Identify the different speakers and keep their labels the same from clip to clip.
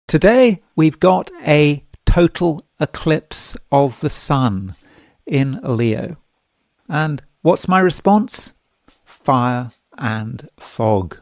Speaker 1: Today we've got a total eclipse of the sun in Leo. And what's my response? Fire and fog.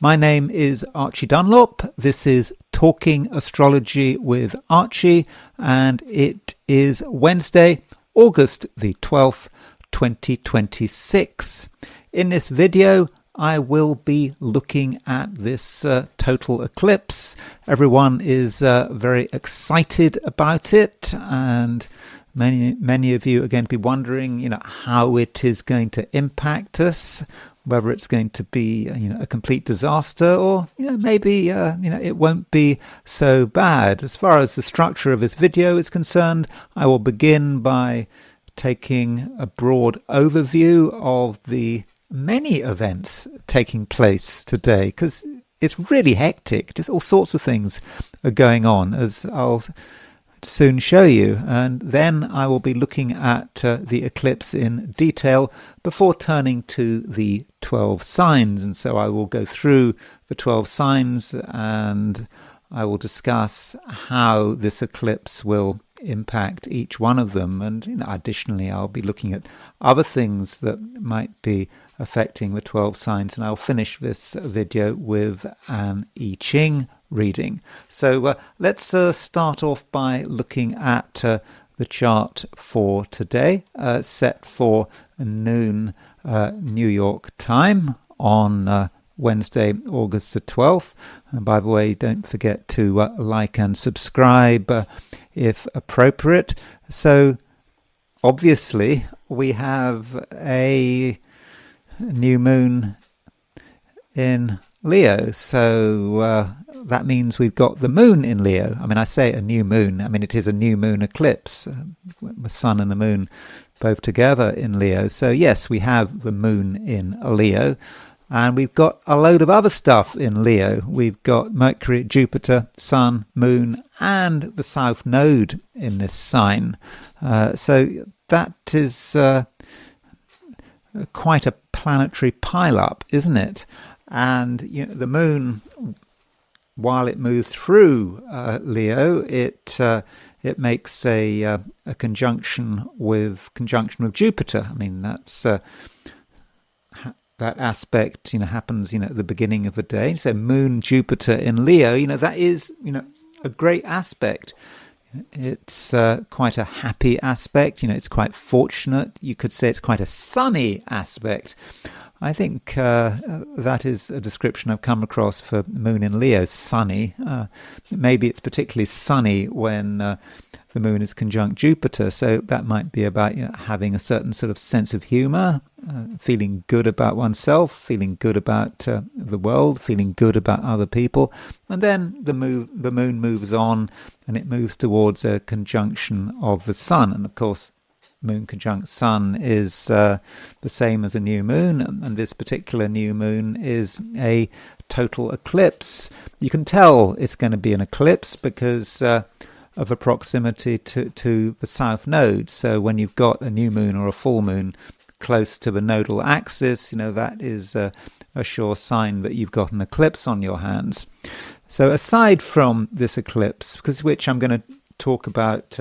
Speaker 1: My name is Archie Dunlop. This is Talking Astrology with Archie, and it is Wednesday, August the 12th, 2026. In this video, I will be looking at this total eclipse. Everyone is very excited about it, and many of you are going to be wondering, how it is going to impact us, whether it's going to be, a complete disaster, or maybe it won't be so bad. As far as the structure of this video is concerned, I will begin by taking a broad overview of the many events taking place today, because it's really hectic. Just all sorts of things are going on, as I'll soon show you, and then I will be looking at the eclipse in detail before turning to the 12 signs. And so I will go through the 12 signs and I will discuss how this eclipse will impact each one of them, and additionally I'll be looking at other things that might be affecting the 12 signs, and I'll finish this video with an I Ching reading. So let's start off by looking at the chart for today, set for noon New York time on Wednesday, August the 12th. And by the way, don't forget to like and subscribe if appropriate. So obviously we have a new moon in Leo, so that means we've got the moon in Leo. I mean, I say a new moon, it is a new moon eclipse, the sun and the moon both together in Leo. So yes, we have the moon in Leo. And we've got a load of other stuff in Leo. We've got Mercury, Jupiter, Sun, Moon, and the South Node in this sign. So that is quite a planetary pile-up, isn't it? And the Moon, while it moves through Leo, it makes a conjunction with Jupiter. That's that aspect, happens, at the beginning of the day. So Moon, Jupiter in Leo, that is, a great aspect. It's quite a happy aspect. It's quite fortunate. You could say it's quite a sunny aspect. I think that is a description I've come across for Moon in Leo, sunny. Maybe it's particularly sunny when the Moon is conjunct Jupiter, so that might be about having a certain sort of sense of humor, feeling good about oneself, feeling good about the world, feeling good about other people. And then the moon moves on, and it moves towards a conjunction of the sun. And of course, Moon conjunct Sun is the same as a new moon, and this particular new moon is a total eclipse. You can tell it's going to be an eclipse because of a proximity to the South Node. So when you've got a new moon or a full moon close to the nodal axis, that is a sure sign that you've got an eclipse on your hands. So aside from this eclipse, which I'm going to talk about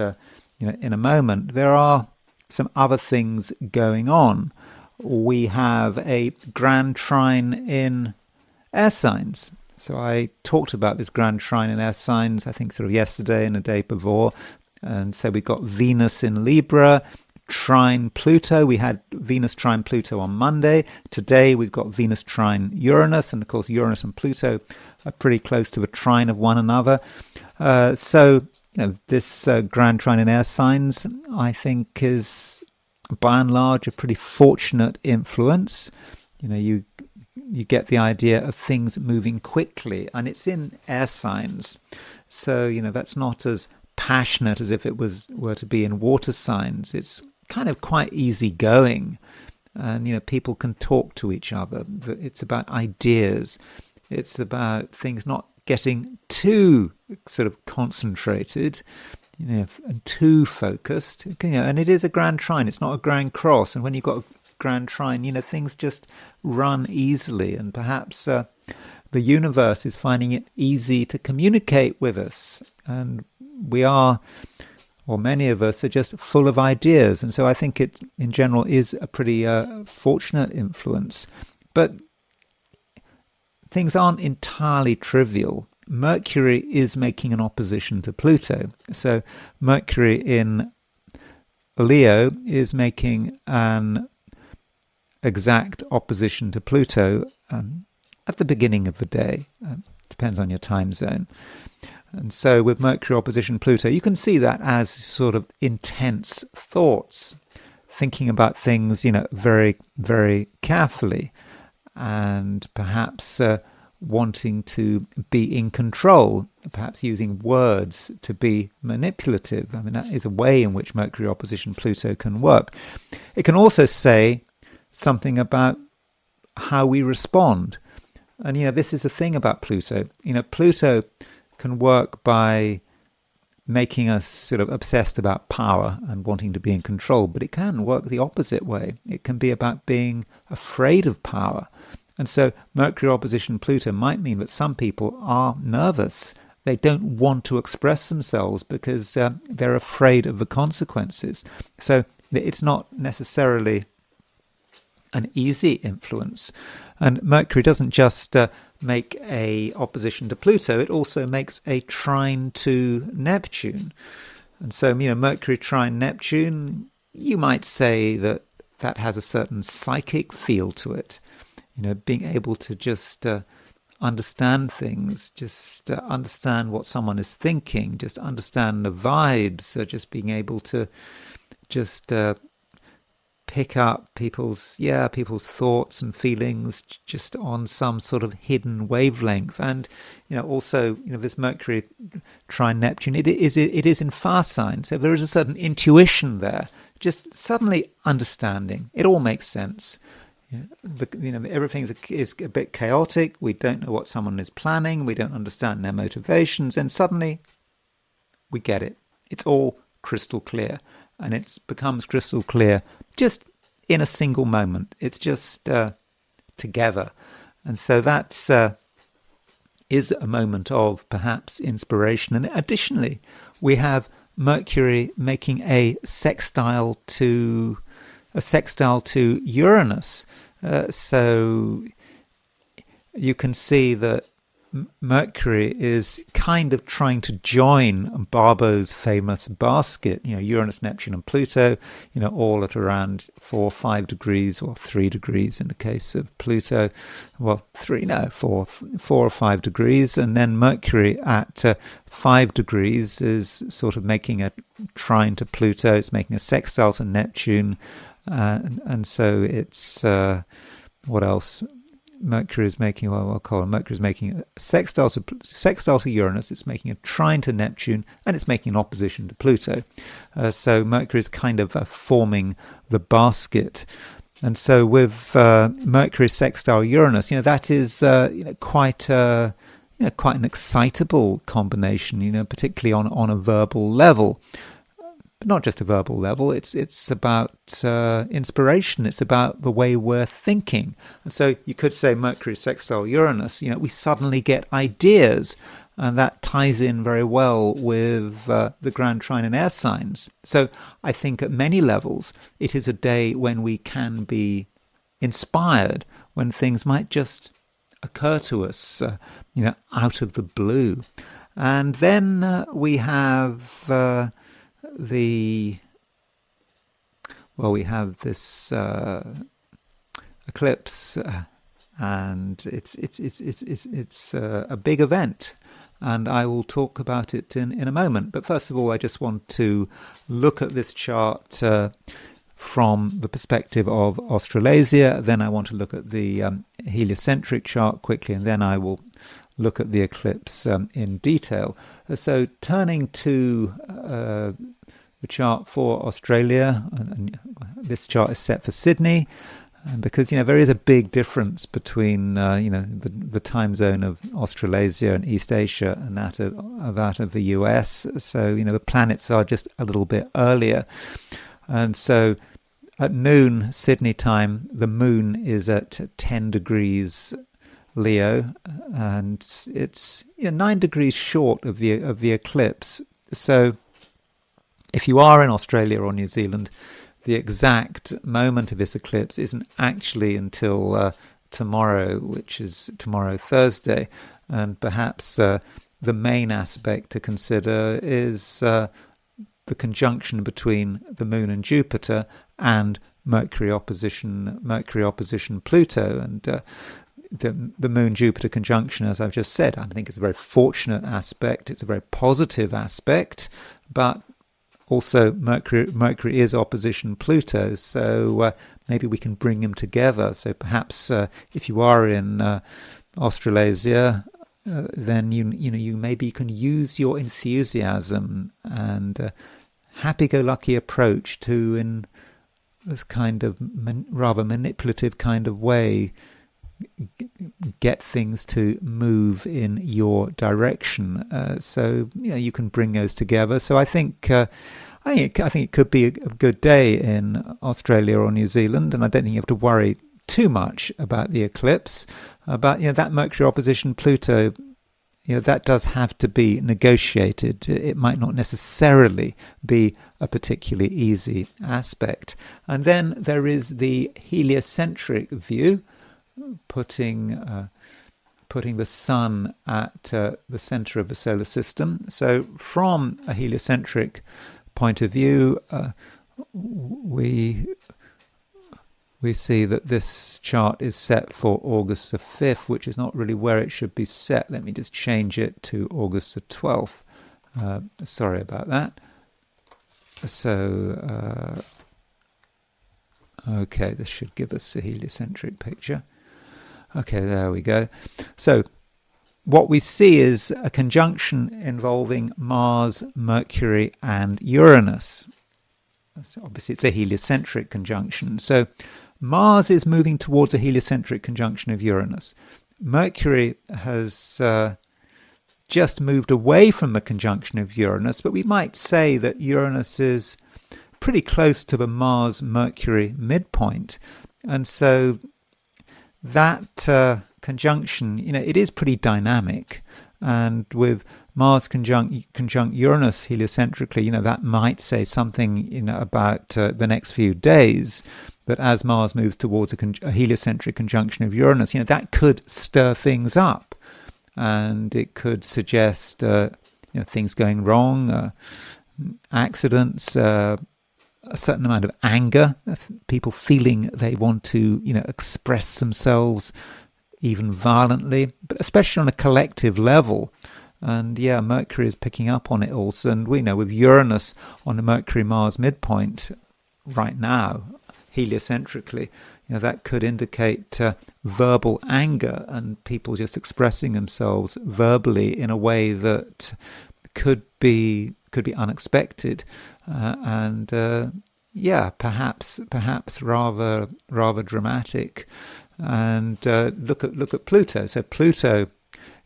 Speaker 1: in a moment, there are some other things going on. We have a grand trine in air signs. So I talked about this grand trine in air signs, I think sort of yesterday and the day before. And so we've got Venus in Libra, trine Pluto. We had Venus trine Pluto on Monday. Today we've got Venus trine Uranus. And of course, Uranus and Pluto are pretty close to the trine of one another. So this grand trine in air signs, I think, is by and large a pretty fortunate influence. You get the idea of things moving quickly, and it's in air signs. So, that's not as passionate as if it were to be in water signs. It's kind of quite easygoing, and, people can talk to each other. It's about ideas. It's about things not getting too sort of concentrated, and too focused. And it is a grand trine. It's not a grand cross. And when you've got a grand trine, things just run easily. And perhaps the universe is finding it easy to communicate with us. And we are, or many of us, are just full of ideas. And so I think it, in general, is a pretty fortunate influence. But things aren't entirely trivial. Mercury is making an opposition to Pluto. So Mercury in Leo is making an exact opposition to Pluto at the beginning of the day. Depends on your time zone. And so with Mercury opposition Pluto, you can see that as sort of intense thoughts, thinking about things, very, very carefully, and perhaps wanting to be in control, perhaps using words to be manipulative. I mean, that is a way in which Mercury opposition Pluto can work. It can also say something about how we respond. And, this is the thing about Pluto. Pluto can work by making us sort of obsessed about power and wanting to be in control, but it can work the opposite way. It can be about being afraid of power. And so Mercury opposition Pluto might mean that some people are nervous. They don't want to express themselves because they're afraid of the consequences. So it's not necessarily an easy influence. And Mercury doesn't just make a opposition to Pluto, it also makes a trine to Neptune. And so, Mercury trine Neptune, you might say that has a certain psychic feel to it. Being able to just understand things, just understand what someone is thinking, just understand the vibes, just being able to just pick up people's thoughts and feelings just on some sort of hidden wavelength. And also this Mercury trine Neptune, it is in fire sign, so there is a certain intuition there, just suddenly understanding. It all makes sense. Everything is a bit chaotic. We don't know what someone is planning. We don't understand their motivations, and suddenly we get it. It's all crystal clear, and it becomes crystal clear just in a single moment. It's just together, and so that's is a moment of perhaps inspiration. And additionally, we have Mercury making a sextile to Uranus. So you can see that Mercury is kind of trying to join Barbo's famous basket, Uranus, Neptune and Pluto, all at around 4 or 5 degrees, or 3 degrees in the case of Pluto. Well, 4 or 5 degrees. And then Mercury at 5 degrees is sort of making a trine to Pluto. It's making a sextile to Neptune. And so it's, what else? Mercury is making, Mercury is making a sextile to Uranus, it's making a trine to Neptune, and it's making an opposition to Pluto. So Mercury is kind of forming the basket. And so with Mercury sextile Uranus, that is quite an excitable combination, particularly on a verbal level. But not just a verbal level, it's about inspiration, it's about the way we're thinking. And so you could say Mercury sextile Uranus, we suddenly get ideas, and that ties in very well with the grand trine and air signs. So I think at many levels, it is a day when we can be inspired, when things might just occur to us, out of the blue. And then we have... we have this eclipse, and it's a big event, and I will talk about it in a moment. But first of all, I just want to look at this chart from the perspective of Australasia. Then I want to look at the heliocentric chart quickly, and then I will look at the eclipse in detail. So turning to the chart for Australia, and this chart is set for Sydney, because there is a big difference between the time zone of Australasia and East Asia and that of the US. So the planets are just a little bit earlier, and so at noon Sydney time, the moon is at 10 degrees Leo, and it's 9 degrees short of the eclipse. So if you are in Australia or New Zealand, the exact moment of this eclipse isn't actually until tomorrow, which is tomorrow, Thursday. And perhaps the main aspect to consider is the conjunction between the Moon and Jupiter and Mercury opposition Pluto. And the Moon-Jupiter conjunction, as I've just said, I think it's a very fortunate aspect. It's a very positive aspect, but also Mercury is opposition Pluto, so maybe we can bring them together. So perhaps if you are in Australasia, then you maybe can use your enthusiasm and happy-go-lucky approach to, in this kind of rather manipulative kind of way, get things to move in your direction. So you can bring those together. So I think it could be a good day in Australia or New Zealand, and I don't think you have to worry too much about the eclipse. But that Mercury opposition Pluto, that does have to be negotiated. It might not necessarily be a particularly easy aspect. And then there is the heliocentric view, putting the sun at the center of the solar system. So from a heliocentric point of view, we see that this chart is set for August the 5th, which is not really where it should be set. Let me just change it to August the 12th. Sorry about that. So, okay, this should give us a heliocentric picture. Okay, there we go. So what we see is a conjunction involving Mars, Mercury, and Uranus. So obviously, it's a heliocentric conjunction. So Mars is moving towards a heliocentric conjunction of Uranus. Mercury has just moved away from the conjunction of Uranus, but we might say that Uranus is pretty close to the Mars-Mercury midpoint. And so that conjunction, it is pretty dynamic. And with Mars conjunct Uranus heliocentrically, that might say something, about the next few days. That as Mars moves towards a heliocentric conjunction of Uranus, that could stir things up, and it could suggest, things going wrong, accidents, a certain amount of anger, people feeling they want to, express themselves even violently, but especially on a collective level. And Mercury is picking up on it also. And we know with Uranus on the Mercury-Mars midpoint right now, heliocentrically, that could indicate verbal anger and people just expressing themselves verbally in a way that could be unexpected, and perhaps rather dramatic. And look at Pluto. So Pluto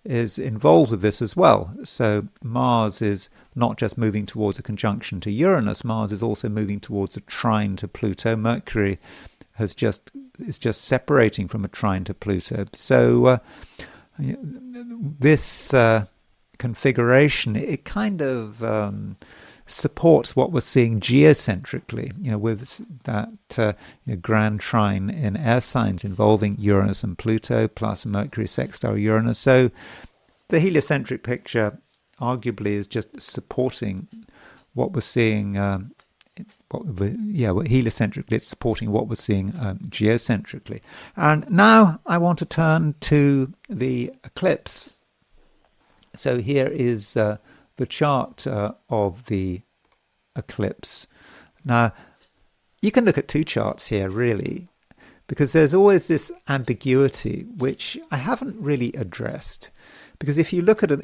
Speaker 1: is involved with this as well. So Mars is not just moving towards a conjunction to Uranus. Mars is also moving towards a trine to Pluto. Mercury is just separating from a trine to Pluto. So this configuration, it kind of supports what we're seeing geocentrically, with that grand trine in air signs involving Uranus and Pluto, plus Mercury sextile Uranus. So the heliocentric picture arguably is just supporting what we're seeing. Heliocentrically, it's supporting what we're seeing geocentrically. And now I want to turn to the eclipse. So here is the chart of the eclipse. Now, you can look at two charts here, really, because there's always this ambiguity which I haven't really addressed. Because if you look at an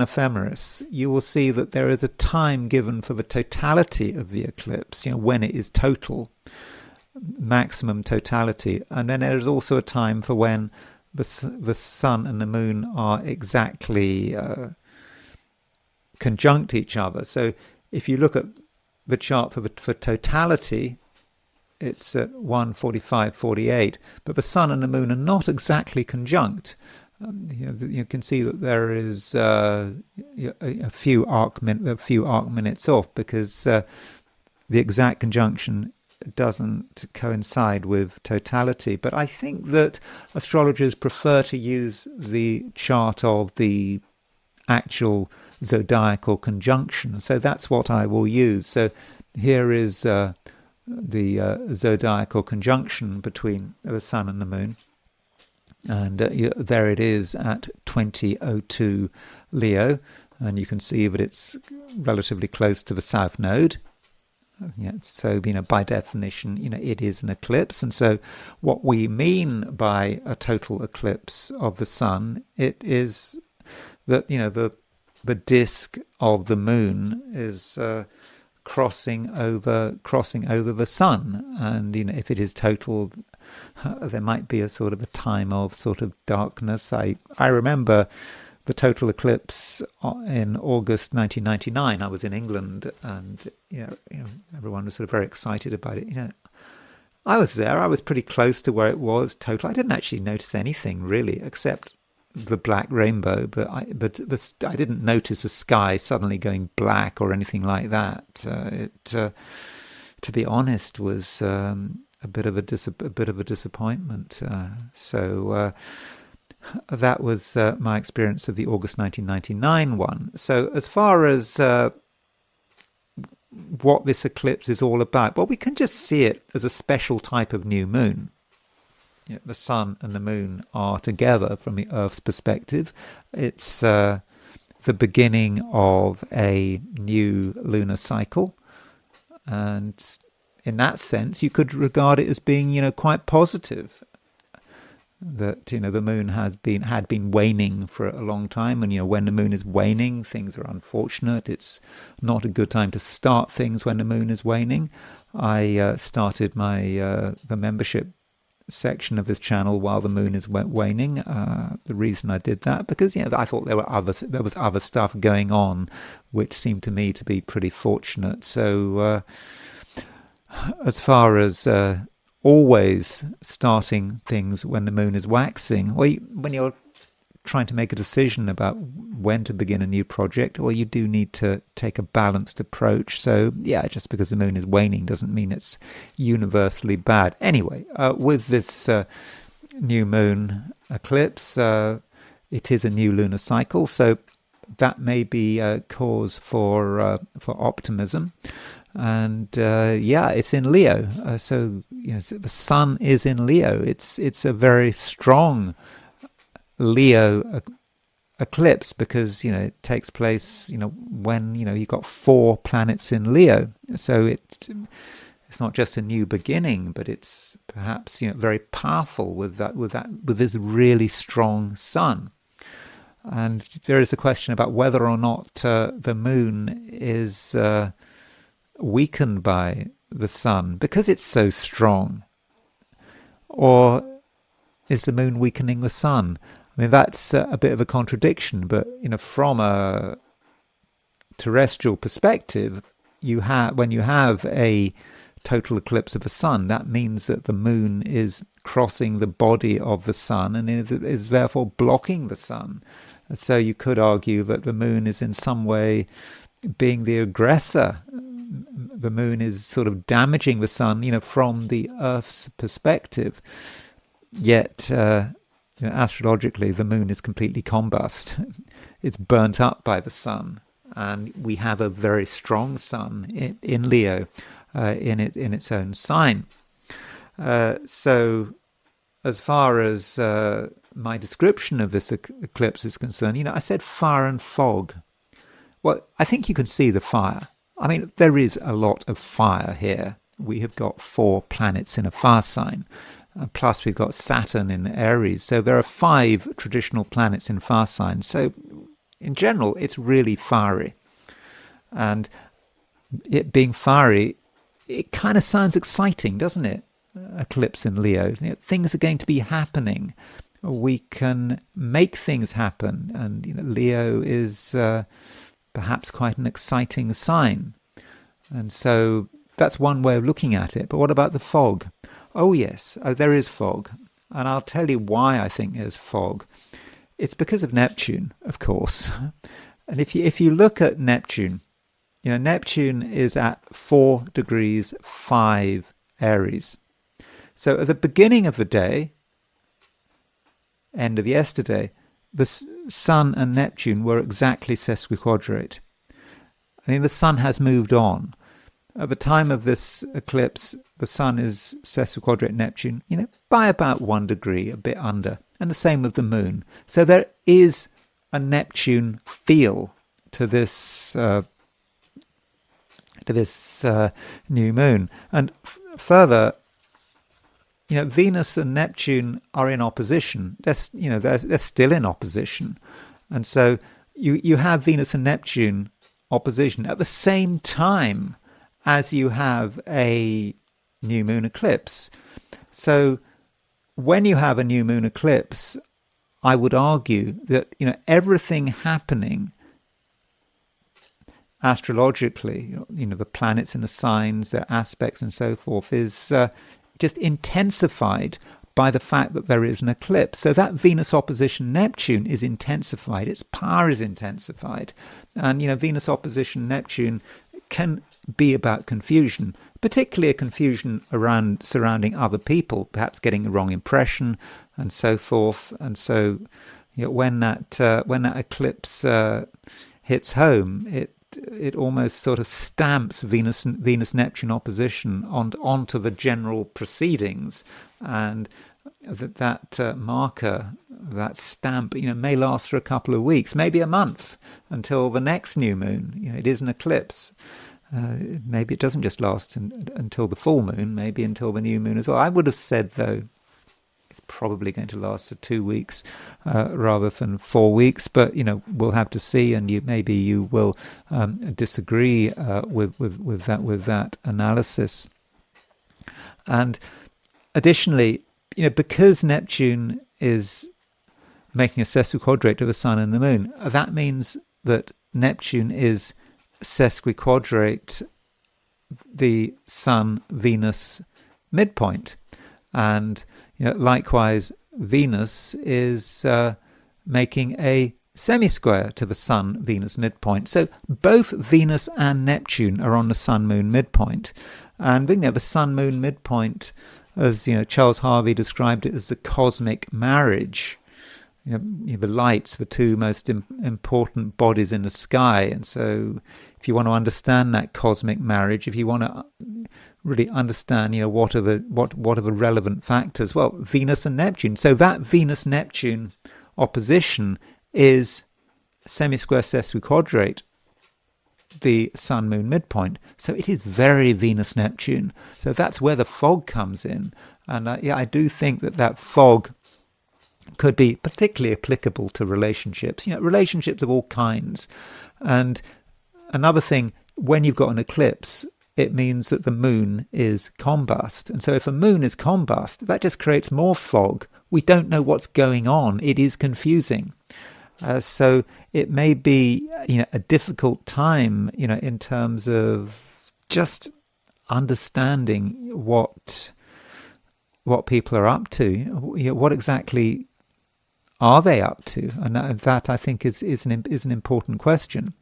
Speaker 1: ephemeris, you will see that there is a time given for the totality of the eclipse, when it is total, maximum totality, and then there is also a time for when the sun and the moon are exactly conjunct each other. So if you look at the chart for totality, it's at 1:45:48, but the sun and the moon are not exactly conjunct. You can see that there is a few arc minutes off, because the exact conjunction doesn't coincide with totality. But I think that astrologers prefer to use the chart of the actual zodiacal conjunction, so that's what I will use. So here is the zodiacal conjunction between the sun and the moon, and there it is at 20:02 Leo, and you can see that it's relatively close to the south node. So by definition, it is an eclipse. And so what we mean by a total eclipse of the sun, it is that the disk of the moon is crossing over the sun, and if it is total, there might be a sort of a time of sort of darkness. I remember the total eclipse in August 1999. I was in England, and everyone was sort of very excited about it. I was there. I was pretty close to where it was total. I didn't actually notice anything really, except the black rainbow. But I didn't notice the sky suddenly going black or anything like that. To be honest, was a bit of a disappointment. So that was my experience of the August 1999 one. So as far as what this eclipse is all about, well, we can just see it as a special type of new moon. The sun and the moon are together from the Earth's perspective. It's the beginning of a new lunar cycle, and in that sense you could regard it as being quite positive. That the moon had been waning for a long time, and when the moon is waning, things are unfortunate. It's not a good time to start things when the moon is waning. I started my the membership section of this channel while the moon is waning. The reason I did that, because I thought there was other stuff going on which seemed to me to be pretty fortunate. So as far as always starting things when the moon is waxing, or when you're trying to make a decision about when to begin a new project, or you do need to take a balanced approach. So just because the moon is waning doesn't mean it's universally bad. Anyway, with this new moon eclipse, it is a new lunar cycle, so that may be a cause for optimism. And it's in Leo, so the sun is in Leo. It's a very strong Leo eclipse, because it takes place when you've got 4 planets in Leo. So it's not just a new beginning, but it's perhaps very powerful with this really strong sun. And there is a question about whether or not the moon is weakened by the sun because it's so strong, or is the moon weakening the sun? I mean, that's a bit of a contradiction, but from a terrestrial perspective, when you have a total eclipse of the sun, that means that the moon is crossing the body of the sun and is therefore blocking the sun. So you could argue that the moon is in some way being the aggressor. The moon is sort of damaging the sun, from the Earth's perspective. Yet, astrologically, the moon is completely combust. It's burnt up by the sun, and we have a very strong sun in Leo, in its own sign. So, as far as my description of this eclipse is concerned, I said fire and fog. Well, I think you can see the fire. I mean, there is a lot of fire here. We have got 4 planets in a fire sign, plus we've got Saturn in Aries. So there are 5 traditional planets in fire signs. So in general, it's really fiery. And it being fiery, it kind of sounds exciting, doesn't it? Eclipse in Leo. Things are going to be happening. We can make things happen. And Leo is perhaps quite an exciting sign. And so that's one way of looking at it. But what about the fog? Oh yes, there is fog. And I'll tell you why I think there's fog. It's because of Neptune, of course. And if you look at Neptune, Neptune is at 4 degrees 5 Aries. So at the beginning of the day, end of yesterday, the Sun and Neptune were exactly sesquiquadrate. I mean, the Sun has moved on. At the time of this eclipse, the Sun is sesquiquadrate Neptune, by about 1 degree, a bit under, and the same with the Moon. So there is a Neptune feel to this new moon. And further, Venus and Neptune are in opposition. They're still in opposition, and so you have Venus and Neptune opposition at the same time as you have a new moon eclipse. So when you have a new moon eclipse, I would argue that everything happening astrologically, the planets and the signs, their aspects and so forth, is just intensified by the fact that there is an eclipse. So that Venus opposition Neptune is intensified, its power is intensified. And Venus opposition Neptune can be about confusion, particularly a confusion surrounding other people, perhaps getting the wrong impression and so forth. And so when that eclipse hits home, it almost sort of stamps Venus Neptune opposition onto the general proceedings, and that marker, that stamp, may last for a couple of weeks, maybe a month, until the next new moon. It is an eclipse. Maybe it doesn't just last until the full moon, maybe until the new moon as well. I would have said, though, it's probably going to last for 2 weeks rather than 4 weeks, but we'll have to see, and maybe you will disagree with that analysis. And additionally, because Neptune is making a sesquiquadrate to the Sun and the Moon, that means that Neptune is sesquiquadrate the Sun-Venus midpoint. And likewise, Venus is making a semisquare to the Sun-Venus midpoint. So both Venus and Neptune are on the Sun-Moon midpoint. And the Sun-Moon midpoint, as Charles Harvey described it, as the cosmic marriage. The lights, the two most important bodies in the sky. And so if you want to understand that cosmic marriage, if you want to really understand, what are the relevant factors? Well, Venus and Neptune. So that Venus-Neptune opposition is semisquare sesquiquadrate the Sun-Moon midpoint. So it is very Venus-Neptune. So that's where the fog comes in. And I do think that fog could be particularly applicable to relationships, relationships of all kinds. And another thing, when you've got an eclipse, it means that the moon is combust. And so if a moon is combust, that just creates more fog. We don't know what's going on. It is confusing. So it may be, a difficult time, in terms of just understanding what people are up to. What exactly are they up to? And that I think is an important question.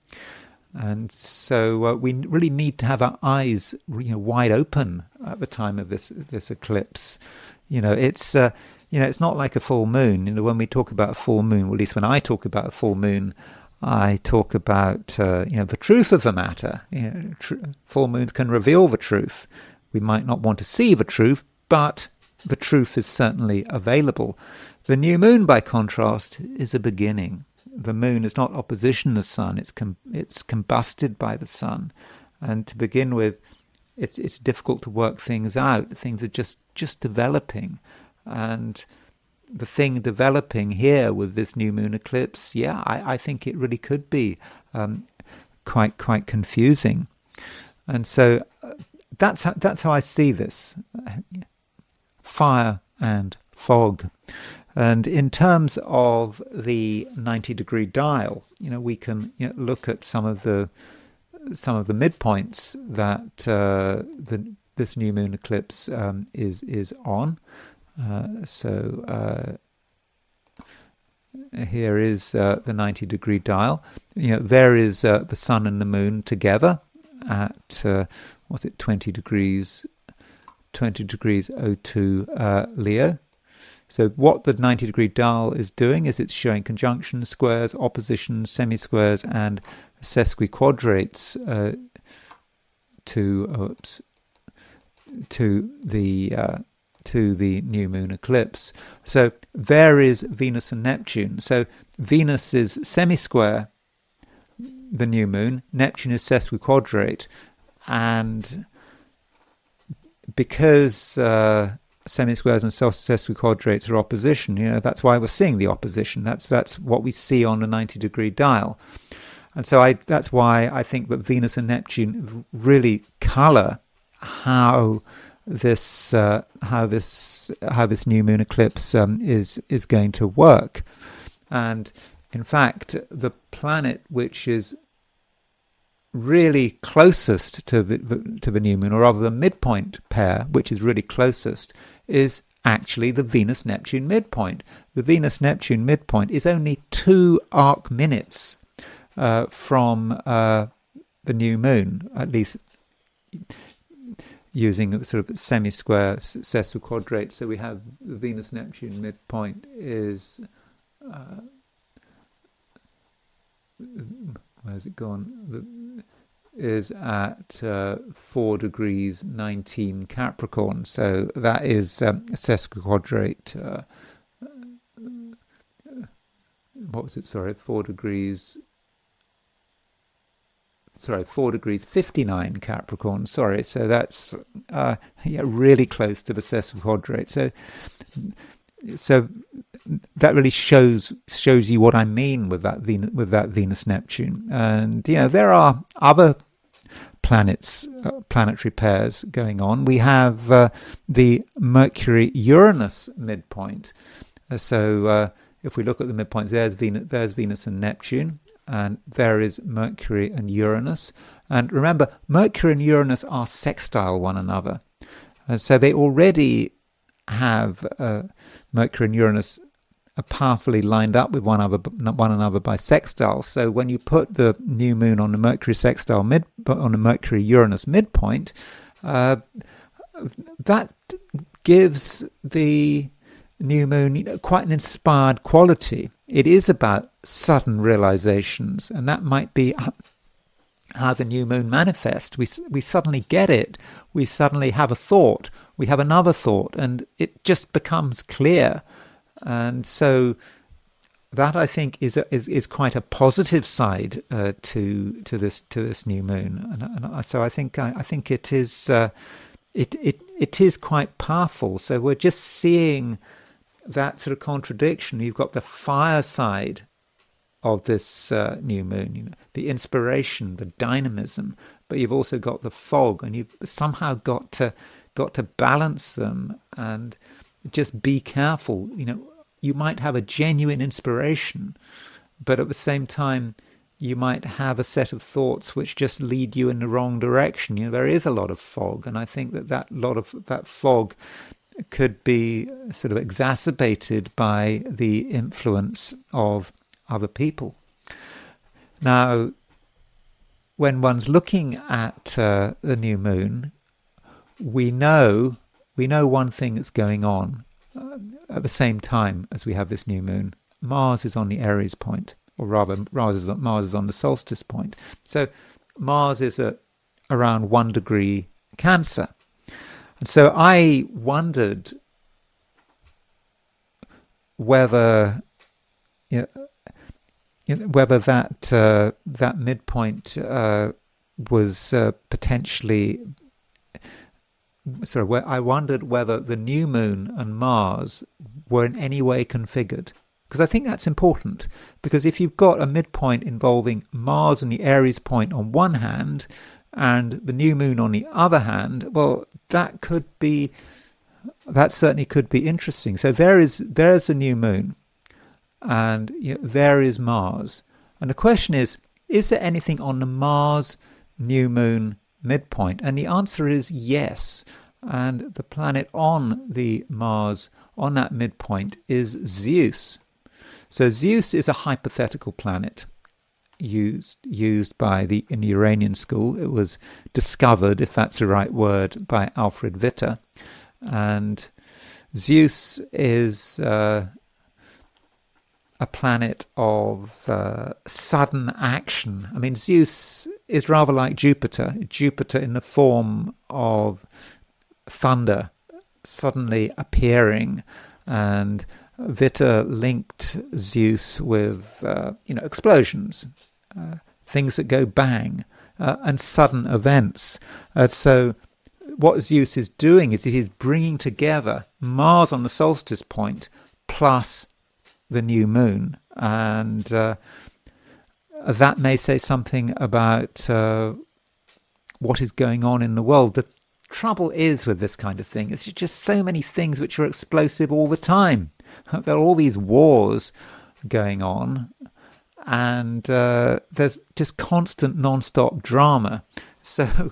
Speaker 1: And so we really need to have our eyes, wide open at the time of this eclipse. It's not like a full moon. When we talk about a full moon, well, at least when I talk about a full moon, I talk about the truth of the matter. Full moons can reveal the truth. We might not want to see the truth, but the truth is certainly available. The new moon, by contrast, is a beginning. The moon is not opposition to the sun; it's combusted by the sun, and to begin with, it's difficult to work things out. Things are just developing, and the thing developing here with this new moon eclipse, I think it really could be quite confusing, and so that's how I see this. Fire and fog. And in terms of the 90-degree dial, we can look at some of the some of the midpoints that this new moon eclipse is on. Here is the 90-degree dial. There is the sun and the moon together at 20 degrees 02 Leo. So what the 90-degree dial is doing is it's showing conjunctions, squares, oppositions, semisquares, and sesquiquadrates to the new moon eclipse. So there is Venus and Neptune. So Venus is semisquare, the new moon. Neptune is sesquiquadrate, and because semisquares and sesquiquadrates are opposition, that's why we're seeing the opposition. That's what we see on a 90-degree dial. And so that's why I think that Venus and Neptune really colour how this new moon eclipse is going to work. And in fact, the planet which is really closest to the new moon, or rather the midpoint pair, which is really closest, is actually the Venus-Neptune midpoint. The Venus-Neptune midpoint is only 2 arc minutes from the new moon, at least using a sort of semi-square sesquiquadrate. So we have the Venus-Neptune midpoint is where's it gone? Is at 4 degrees 19 Capricorn. So that is sesquiquadrate. What was it? Sorry, 4 degrees 59 Capricorn. Sorry, so that's really close to the sesquiquadrate. So that really shows you what I mean with that Venus Neptune. And there are other planetary pairs going on. We have the Mercury Uranus midpoint. So if we look at the midpoints, there's Venus and Neptune, and there is Mercury and Uranus. And remember, Mercury and Uranus are sextile one another. So they already have Mercury and Uranus are powerfully lined up with one another by sextile. So when you put the new moon on the Mercury sextile on the Mercury Uranus midpoint, that gives the new moon quite an inspired quality. It is about sudden realizations, and that might be how the new moon manifests. We suddenly get it. We suddenly have a thought. We have another thought, and it just becomes clear. And so that, I think, is quite a positive side to this new moon. And so I think it is it is quite powerful. So we're just seeing that sort of contradiction. You've got the fire side of this new moon, the inspiration, the dynamism, but you've also got the fog, and you've somehow got to balance them and just be careful. You might have a genuine inspiration, but at the same time, you might have a set of thoughts which just lead you in the wrong direction. There is a lot of fog, and I think that fog could be sort of exacerbated by the influence of other people. Now, when one's looking at the new moon, we know one thing that's going on at the same time as we have this new moon. Mars is on the Aries point, or rather, Mars is on the solstice point. So Mars is at around 1 degree Cancer. And so I wondered whether whether that midpoint was potentially. I wondered whether the new moon and Mars were in any way configured, because I think that's important. Because if you've got a midpoint involving Mars and the Aries point on one hand, and the new moon on the other hand, well, that certainly could be interesting. So there's the new moon, and there is Mars, and the question is there anything on the Mars new moon midpoint? And the answer is yes. And the planet on the Mars on that midpoint is Zeus. So Zeus is a hypothetical planet used by in the Uranian school. It was discovered, if that's the right word, by Alfred Witte. And Zeus is a planet of sudden action. I mean, Zeus is rather like Jupiter in the form of thunder suddenly appearing, and Witte linked Zeus with explosions, things that go bang, and sudden events. So what Zeus is doing is he's bringing together Mars on the solstice point plus the new moon, and that may say something about what is going on in the world. The trouble is with this kind of thing, it's just so many things which are explosive all the time. There are all these wars going on, and there's just constant non-stop drama. So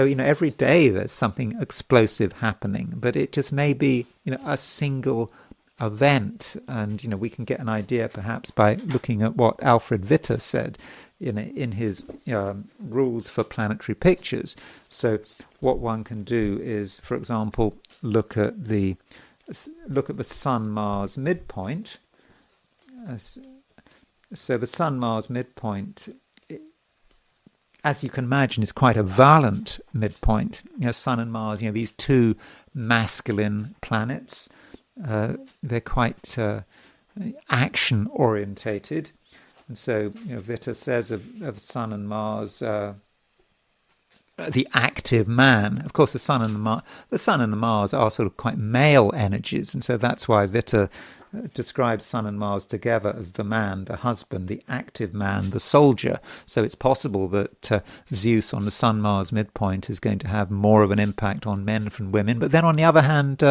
Speaker 1: every day there's something explosive happening, but it just may be a single event, and we can get an idea perhaps by looking at what Alfred Witte said in his rules for planetary pictures. So what one can do is, for example, look at the Sun-Mars midpoint. So the Sun-Mars midpoint, as you can imagine, is quite a violent midpoint. Sun and Mars, these two masculine planets, they're quite action orientated. And so Witte says of Sun and Mars, the active man. Of course, the Sun and the Mars are sort of quite male energies, and so that's why Witte describes Sun and Mars together as the man, the husband, the active man, the soldier. So it's possible that Zeus on the Sun-Mars midpoint is going to have more of an impact on men than women. But then on the other hand,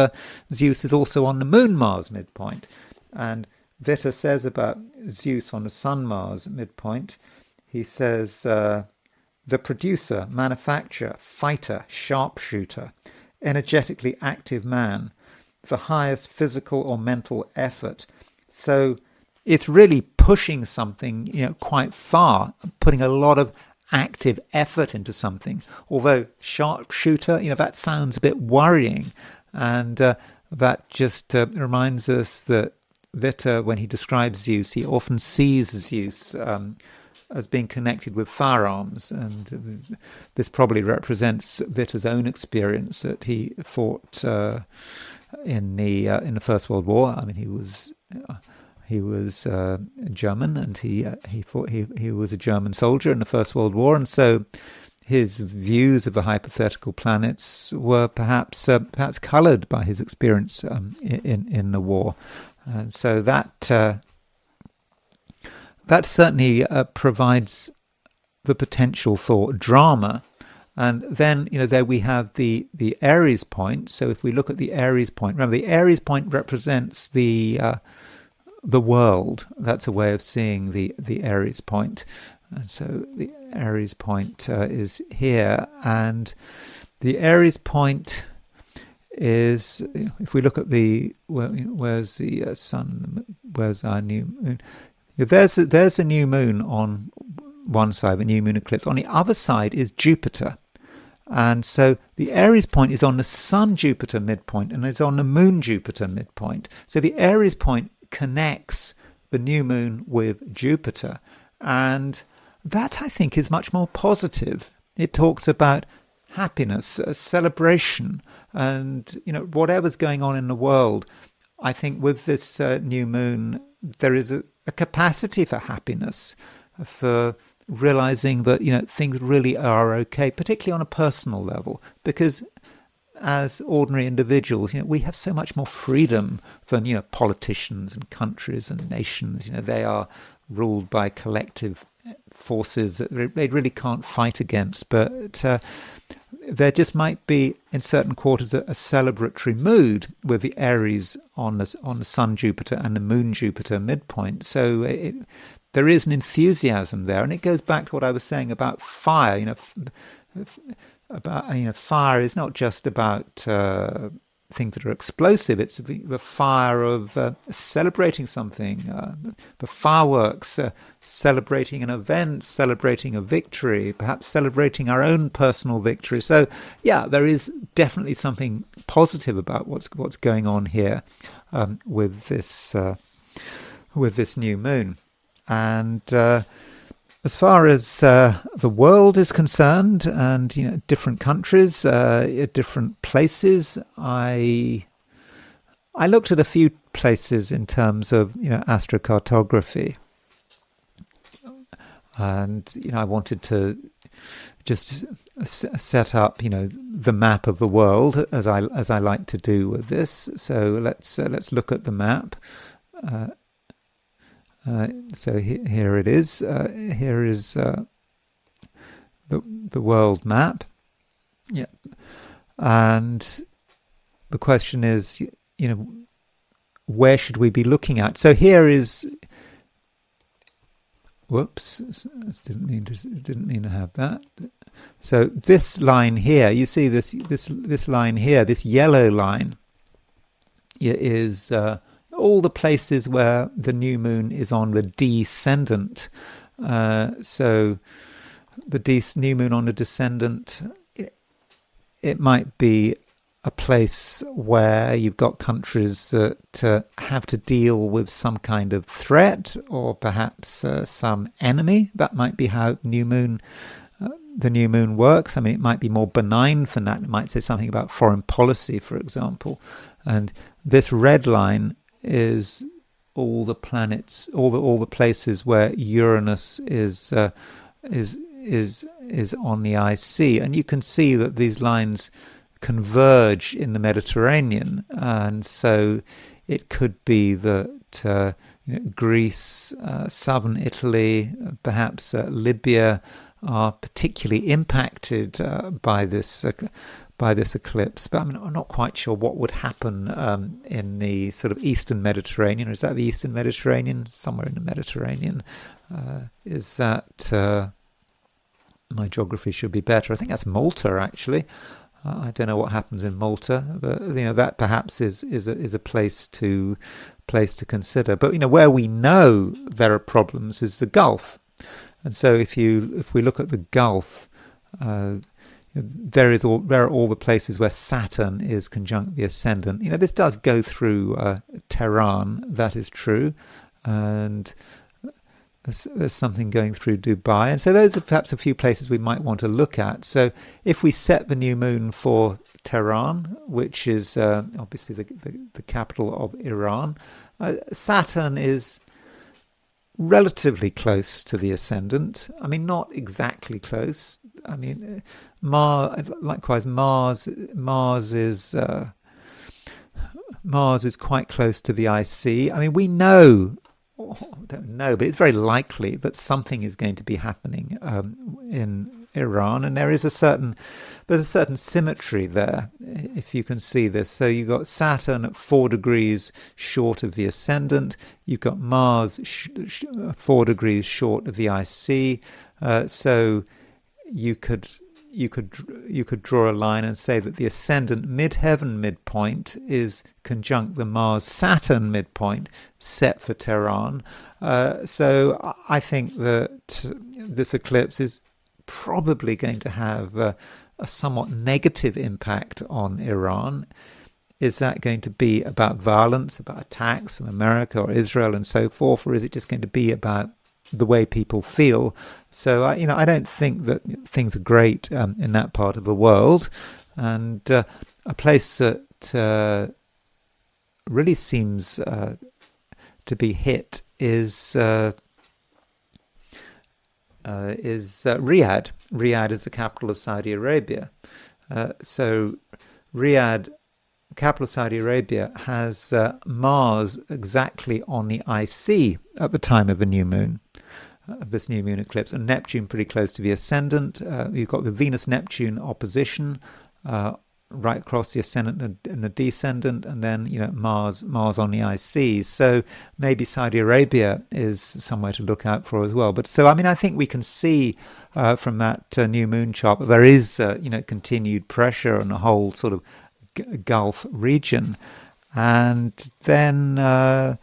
Speaker 1: Zeus is also on the Moon-Mars midpoint. And Witte says about Zeus on the Sun-Mars midpoint, he says, the producer, manufacturer, fighter, sharpshooter, energetically active man, the highest physical or mental effort. So it's really pushing something, quite far, putting a lot of active effort into something. Although sharpshooter, that sounds a bit worrying, and that just reminds us that Witte, when he describes Zeus, he often sees Zeus as being connected with firearms, and this probably represents Witte's own experience that he fought in the First World War. I mean, he was German, and he was a German soldier in the First World War, and so his views of the hypothetical planets were perhaps coloured by his experience in the war, and so that certainly provides the potential for drama. And then, there we have the Aries point. So if we look at the Aries point, remember the Aries point represents the world. That's a way of seeing the Aries point. And so the Aries point is here, and the Aries point is, if we look at where's the sun? Where's our new moon? There's a new moon on one side, the new moon eclipse. On the other side is Jupiter. And so the Aries point is on the Sun-Jupiter midpoint and is on the Moon-Jupiter midpoint. So the Aries point connects the new moon with Jupiter. And that, I think, is much more positive. It talks about happiness, celebration, and, whatever's going on in the world. I think with this new moon, there is a capacity for happiness, for realizing that things really are okay, particularly on a personal level, because as ordinary individuals, we have so much more freedom than politicians and countries and nations. They are ruled by collective forces that they really can't fight against. But there just might be, in certain quarters, a celebratory mood with the Aries on the Sun Jupiter and the Moon Jupiter midpoint. So there is an enthusiasm there, and it goes back to what I was saying about fire. Fire is not just about things that are explosive. It's the fire of celebrating something, the fireworks, celebrating an event, celebrating a victory, perhaps celebrating our own personal victory. So, yeah, there is definitely something positive about what's going on here with this new moon. And as far as the world is concerned, and different countries, different places, I looked at a few places in terms of astrocartography, and I wanted to just set up the map of the world as I like to do with this. So let's look at the map. So here it is. Here is the world map. Yeah, and the question is, where should we be looking at? So here is. Whoops! Didn't mean to have that. So this line here, you see this line here, this yellow line, is. All the places where the new moon is on the descendant. So the new moon on the descendant, it might be a place where you've got countries that have to deal with some kind of threat, or perhaps some enemy. That might be how the new moon works. I mean, it might be more benign than that. It might say something about foreign policy, for example. And this red line is all the planets, all the places where Uranus is on the IC, and you can see that these lines converge in the Mediterranean, and so it could be that Greece, southern Italy, perhaps Libya are particularly impacted by this eclipse, but I'm not quite sure what would happen in the sort of Eastern Mediterranean. Is that the Eastern Mediterranean? Somewhere in the Mediterranean. Is that... my geography should be better. I think that's Malta, actually. I don't know what happens in Malta, but that perhaps is a place to consider. But where we know there are problems is the Gulf, and so if we look at the Gulf. There are all the places where Saturn is conjunct the ascendant. This does go through Tehran, that is true, and there's something going through Dubai, and so those are perhaps a few places we might want to look at. So if we set the new moon for Tehran, which is obviously the capital of Iran, Saturn is relatively close to the ascendant. I mean, not exactly close. I mean, likewise, Mars is quite close to the IC. I mean, we know, don't know, but it's very likely that something is going to be happening in Iran, and there's a certain symmetry there, if you can see this. So you've got Saturn at 4 degrees short of the ascendant. You've got Mars 4 degrees short of the IC. So you could draw a line and say that the ascendant midheaven midpoint is conjunct the Mars-Saturn midpoint set for Tehran. So I think that this eclipse is probably going to have a somewhat negative impact on Iran. Is that going to be about violence, about attacks from America or Israel and so forth, or is it just going to be about the way people feel? So I don't think that things are great in that part of the world, and a place that really seems to be hit is Riyadh. Riyadh is the capital of Saudi Arabia. So Riyadh, capital of Saudi Arabia, has Mars exactly on the IC at the time of the new moon, this new moon eclipse, and Neptune pretty close to the ascendant. You've got the Venus-Neptune opposition right across the ascendant and the descendant, and then Mars on the IC. So maybe Saudi Arabia is somewhere to look out for as well. But so I think we can see from that new moon chart that there is continued pressure on the whole sort of Gulf region, and then a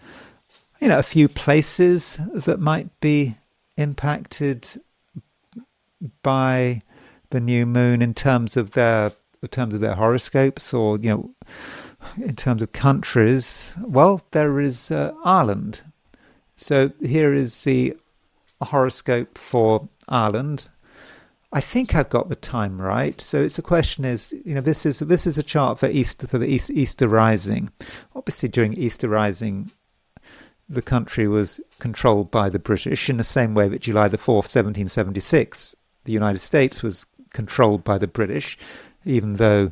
Speaker 1: few places that might be impacted by the new moon in terms of their horoscopes, or in terms of countries. Well, there is Ireland. So here is the horoscope for Ireland. I think I've got the time right. So the question is, this is a chart for the Easter Rising. Obviously, during Easter Rising, the country was controlled by the British in the same way that July the 4th, 1776, the United States was controlled by the British, even though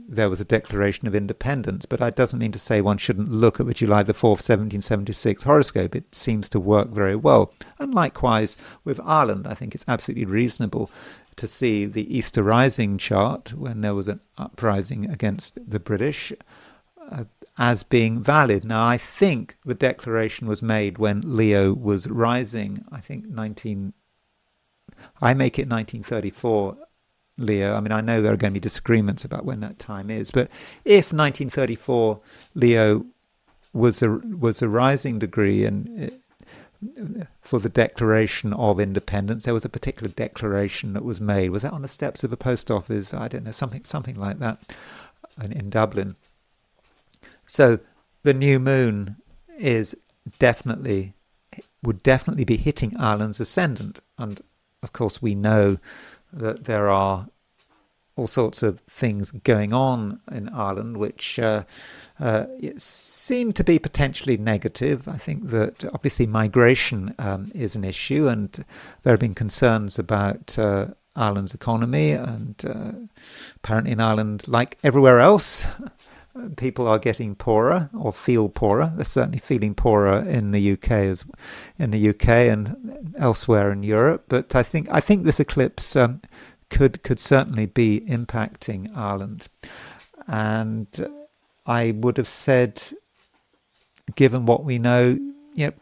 Speaker 1: there was a declaration of independence. But that doesn't mean to say one shouldn't look at the July the 4th, 1776 horoscope. It seems to work very well. And likewise with Ireland, I think it's absolutely reasonable to see the Easter Rising chart when there was an uprising against the British as being valid. Now, I think the declaration was made when Leo was rising. I think I make it 1934, Leo. I know there are going to be disagreements about when that time is, but if 1934 Leo was a rising degree, and for the Declaration of Independence, there was a particular declaration that was made. Was that on the steps of a post office? I don't know, something like that, in Dublin. So the new moon would definitely be hitting Ireland's ascendant, and of course we know that there are all sorts of things going on in Ireland which seem to be potentially negative. I think that obviously migration is an issue, and there have been concerns about Ireland's economy, and apparently in Ireland, like everywhere else, people are getting poorer or feel poorer. They're certainly feeling poorer in the UK and elsewhere in Europe. But I think this eclipse could certainly be impacting Ireland, and I would have said, given what we know,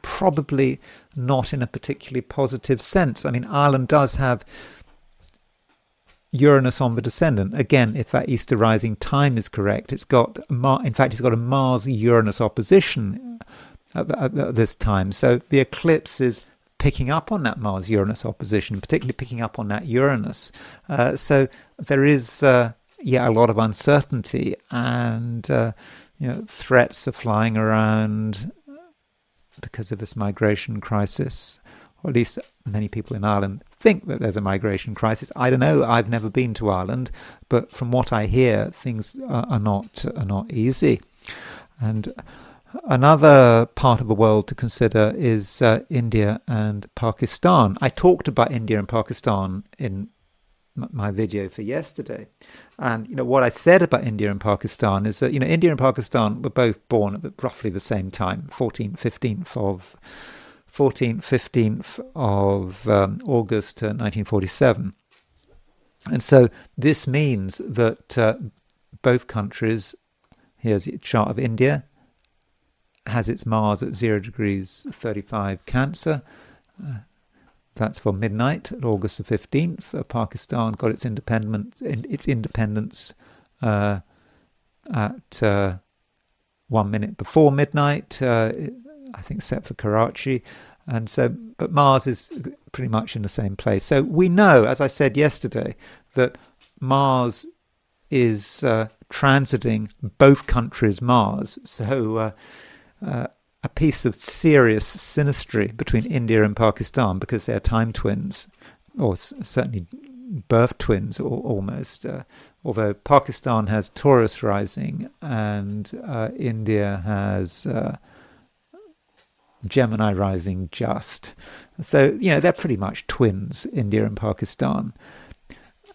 Speaker 1: probably not in a particularly positive sense. Ireland does have Uranus on the descendant. Again, if that Easter rising time is correct, it's got a Mars-Uranus opposition at this time. So the eclipse is picking up on that Mars-Uranus opposition, particularly picking up on that Uranus. So there is a lot of uncertainty, and threats are flying around because of this migration crisis. Or at least many people in Ireland think that there's a migration crisis. I don't know. I've never been to Ireland, but from what I hear, things are not easy. And another part of the world to consider is India and Pakistan. I talked about India and Pakistan in my video for yesterday, and what I said about India and Pakistan is that India and Pakistan were both born at roughly the same time, 15th of August 1947. And so this means that both countries, here's the chart of India, has its Mars at 0 degrees 35 Cancer. That's for midnight, August the 15th. Pakistan got its independence at 1 minute before midnight, I think, set for Karachi. And so, but Mars is pretty much in the same place. So we know, as I said yesterday, that Mars is transiting both countries' Mars. So a piece of serious synastry between India and Pakistan, because they're time twins, or certainly birth twins almost, although Pakistan has Taurus rising and India has Gemini rising just. So, they're pretty much twins, India and Pakistan.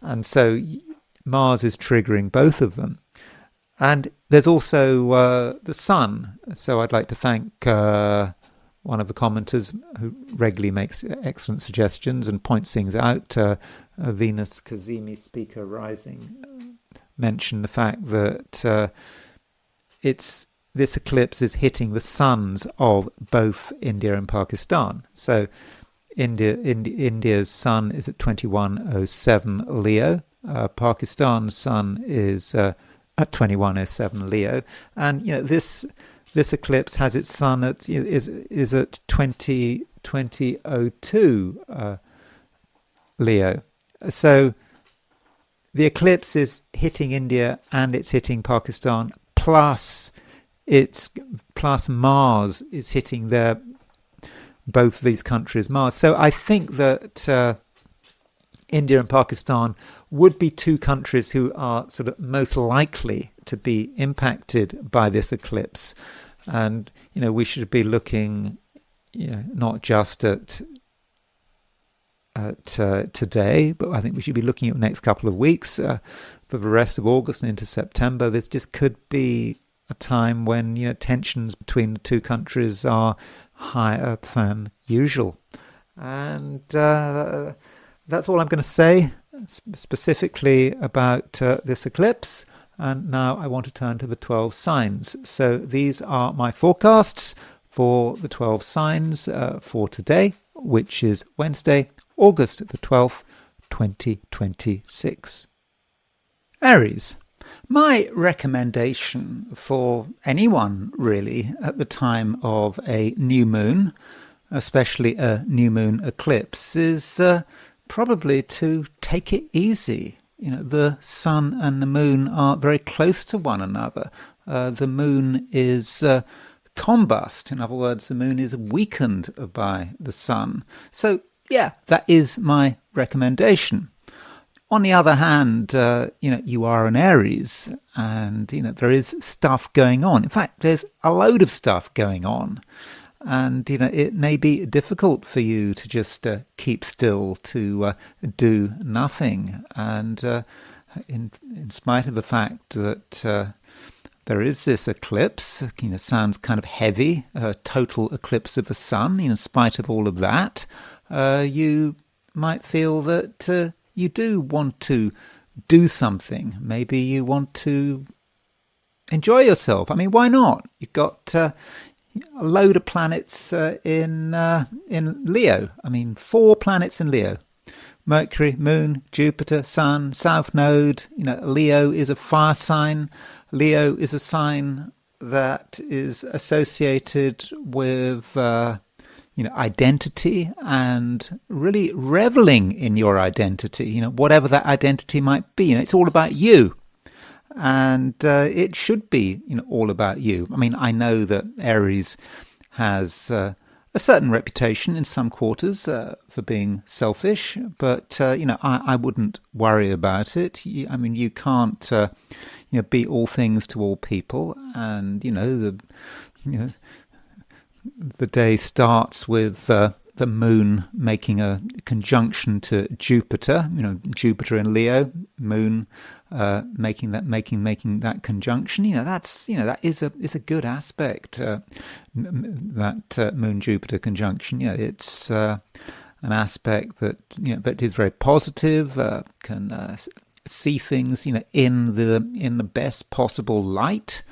Speaker 1: And so Mars is triggering both of them. And there's also the Sun. So I'd like to thank one of the commenters who regularly makes excellent suggestions and points things out, Venus Kazemi Speaker rising mention the fact that this eclipse is hitting the suns of both India and Pakistan. So India's sun is at 2107 Leo. Pakistan's sun is at 2107 Leo, and this eclipse has its sun is at 2002 Leo. So the eclipse is hitting India and it's hitting Pakistan, plus Mars is hitting both of these countries' Mars. So I think that India and Pakistan would be two countries who are sort of most likely to be impacted by this eclipse. And, we should be looking, not just at today, but I think we should be looking at the next couple of weeks for the rest of August and into September. This just could be a time when tensions between the two countries are higher than usual. And that's all I'm going to say specifically about this eclipse. And now I want to turn to the 12 signs. So these are my forecasts for the 12 signs for today, which is Wednesday, August the 12th, 2026. Aries. My recommendation for anyone really at the time of a new moon, especially a new moon eclipse, is probably to take it easy. The sun and the moon are very close to one another. The moon is combust. In other words, the moon is weakened by the sun. So, yeah, that is my recommendation. On the other hand, you are an Aries, and, there is stuff going on. In fact, there's a load of stuff going on. And, it may be difficult for you to just keep still, to do nothing. And in spite of the fact that there is this eclipse, sounds kind of heavy, a total eclipse of the sun, in spite of all of that, you might feel that you do want to do something. Maybe you want to enjoy yourself. I mean, why not? You've got a load of planets in Leo. I mean, 4 planets in Leo. Mercury, Moon, Jupiter, Sun, South Node. Leo is a fire sign. Leo is a sign that is associated with identity and really reveling in your identity, whatever that identity might be. It's all about you. And it should be, all about you. I mean, I know that Aries has a certain reputation in some quarters for being selfish, but, I wouldn't worry about it. You can't, be all things to all people. And, the day starts with the moon making a conjunction to Jupiter. Jupiter in Leo, moon making that conjunction. That is a good aspect. That moon Jupiter conjunction. It's an aspect that is very positive. Can see things in the best possible light,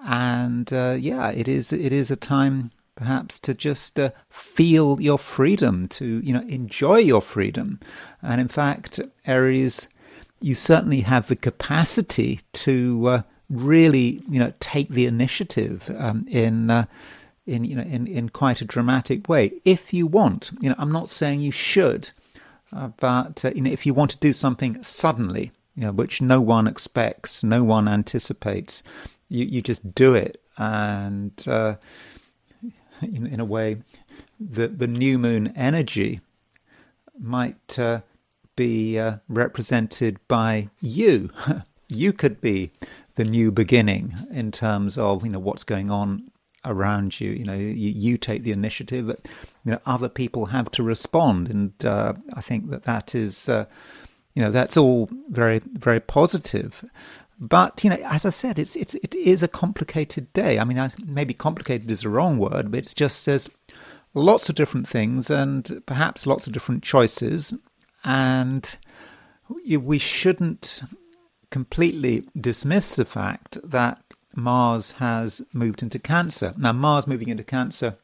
Speaker 1: and it is a time perhaps to just feel your freedom, to enjoy your freedom. And in fact, Aries, you certainly have the capacity to really take the initiative in quite a dramatic way if you want. I'm not saying you should, but if you want to do something suddenly, which no one expects, no one anticipates, you just do it. And in a way, the new moon energy might be represented by you. You could be the new beginning in terms of what's going on around you. You take the initiative, but other people have to respond, and I think that is that's all very, very positive. But, as I said, it is a complicated day. I mean, maybe complicated is the wrong word, but it's just there's lots of different things and perhaps lots of different choices. And we shouldn't completely dismiss the fact that Mars has moved into Cancer. Now, Mars moving into Cancer,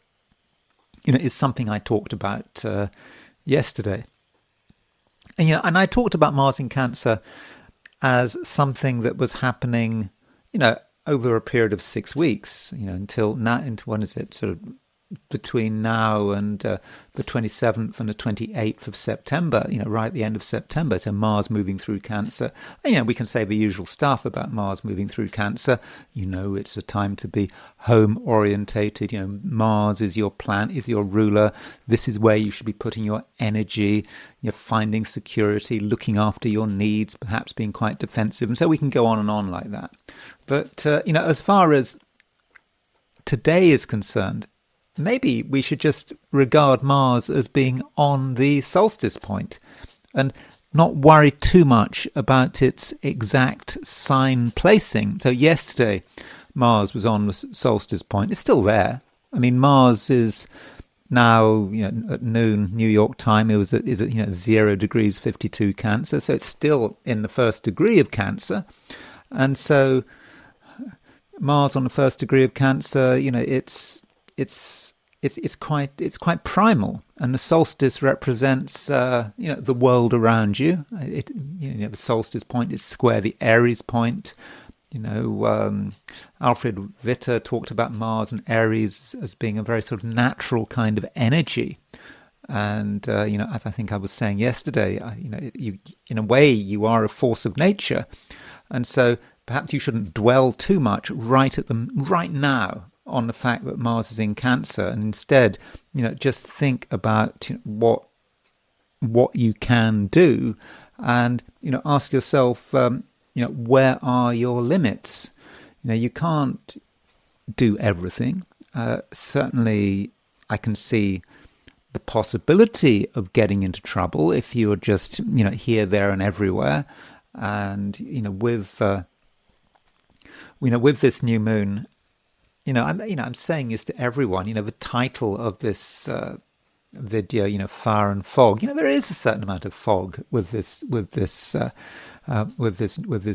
Speaker 1: is something I talked about yesterday. And I talked about Mars in Cancer as something that was happening, over a period of 6 weeks, until now, when is it, sort of between now and the 27th and the 28th of September, right at the end of September. So Mars moving through Cancer. And, we can say the usual stuff about Mars moving through Cancer. It's a time to be home orientated. Mars is your planet, is your ruler. This is where you should be putting your energy, finding security, looking after your needs, perhaps being quite defensive. And so we can go on and on like that. But, as far as today is concerned, maybe we should just regard Mars as being on the solstice point and not worry too much about its exact sign placing. So yesterday, Mars was on the solstice point. It's still there. I mean, Mars is now, at noon New York time, is at 0 degrees 52 Cancer. So it's still in the first degree of Cancer. And so Mars on the first degree of Cancer, it's quite primal, and the solstice represents the world around you. The solstice point is square the Aries point. Alfred Witter talked about Mars and Aries as being a very sort of natural kind of energy. And as I think I was saying yesterday, you, in a way, you are a force of nature, and so perhaps you shouldn't dwell too much right now on the fact that Mars is in Cancer, and instead, just think about what you can do, and ask yourself, where are your limits? You can't do everything. Certainly, I can see the possibility of getting into trouble if you're just here, there, and everywhere, and with this new moon. I'm saying this to everyone. The title of this video, fire and fog. There is a certain amount of fog with this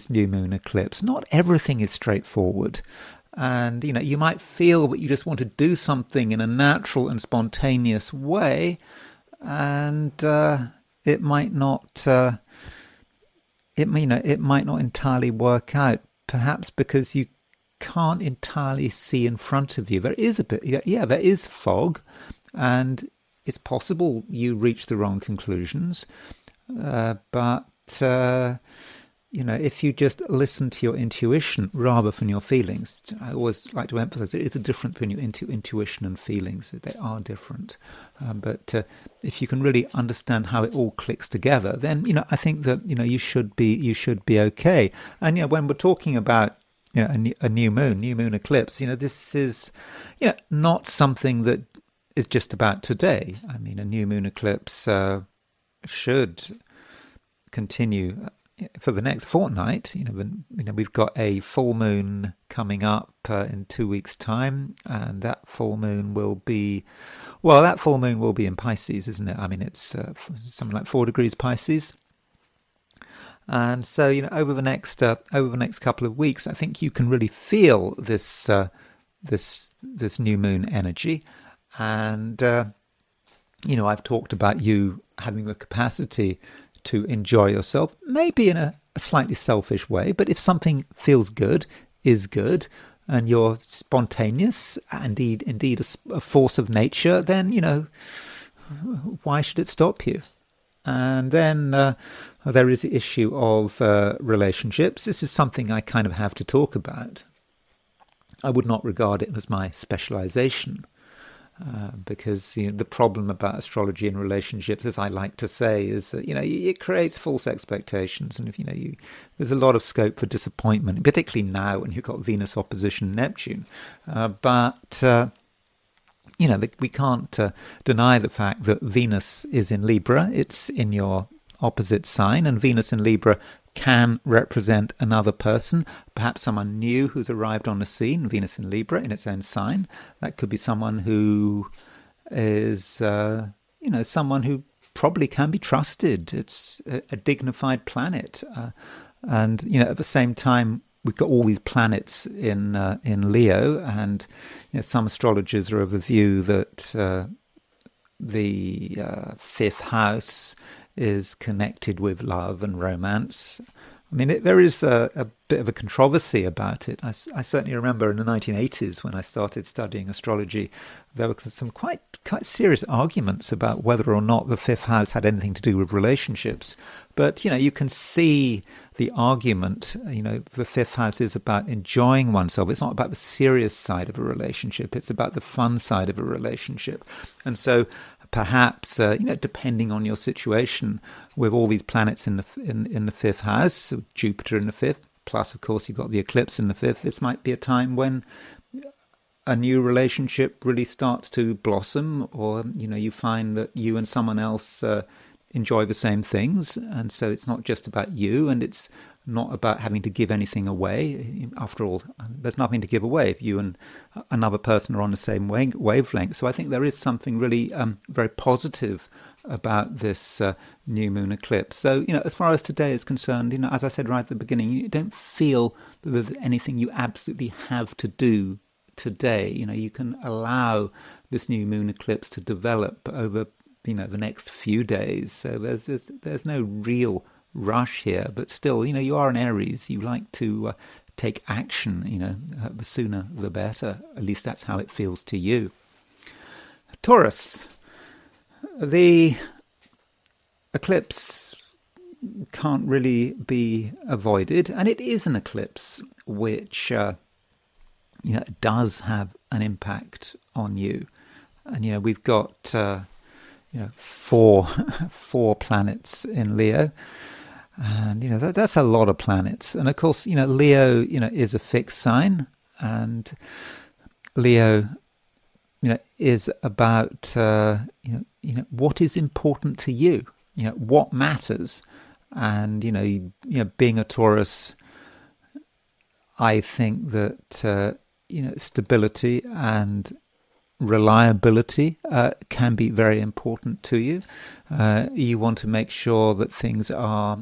Speaker 1: new moon eclipse. Not everything is straightforward, and you might feel that you just want to do something in a natural and spontaneous way, and it might not. It might not entirely work out. Perhaps because you can't entirely see in front of you. There is a bit, there is fog, and it's possible you reach the wrong conclusions. But if you just listen to your intuition rather than your feelings, I always like to emphasize it is a difference between your intuition and feelings. They are different. But if you can really understand how it all clicks together, then I think that you should be okay. And when we're talking about a new moon eclipse, this is not something that is just about today. I mean, a new moon eclipse should continue for the next fortnight. We've got a full moon coming up in 2 weeks' time, and that full moon will be in Pisces, isn't it? I mean, it's something like 4 degrees Pisces. And so, over the next couple of weeks, I think you can really feel this new moon energy. And I've talked about you having the capacity to enjoy yourself, maybe in a slightly selfish way. But if something feels good, is good, and you're spontaneous, indeed a force of nature, then why should it stop you? And then there is the issue of relationships. This is something I kind of have to talk about. I would not regard it as my specialization, because the problem about astrology and relationships, as I like to say, is that it creates false expectations, and if there's a lot of scope for disappointment, particularly now when you've got Venus opposition Neptune. We can't deny the fact that Venus is in Libra. It's in your opposite sign, and Venus in Libra can represent another person, perhaps someone new who's arrived on the scene. Venus in Libra in its own sign. That could be someone who is, someone who probably can be trusted. It's a dignified planet. And, at the same time, we've got all these planets in Leo, and some astrologers are of the view that the fifth house is connected with love and romance. I mean, there is a bit of a controversy about it. I certainly remember in the 1980s when I started studying astrology, there were some quite serious arguments about whether or not the fifth house had anything to do with relationships. But, you can see the argument. The fifth house is about enjoying oneself. It's not about the serious side of a relationship. It's about the fun side of a relationship. And so perhaps, depending on your situation, with all these planets in the fifth house, Jupiter in the fifth, plus, of course, you've got the eclipse in the fifth, this might be a time when a new relationship really starts to blossom, or, you find that you and someone else enjoy the same things. And so it's not just about you, and it's not about having to give anything away. After all, there's nothing to give away if you and another person are on the same wavelength. So I think there is something really very positive about this new moon eclipse. So, as far as today is concerned, as I said right at the beginning, you don't feel that there's anything you absolutely have to do today. You can allow this new moon eclipse to develop over, the next few days. So there's no real rush here, but still, you are an Aries. You like to take action. The sooner the better. At least that's how it feels to you. Taurus, the eclipse can't really be avoided, and it is an eclipse which does have an impact on you. And we've got four planets in Leo. And, that's a lot of planets. And, of course, Leo, is a fixed sign. And Leo, is about, what is important to you, what matters. And, being a Taurus, I think that, stability and reliability can be very important to you. You want to make sure that things are,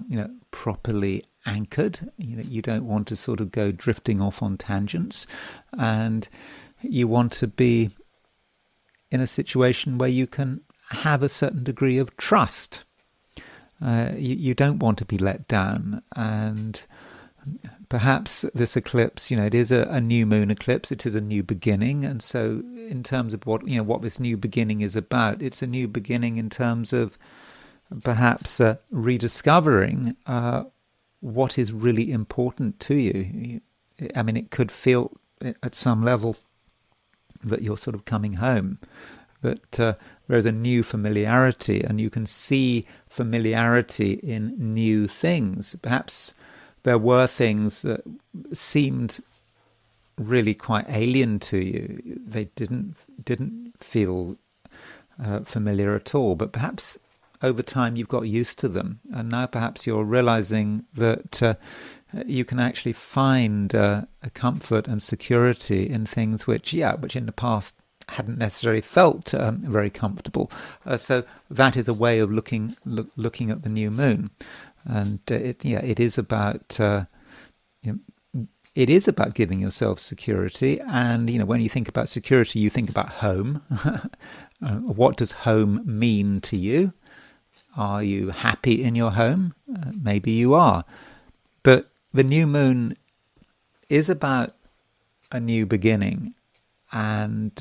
Speaker 1: properly anchored. You don't want to sort of go drifting off on tangents, and you want to be in a situation where you can have a certain degree of trust. You don't want to be let down, and perhaps this eclipse, it is a new moon eclipse. It is a new beginning, and so in terms of what this new beginning is about, it's a new beginning in terms of perhaps rediscovering what is really important to you. I mean, it could feel at some level that you're sort of coming home, that there's a new familiarity, and you can see familiarity in new things. Perhaps there were things that seemed really quite alien to you. They didn't feel familiar at all. But perhaps over time you've got used to them, and now perhaps you're realizing that you can actually find a comfort and security in things which in the past hadn't necessarily felt very comfortable. So that is a way of looking at the new moon. And it is about it is about giving yourself security. And when you think about security, you think about home. What does home mean to you? Are you happy in your home? Maybe you are. But the new moon is about a new beginning, and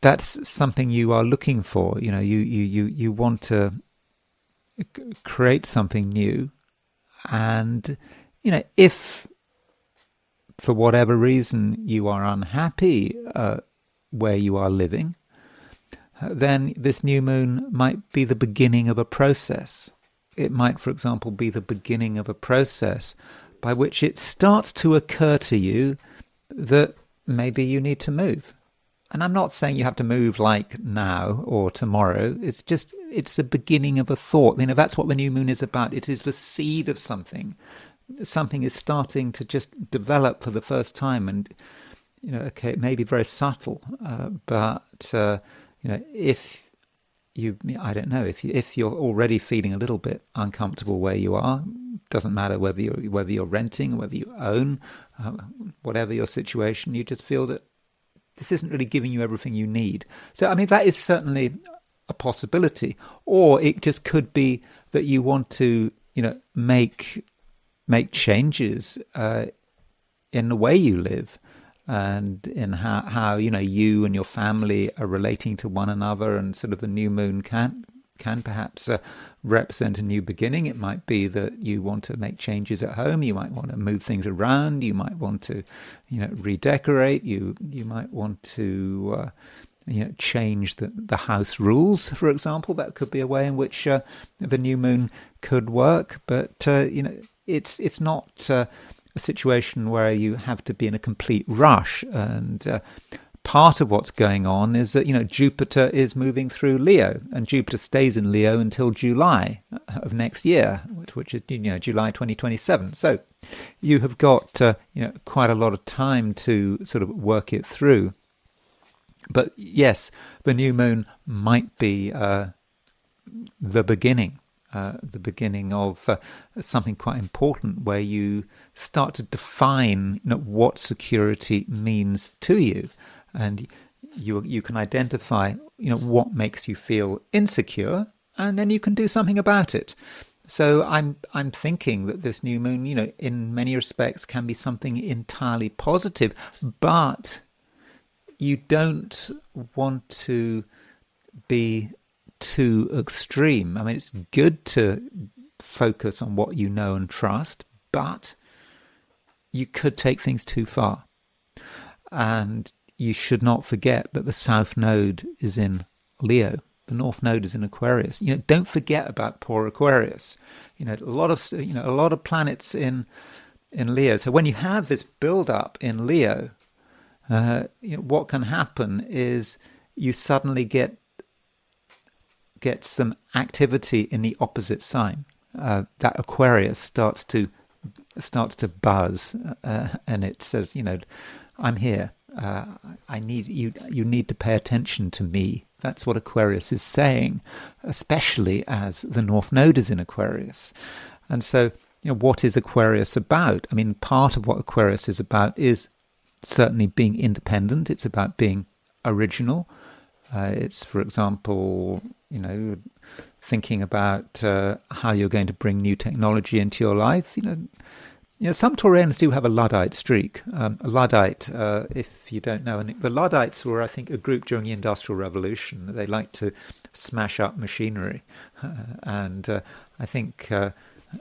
Speaker 1: that's something you are looking for. You want to create something new, and if for whatever reason you are unhappy where you are living, then this new moon might be the beginning of a process. It might, for example, be the beginning of a process by which it starts to occur to you that maybe you need to move. And I'm not saying you have to move like now or tomorrow. It's the beginning of a thought. That's what the new moon is about. It is the seed of something. Something is starting to just develop for the first time. And, it may be very subtle, but, if I don't know, if you're already feeling a little bit uncomfortable where you are, doesn't matter whether you're renting, whether you own, whatever your situation, you just feel that this isn't really giving you everything you need. So, I mean, that is certainly a possibility. Or it just could be that you want to, make changes in the way you live, and in how you and your family are relating to one another, and sort of the new moon can perhaps represent a new beginning. It might be that you want to make changes at home. You might want to move things around. You might want to, redecorate. You might want to, change the house rules, for example. That could be a way in which the new moon could work. But it's not a situation where you have to be in a complete rush. And part of what's going on is that, Jupiter is moving through Leo, and Jupiter stays in Leo until July of next year, which is, July 2027. So you have got, quite a lot of time to sort of work it through. But yes, the new moon might be the beginning of something quite important, where you start to define what security means to you, and you can identify what makes you feel insecure, and then you can do something about it. So I'm thinking that this new moon, in many respects, can be something entirely positive, but you don't want to be too extreme. I mean, it's good to focus on what you know and trust, but you could take things too far. And you should not forget that the South Node is in Leo. The North Node is in Aquarius. Don't forget about poor Aquarius. A lot of planets in Leo. So when you have this build-up in Leo, what can happen is you suddenly get some activity in the opposite sign. That Aquarius starts to buzz, and it says, I'm here. I need you. You need to pay attention to me. That's what Aquarius is saying, especially as the North Node is in Aquarius. And so, what is Aquarius about? I mean, part of what Aquarius is about is certainly being independent. It's about being original. It's, for example, thinking about how you're going to bring new technology into your life. Some Taurians do have a Luddite streak. A Luddite, if you don't know, and the Luddites were, I think, a group during the Industrial Revolution. They like to smash up machinery, and I think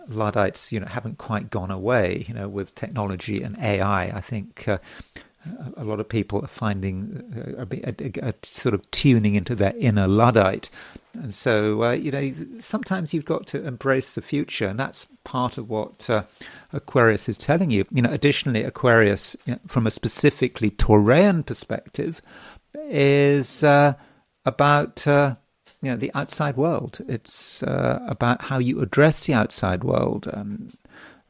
Speaker 1: Luddites, haven't quite gone away. With technology and AI, I think a lot of people are finding are sort of tuning into their inner Luddite. And so, sometimes you've got to embrace the future, and that's part of what Aquarius is telling you. Additionally, Aquarius, from a specifically Taurian perspective, is about the outside world. It's about how you address the outside world.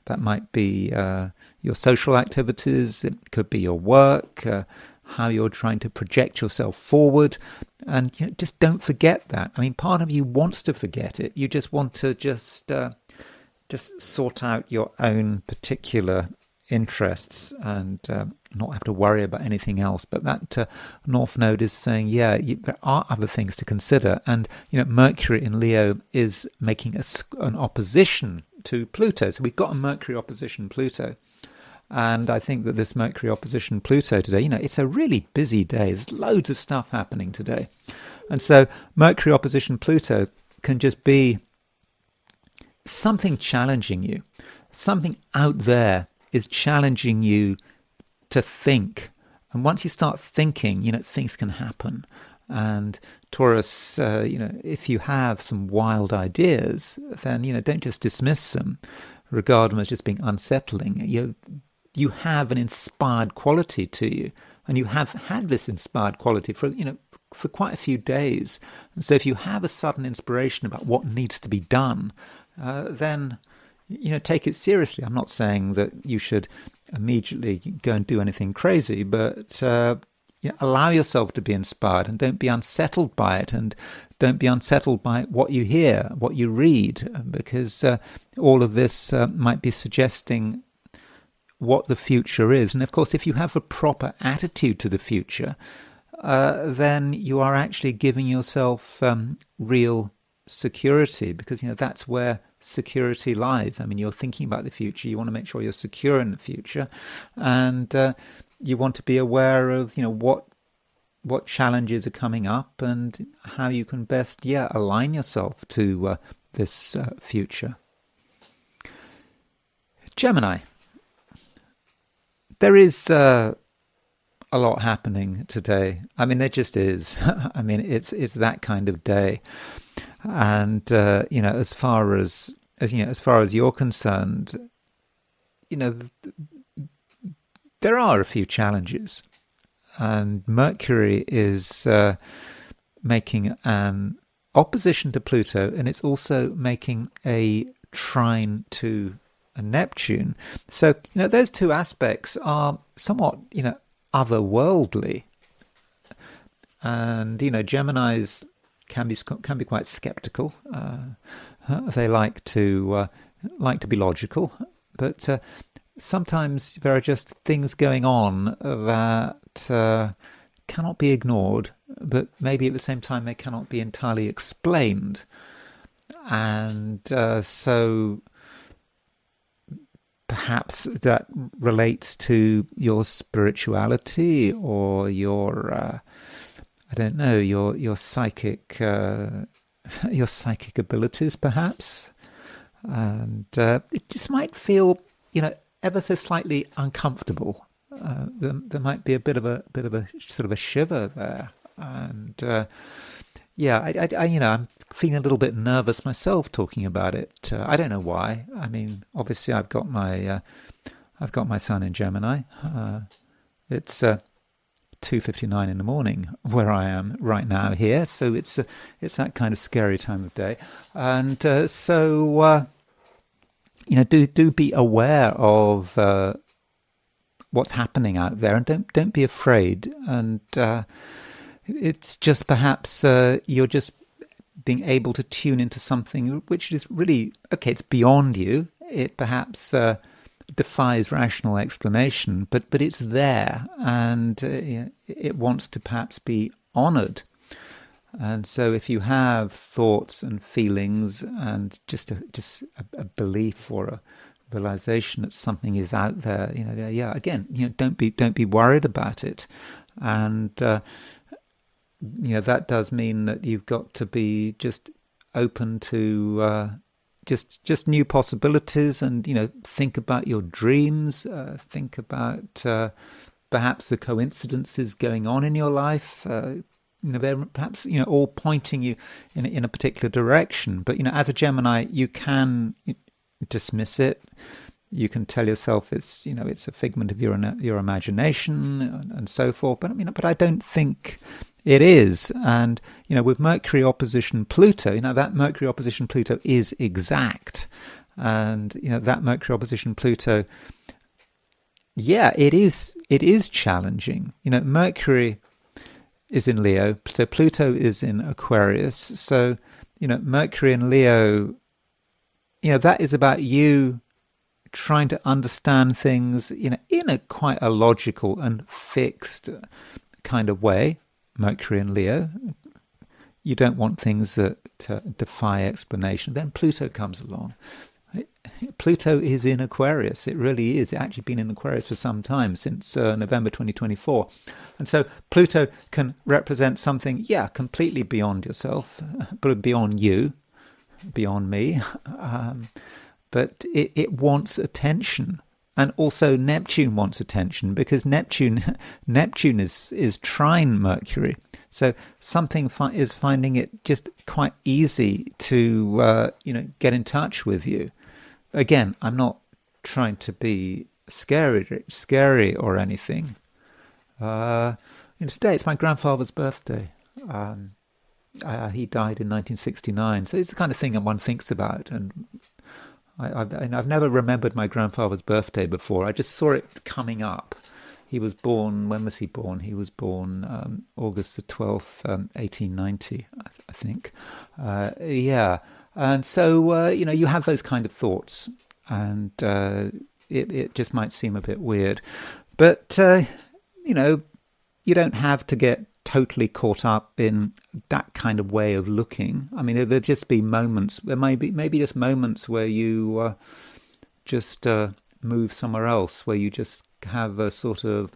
Speaker 1: That might be your social activities, it could be your work, how you're trying to project yourself forward. And just don't forget that. I mean, part of you wants to forget it. You just want to just sort out your own particular interests and not have to worry about anything else. But that North Node is saying, there are other things to consider. And, Mercury in Leo is making an opposition to Pluto. So we've got a Mercury opposition Pluto. And I think that this Mercury opposition Pluto today, it's a really busy day. There's loads of stuff happening today. And so Mercury opposition Pluto can just be something challenging you. Something out there is challenging you to think. And once you start thinking, things can happen. And Taurus, if you have some wild ideas, then, don't just dismiss them, regard them as just being unsettling. You have an inspired quality to you, and you have had this inspired quality for quite a few days. And so if you have a sudden inspiration about what needs to be done, then, take it seriously. I'm not saying that you should immediately go and do anything crazy, but allow yourself to be inspired, and don't be unsettled by it, and don't be unsettled by what you hear, what you read, because all of this might be suggesting what the future is. And of course, if you have a proper attitude to the future, then you are actually giving yourself real security, because that's where security lies. I mean, you're thinking about the future. You want to make sure you're secure in the future, and you want to be aware of what challenges are coming up and how you can best align yourself to this future. Gemini. There is a lot happening today. I mean, there just is. I mean, it's that kind of day. And as far as you're concerned, there are a few challenges, and Mercury is making an opposition to Pluto, and it's also making a trine to Neptune. So those two aspects are somewhat otherworldly, and Geminis can be quite skeptical. They like to be logical, but sometimes there are just things going on that cannot be ignored, but maybe at the same time they cannot be entirely explained, and so perhaps that relates to your spirituality or your your psychic abilities, perhaps, and it just might feel ever so slightly uncomfortable. There might be a bit of a sort of a shiver there, and I'm feeling a little bit nervous myself talking about it. I don't know why. I mean, obviously, I've got my sun in Gemini. It's 2:59 in the morning where I am right now here, so it's that kind of scary time of day, and so do be aware of what's happening out there, and don't be afraid. And it's just perhaps you're just being able to tune into something which is really it's beyond you. It perhaps defies rational explanation, but it's there, and it wants to perhaps be honored. And so if you have thoughts and feelings and just a belief or a realization that something is out there, again, don't be worried about it. And that does mean that you've got to be just open to just new possibilities, and think about your dreams, think about perhaps the coincidences going on in your life. They're perhaps all pointing you in a particular direction, but as a Gemini, you can dismiss it. You can tell yourself it's a figment of your imagination and so forth. But I don't think it is. And with Mercury opposition Pluto, that Mercury opposition Pluto is exact, and that Mercury opposition Pluto, it is challenging. Mercury is in Leo, so Pluto is in Aquarius. So Mercury in Leo, that is about you trying to understand things in a quite a logical and fixed kind of way. Mercury in Leo, you don't want things that defy explanation. Then Pluto comes along. Pluto is in Aquarius. It really is. It's actually been in Aquarius for some time, since November 2024. And so Pluto can represent something, completely beyond yourself, but beyond you, beyond me. But it wants attention. And also Neptune wants attention, because Neptune is trine Mercury. So something is finding it just quite easy to get in touch with you. Again, I'm not trying to be scary or anything. Today it's my grandfather's birthday. He died in 1969, so it's the kind of thing that one thinks about. And I've never remembered my grandfather's birthday before. I just saw it coming up, he was born, when was he born? He was born August the 12th, 1890, I think. Yeah. And so, you have those kind of thoughts, and it just might seem a bit weird. But, you don't have to get totally caught up in that kind of way of looking. I mean, there'll just be moments, there may be maybe just moments where you just move somewhere else, where you just have a sort of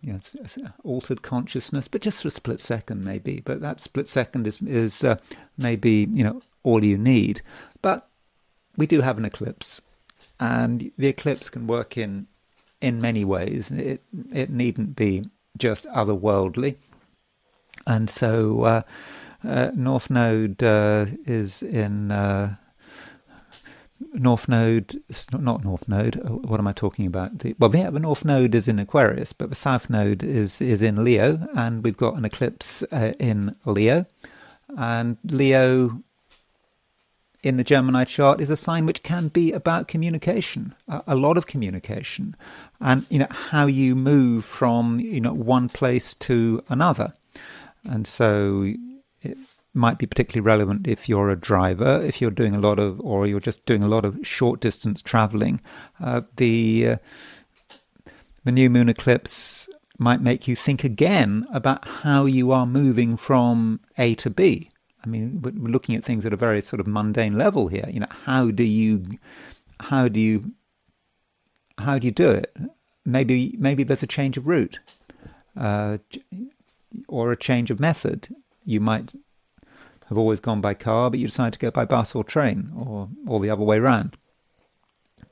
Speaker 1: it's altered consciousness, but just for a split second maybe. But that split second is maybe all you need. But we do have an eclipse, and the eclipse can work in many ways. It needn't be just otherworldly. And so North Node is in North Node, not North Node, what am I talking about? The North Node is in Aquarius, but the South Node is in Leo, and we've got an eclipse in Leo. And Leo in the Gemini chart is a sign which can be about communication, a lot of communication, and how you move from one place to another. And so it might be particularly relevant if you're a driver, if you're doing a lot of, or you're just doing a lot of short distance traveling. The new moon eclipse might make you think again about how you are moving from A to B. I mean, we're looking at things at a very sort of mundane level here. How do you do it? Maybe there's a change of route, or a change of method. You might have always gone by car, but you decide to go by bus or train, or the other way around.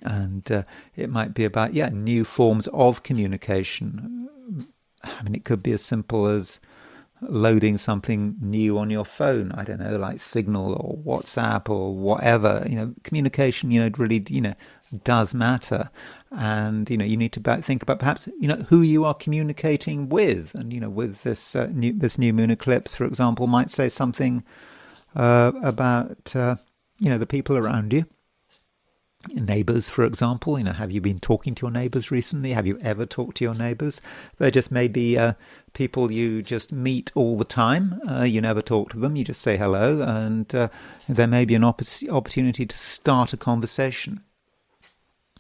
Speaker 1: And it might be about new forms of communication. I mean, it could be as simple as loading something new on your phone, I don't know, like Signal or WhatsApp or whatever. Communication, really, does matter. And, you need to think about perhaps, who you are communicating with. And, with this new moon eclipse, for example, might say something about, the people around you. Neighbours, for example, have you been talking to your neighbours recently? Have you ever talked to your neighbours? They're just maybe people you just meet all the time. You never talk to them. You just say hello, and there may be an opportunity to start a conversation.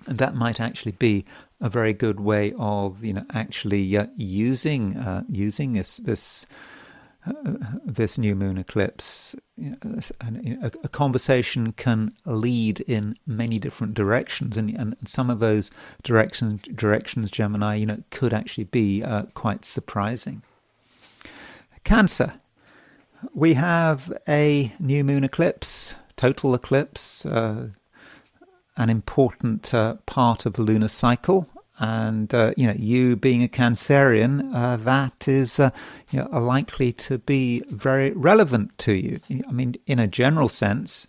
Speaker 1: And that might actually be a very good way of, actually using this new moon eclipse. A conversation can lead in many different directions, and some of those directions, Gemini, could actually be quite surprising. Cancer. We have a new moon eclipse, total eclipse, an important part of the lunar cycle. And, you being a Cancerian, that is likely to be very relevant to you. I mean, in a general sense,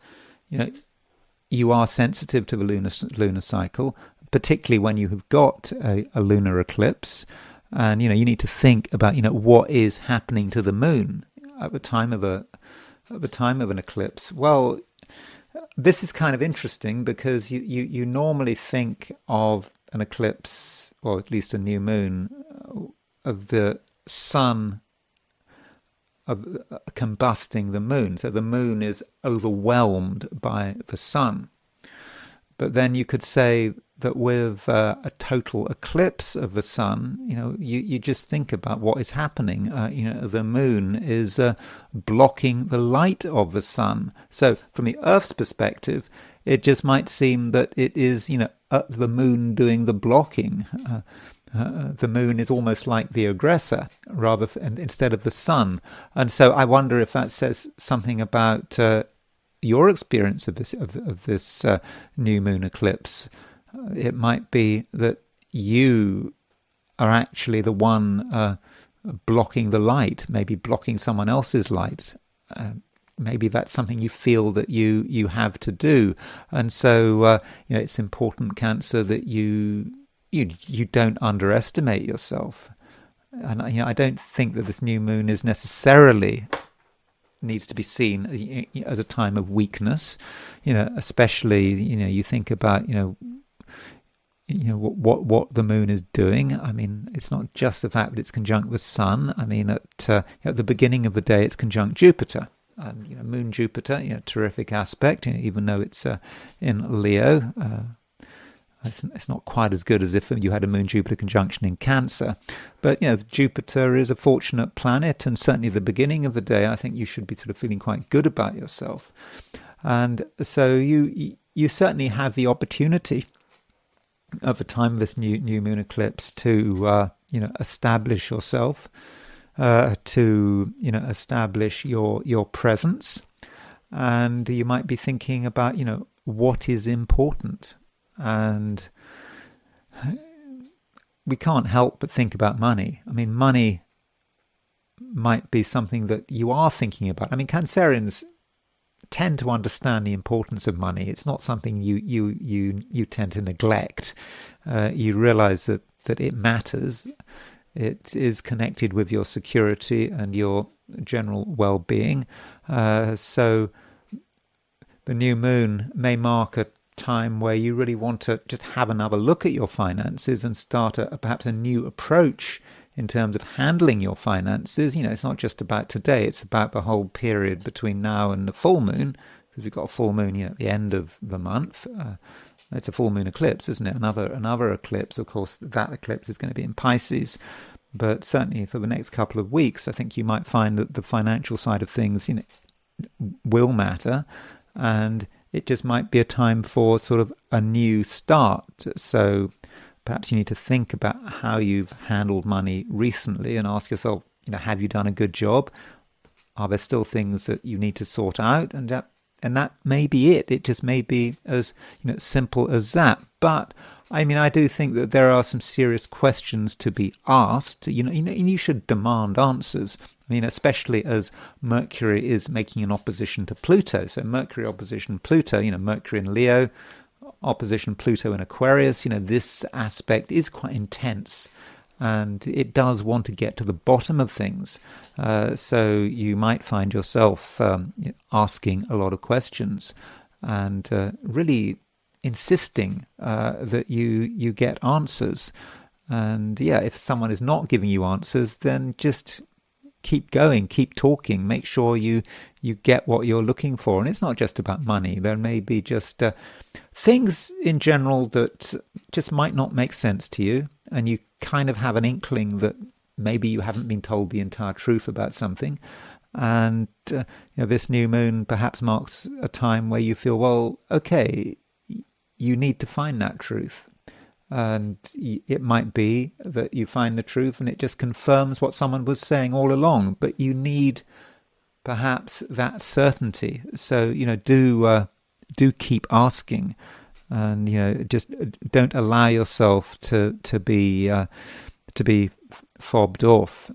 Speaker 1: you are sensitive to the lunar cycle, particularly when you have got a lunar eclipse. And, you need to think about, what is happening to the moon at the time of an eclipse. Well, this is kind of interesting because you normally think of an eclipse, or at least a new moon, of the sun combusting the moon. So the moon is overwhelmed by the sun. But then you could say that with a total eclipse of the sun, you just think about what is happening. The moon is blocking the light of the sun. So from the Earth's perspective, it just might seem that it is, the moon doing the blocking. The moon is almost like the aggressor, instead of the sun. And so I wonder if that says something about your experience of this new moon eclipse. It might be that you are actually the one blocking the light, maybe blocking someone else's light. Maybe that's something you feel that you have to do. And so it's important, Cancer, that you don't underestimate yourself. And I don't think that this new moon is necessarily needs to be seen as a time of weakness. Especially you think about what the moon is doing. I mean, it's not just the fact that it's conjunct the sun. I mean, at the beginning of the day, it's conjunct Jupiter. And Moon Jupiter, terrific aspect. Even though it's in Leo, it's not quite as good as if you had a Moon Jupiter conjunction in Cancer. But Jupiter is a fortunate planet, and certainly at the beginning of the day, I think you should be sort of feeling quite good about yourself. And so you certainly have the opportunity at the time of this new moon eclipse to establish yourself, to establish your presence, and you might be thinking about what is important. And we can't help but think about money. I mean, money might be something that you are thinking about. I mean, Cancerians tend to understand the importance of money. It's not something you tend to neglect. You realize that it matters. It is connected with your security and your general well-being. So the new moon may mark a time where you really want to just have another look at your finances and start perhaps a new approach in terms of handling your finances. It's not just about today, it's about the whole period between now and the full moon, because we've got a full moon at the end of the month. It's a full moon eclipse, isn't it? Another eclipse. Of course, that eclipse is going to be in Pisces. But certainly for the next couple of weeks, I think you might find that the financial side of things will matter. And it just might be a time for sort of a new start. So perhaps you need to think about how you've handled money recently and ask yourself, have you done a good job? Are there still things that you need to sort out? And that may be it. It just may be as simple as that. But I mean, I do think that there are some serious questions to be asked. You should demand answers. I mean, especially as Mercury is making an opposition to Pluto. So Mercury opposition Pluto. Mercury in Leo, opposition Pluto in Aquarius. This aspect is quite intense, and it does want to get to the bottom of things. So you might find yourself asking a lot of questions and really insisting that you get answers. And if someone is not giving you answers, then just keep going, keep talking, make sure you get what you're looking for. And it's not just about money. There may be just things in general that just might not make sense to you, and you kind of have an inkling that maybe you haven't been told the entire truth about something. And this new moon perhaps marks a time where you feel, well, okay, you need to find that truth. And it might be that you find the truth and it just confirms what someone was saying all along, but you need perhaps that certainty. So, do keep asking, and, just don't allow yourself to be fobbed off.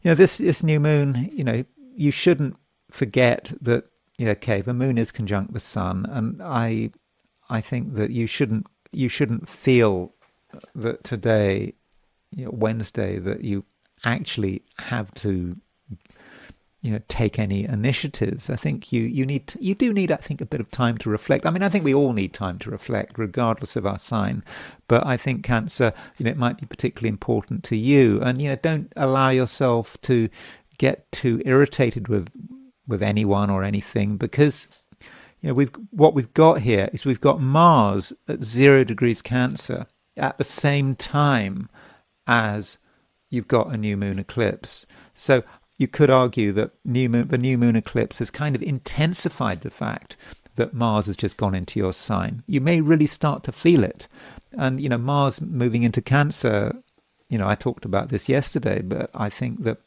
Speaker 1: This new moon, you shouldn't forget that, the moon is conjunct the sun, and I think that you shouldn't feel that today, Wednesday, that you actually have to, take any initiatives. I think you do need, I think, a bit of time to reflect. I mean, I think we all need time to reflect, regardless of our sign. But I think Cancer, it might be particularly important to you, and don't allow yourself to get too irritated with anyone or anything, because what we've got here is we've got Mars at 0 degrees Cancer at the same time as you've got a new moon eclipse. So you could argue that the new moon eclipse has kind of intensified the fact that Mars has just gone into your sign. You may really start to feel it. And, Mars moving into Cancer, I talked about this yesterday, but I think that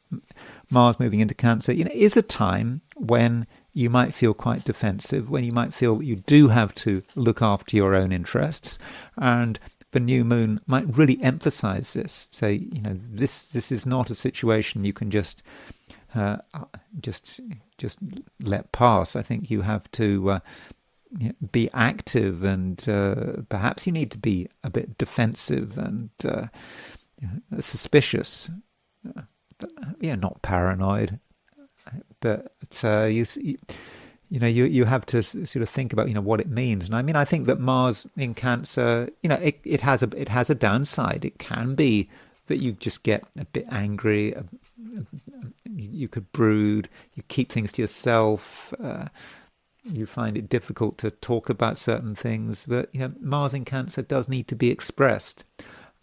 Speaker 1: Mars moving into Cancer, is a time when you might feel quite defensive, when you might feel that you do have to look after your own interests. And the new moon might really emphasize this. Say, this is not a situation you can just let pass. I think you have to be active, and perhaps you need to be a bit defensive and suspicious, not paranoid. But you have to sort of think about, what it means. And I mean, I think that Mars in Cancer, it has a downside. It can be that you just get a bit angry. You could brood. You keep things to yourself. You find it difficult to talk about certain things. But Mars in Cancer does need to be expressed,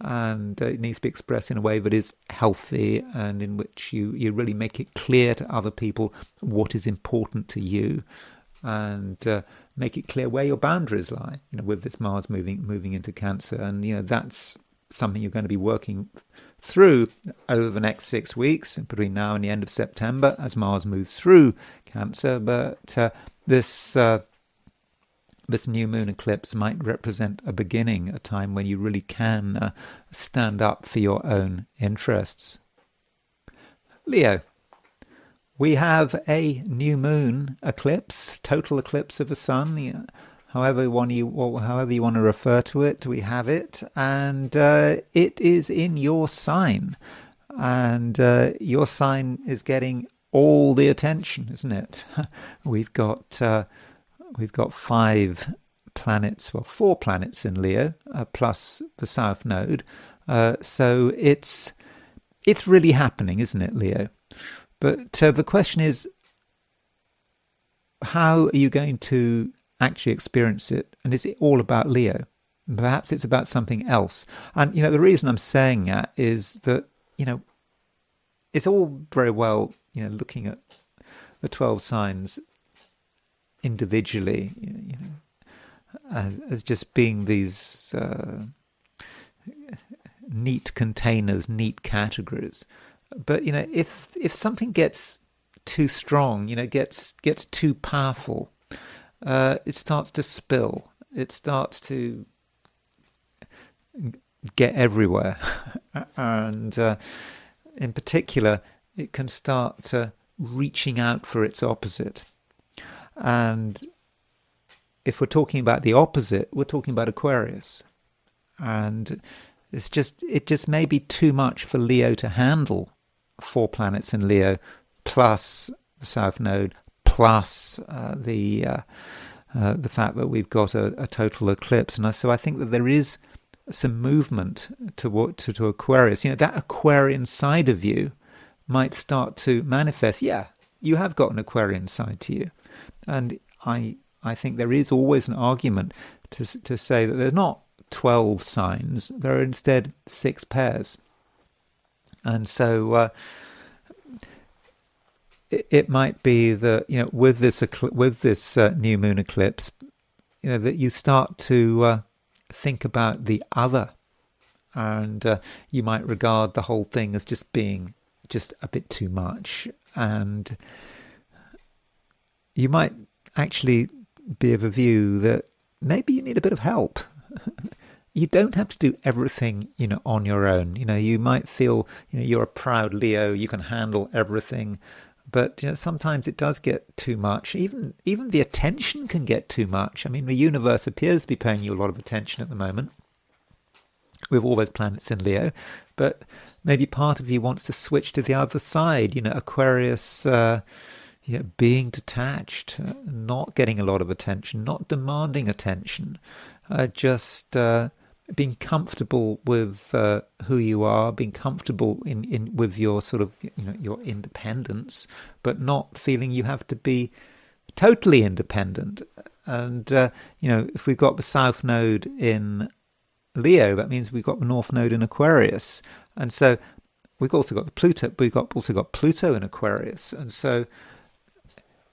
Speaker 1: and it needs to be expressed in a way that is healthy and in which you really make it clear to other people what is important to you, and make it clear where your boundaries lie, with this Mars moving into Cancer. And that's something you're going to be working through over the next 6 weeks, between now and the end of September, as Mars moves through Cancer. But this new moon eclipse might represent a beginning, a time when you really can stand up for your own interests. Leo, we have a new moon eclipse, total eclipse of the sun. However you want to refer to it, we have it, and it is in your sign, and your sign is getting all the attention, isn't it? We've got 5 planets, 4 planets in Leo, plus the South Node. So it's really happening, isn't it, Leo? But the question is, how are you going to actually experience it? And is it all about Leo? Perhaps it's about something else. And the reason I'm saying that is that it's all very well looking at the 12 signs individually, as just being these neat containers, neat categories. But if something gets too strong, gets too powerful, it starts to spill. It starts to get everywhere, and in particular, it can start reaching out for its opposite. And if we're talking about the opposite, we're talking about Aquarius. And it just may be too much for Leo to handle. 4 planets in Leo, plus the South Node, plus the fact that we've got a total eclipse. And so I think that there is some movement to Aquarius. That Aquarian side of you might start to manifest. Yeah, you have got an Aquarian side to you. And I think there is always an argument to say that there's not 12 signs, there are instead 6 pairs. And so it might be that with this new moon eclipse, that you start to think about the other, and you might regard the whole thing as just being just a bit too much, and you might actually be of a view that maybe you need a bit of help. You don't have to do everything, on your own. You might feel, you're a proud Leo, you can handle everything, but sometimes it does get too much. Even the attention can get too much. I mean, the universe appears to be paying you a lot of attention at the moment with all those planets in Leo, but maybe part of you wants to switch to the other side. Aquarius, being detached, not getting a lot of attention, not demanding attention, just being comfortable with who you are, being comfortable with your sort of your independence, but not feeling you have to be totally independent. And if we've got the South Node in Leo, that means we've got the North Node in Aquarius, and so we've also got Pluto. We've also got Pluto in Aquarius, and so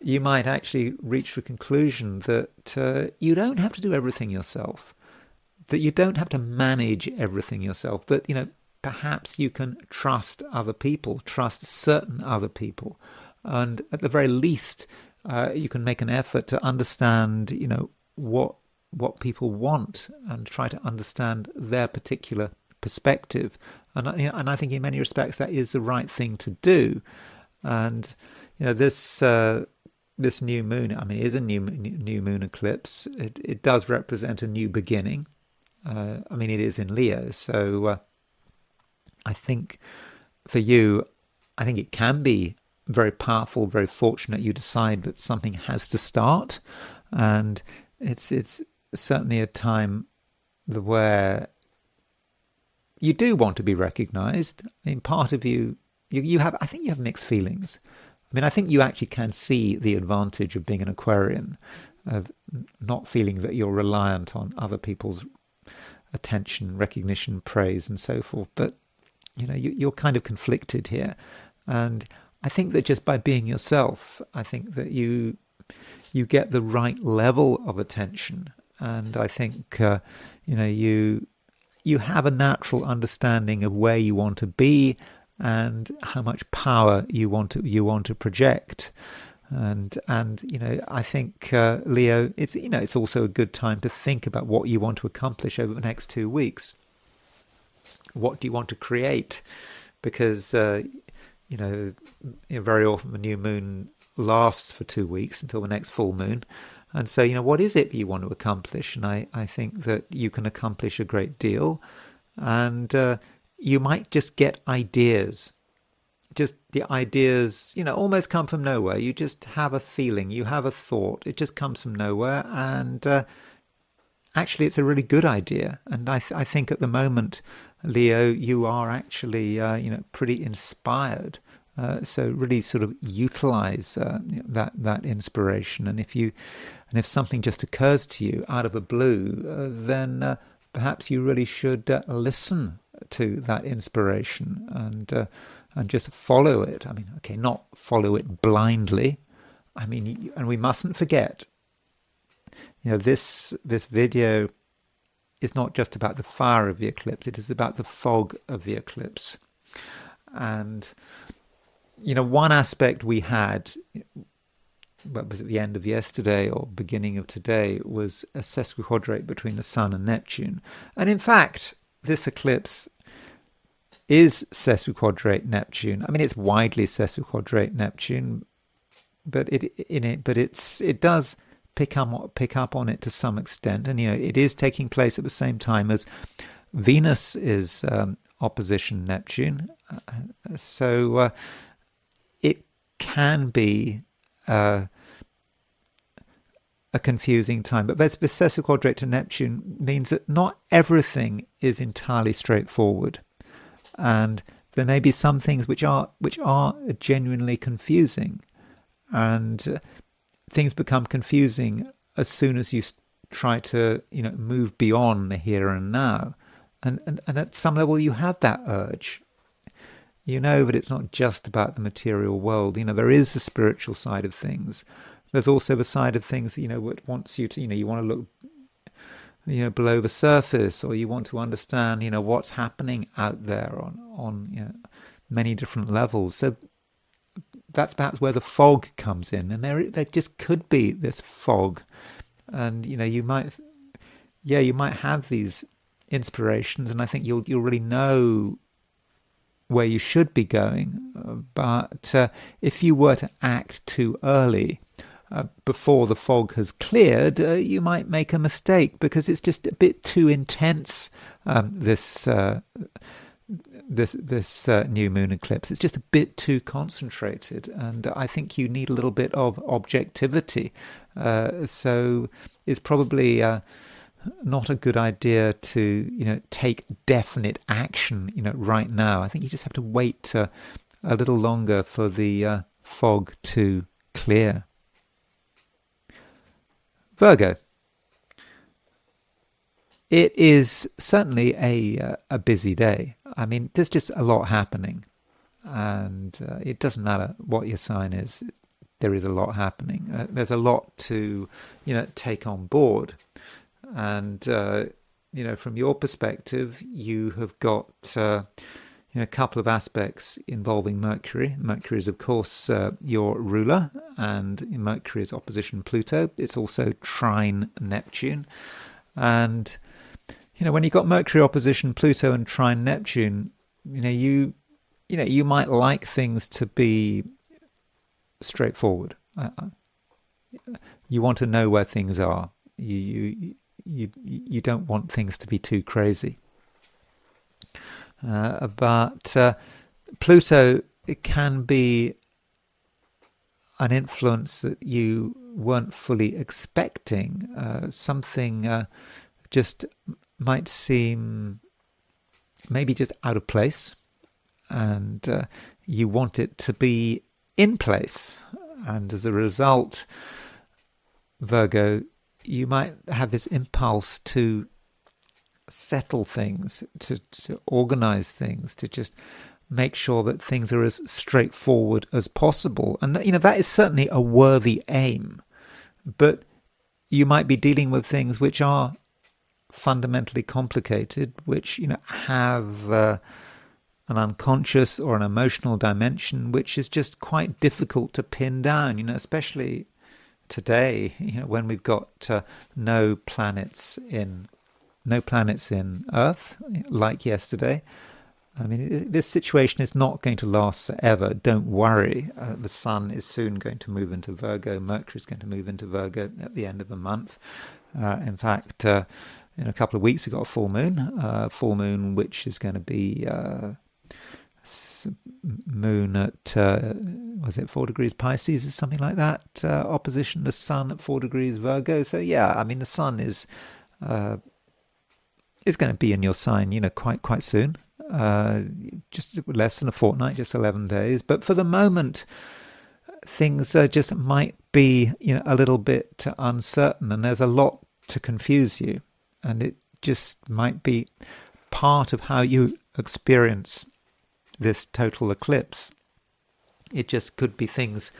Speaker 1: you might actually reach the conclusion that you don't have to do everything yourself, that you don't have to manage everything yourself, that, perhaps you can trust other people, trust certain other people. And at the very least, you can make an effort to understand, what people want and try to understand their particular perspective. And I think in many respects that is the right thing to do. And, this new moon, is a new moon eclipse. It does represent a new beginning. It is in Leo, so I think for you, I think it can be very powerful, very fortunate. You decide that something has to start, and it's certainly a time where you do want to be recognized. I mean, part of you have, I think you have mixed feelings. I mean, I think you actually can see the advantage of being an Aquarian, of not feeling that you're reliant on other people's attention, recognition, praise, and so forth. But, you're kind of conflicted here. And I think that just by being yourself, I think that you get the right level of attention. And I think, you have a natural understanding of where you want to be and how much power you want to project. And I think, Leo, it's also a good time to think about what you want to accomplish over the next 2 weeks. What do you want to create? Because very often the new moon lasts for 2 weeks until the next full moon. And so, what is it you want to accomplish? And I think that you can accomplish a great deal. And you might just get ideas. Just the ideas, almost come from nowhere. You just have a feeling, you have a thought. It just comes from nowhere. And actually, it's a really good idea. And I think at the moment, Leo, you are actually, pretty inspired. So really sort of utilize that inspiration. And if something just occurs to you out of the blue, then perhaps you really should listen to that inspiration and just follow it. I mean, okay, not follow it blindly. I mean, and we mustn't forget, this video is not just about the fire of the eclipse. It is about the fog of the eclipse. And one aspect we had, was at the end of yesterday or beginning of today, was a sesquiquadrate between the Sun and Neptune. And in fact, this eclipse is sesquiquadrate Neptune. I mean, it's widely sesquiquadrate Neptune, but it does pick up on it to some extent. And it is taking place at the same time as Venus is opposition Neptune. So it can be a confusing time. But this sesquiquadrate to Neptune means that not everything is entirely straightforward. And there may be some things which are genuinely confusing. And things become confusing as soon as you try to move beyond the here and now. And at some level you have that urge. That it's not just about the material world. There is the spiritual side of things. There's also the side of things, what wants you to, you want to look, below the surface, or you want to understand, what's happening out there on many different levels. So that's perhaps where the fog comes in. And there just could be this fog. And, you might have these inspirations, and I think you'll really know where you should be going. But if you were to act too early, before the fog has cleared, you might make a mistake because it's just a bit too intense. This new moon eclipse, it's just a bit too concentrated, and I think you need a little bit of objectivity. So it's probably not a good idea to take definite action right now. I think you just have to wait a little longer for the fog to clear. Virgo. It is certainly a busy day. I mean, there's just a lot happening, and it doesn't matter what your sign is. There is a lot happening. There's a lot to take on board. And, from your perspective, you have got a couple of aspects involving Mercury. Mercury is, of course, your ruler, and Mercury is opposition Pluto. It's also trine Neptune. And, when you've got Mercury opposition Pluto and trine Neptune, you might like things to be straightforward. You want to know where things are. You don't want things to be too crazy. But Pluto, it can be an influence that you weren't fully expecting. Something just might seem maybe just out of place, and you want it to be in place. And as a result, Virgo, you might have this impulse to settle things, to organize things, to just make sure that things are as straightforward as possible. And that is certainly a worthy aim, but you might be dealing with things which are fundamentally complicated, which have an unconscious or an emotional dimension, which is just quite difficult to pin down. Especially today, when we've got no planets in Earth, like yesterday. I mean, this situation is not going to last forever. Don't worry. The Sun is soon going to move into Virgo. Mercury is going to move into Virgo at the end of the month. In fact, in a couple of weeks, we've got a full moon, which is going to be moon at, was it 4 degrees Pisces or something like that? Opposition to Sun at 4 degrees Virgo. So yeah, I mean, the Sun is going to be in your sign, quite soon. Just less than a fortnight, just 11 days. But for the moment, things just might be, a little bit uncertain, and there's a lot to confuse you. And it just might be part of how you experience this total eclipse. It just could be things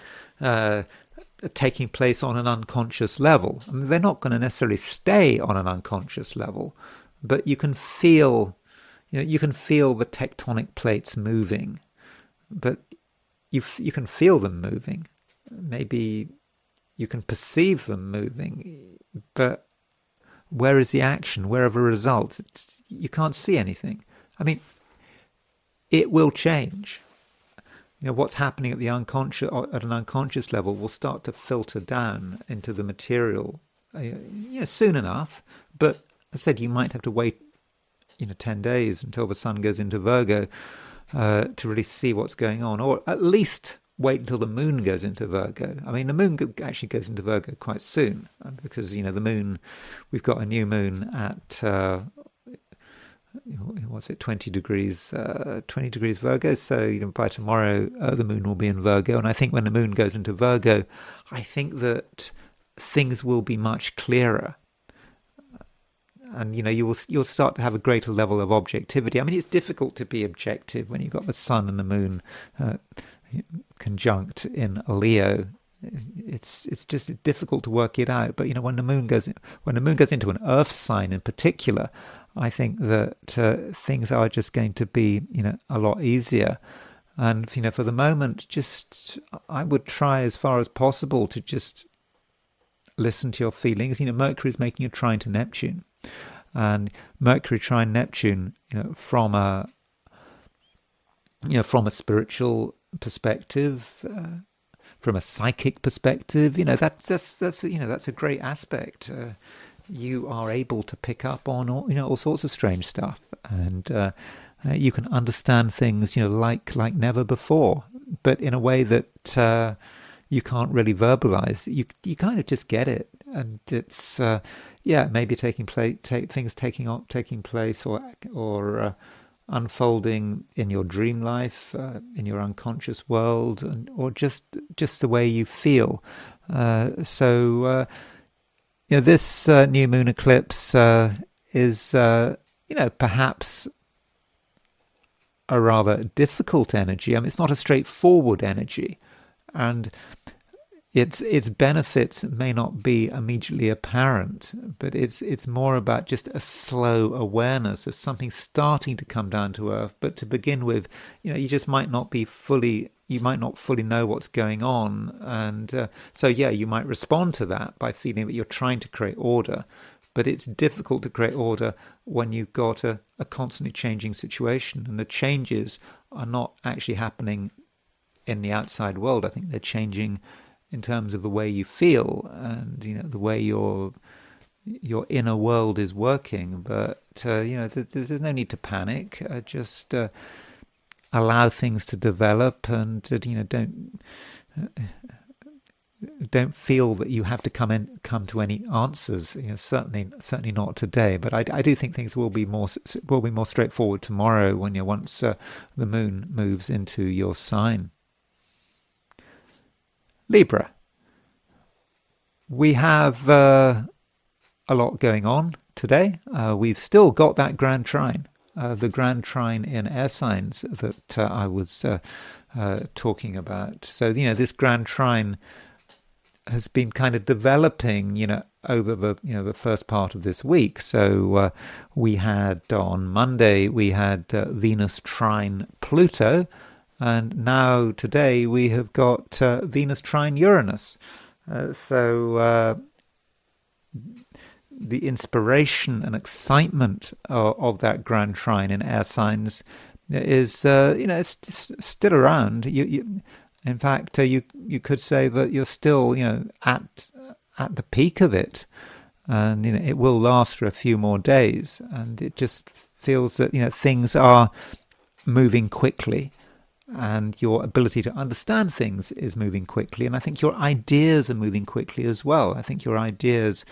Speaker 1: taking place on an unconscious level. I mean, they're not going to necessarily stay on an unconscious level, but you can feel the tectonic plates moving, but you can feel them moving. Maybe you can perceive them moving, but where is the action? Where are the results? You can't see anything. I mean, it will change. What's happening at the unconscious, at an unconscious level, will start to filter down into the material, soon enough. But as I said, you might have to wait 10 days until the Sun goes into Virgo to really see what's going on, or at least wait until the Moon goes into Virgo. I mean, the Moon actually goes into Virgo quite soon, because the Moon, we've got a new Moon at 20 degrees Virgo. So by tomorrow the Moon will be in Virgo, and I think when the Moon goes into Virgo, I think that things will be much clearer. And you'll start to have a greater level of objectivity. I mean, it's difficult to be objective when you've got the Sun and the Moon conjunct in Leo. It's just difficult to work it out. But when the Moon goes into an Earth sign in particular, I think that things are just going to be a lot easier. And for the moment, I would try as far as possible to just listen to your feelings. Mercury is making a trine to Neptune. And Mercury trine Neptune, from a spiritual perspective, from a psychic perspective, that's a great aspect. You are able to pick up on all sorts of strange stuff, and you can understand things like never before, but in a way that you can't really verbalize. You kind of just get it, and it's maybe taking place or unfolding in your dream life, in your unconscious world, or just the way you feel. This new moon eclipse is perhaps a rather difficult energy. I mean, it's not a straightforward energy, and its benefits may not be immediately apparent, but it's more about just a slow awareness of something starting to come down to earth. But to begin with, you just might not fully know what's going on, and you might respond to that by feeling that you're trying to create order. But it's difficult to create order when you've got a constantly changing situation, and the changes are not actually happening in the outside world. I think they're changing in terms of the way you feel and the way your inner world is working. But there's no need to panic. Just allow things to develop, and don't feel that you have to come to any answers. Certainly not today. But I do think things will be more straightforward tomorrow once the moon moves into your sign. Libra. We have a lot going on today. We've still got that grand trine, the grand trine in air signs that I was talking about. So this grand trine has been kind of developing, over the first part of this week. So we had on Monday Venus trine Pluto, and now today we have got Venus trine Uranus. So the inspiration and excitement of that grand trine in air signs is it's still around. In fact, you could say that you're still, at the peak of it, and it will last for a few more days. And it just feels that things are moving quickly, and your ability to understand things is moving quickly. And I think your ideas are moving quickly as well. I think your ideas,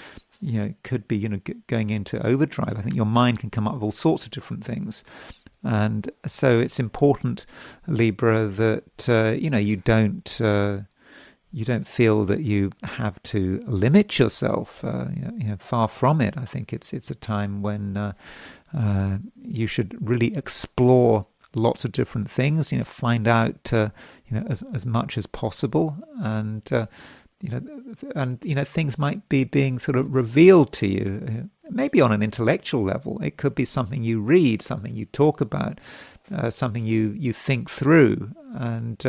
Speaker 1: could be going into overdrive. I think your mind can come up with all sorts of different things. And so it's important, Libra, that you don't feel that you have to limit yourself. Far from it. I think it's a time when you should really explore lots of different things. Find out as much as possible, and things might be being sort of revealed to you. Maybe on an intellectual level, it could be something you read, something you talk about, something you think through, and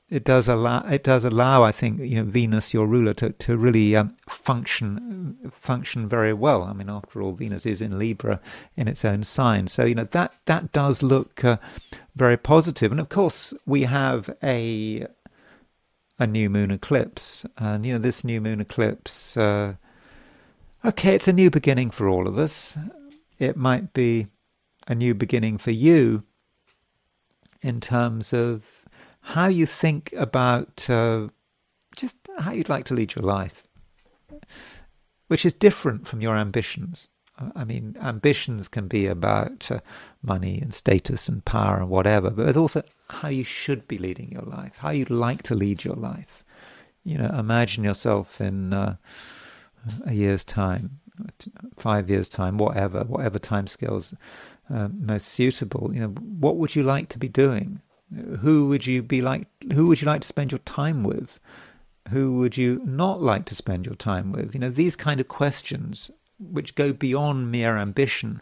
Speaker 1: it does allow, I think, Venus, your ruler, to really function very well. I mean, after all, Venus is in Libra in its own sign, so that does look very positive. And of course, we have a new moon eclipse, and this new moon eclipse. Okay, it's a new beginning for all of us. It might be a new beginning for you in terms of how you think about just how you'd like to lead your life, which is different from your ambitions. I mean, ambitions can be about money and status and power and whatever, but there's also how you should be leading your life, how you'd like to lead your life. Imagine yourself in a year's time, 5 years' time, whatever timescales most suitable. What would you like to be doing? Who would you like to spend your time with? Who would you not like to spend your time with? These kind of questions, which go beyond mere ambition,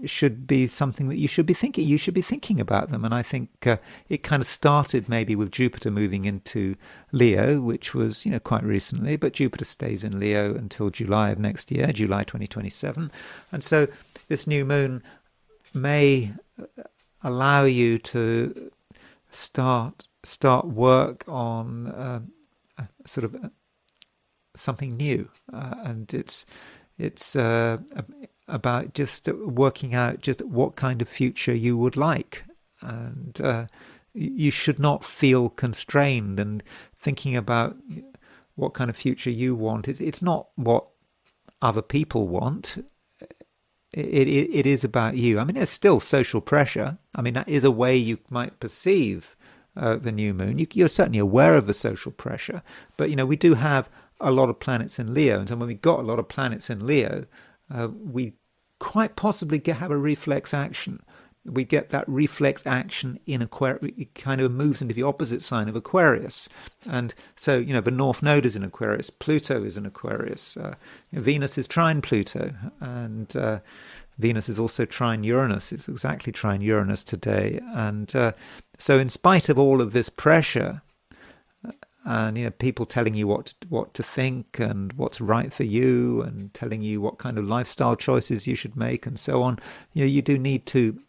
Speaker 1: should be something that you should be thinking. You should be thinking about them. And I think it kind of started maybe with Jupiter moving into Leo, which was quite recently. But Jupiter stays in Leo until July of next year, July 2027. And so this new moon may allow you to start work on sort of something new, and it's about just working out just what kind of future you would like, and you should not feel constrained and thinking about what kind of future you want. It's not what other people want. It is about you. I mean, there's still social pressure. I mean, that is a way you might perceive the new moon. You're certainly aware of the social pressure, but we do have a lot of planets in Leo, and so when we got a lot of planets in Leo, we quite possibly have a reflex action. We get that reflex action in Aquarius. It kind of moves into the opposite sign of Aquarius. And so, the North Node is in Aquarius. Pluto is in Aquarius. Venus is trine Pluto. And Venus is also trine Uranus. It's exactly trine Uranus today. And so in spite of all of this pressure, and people telling you what to think and what's right for you, and telling you what kind of lifestyle choices you should make and so on, you do need to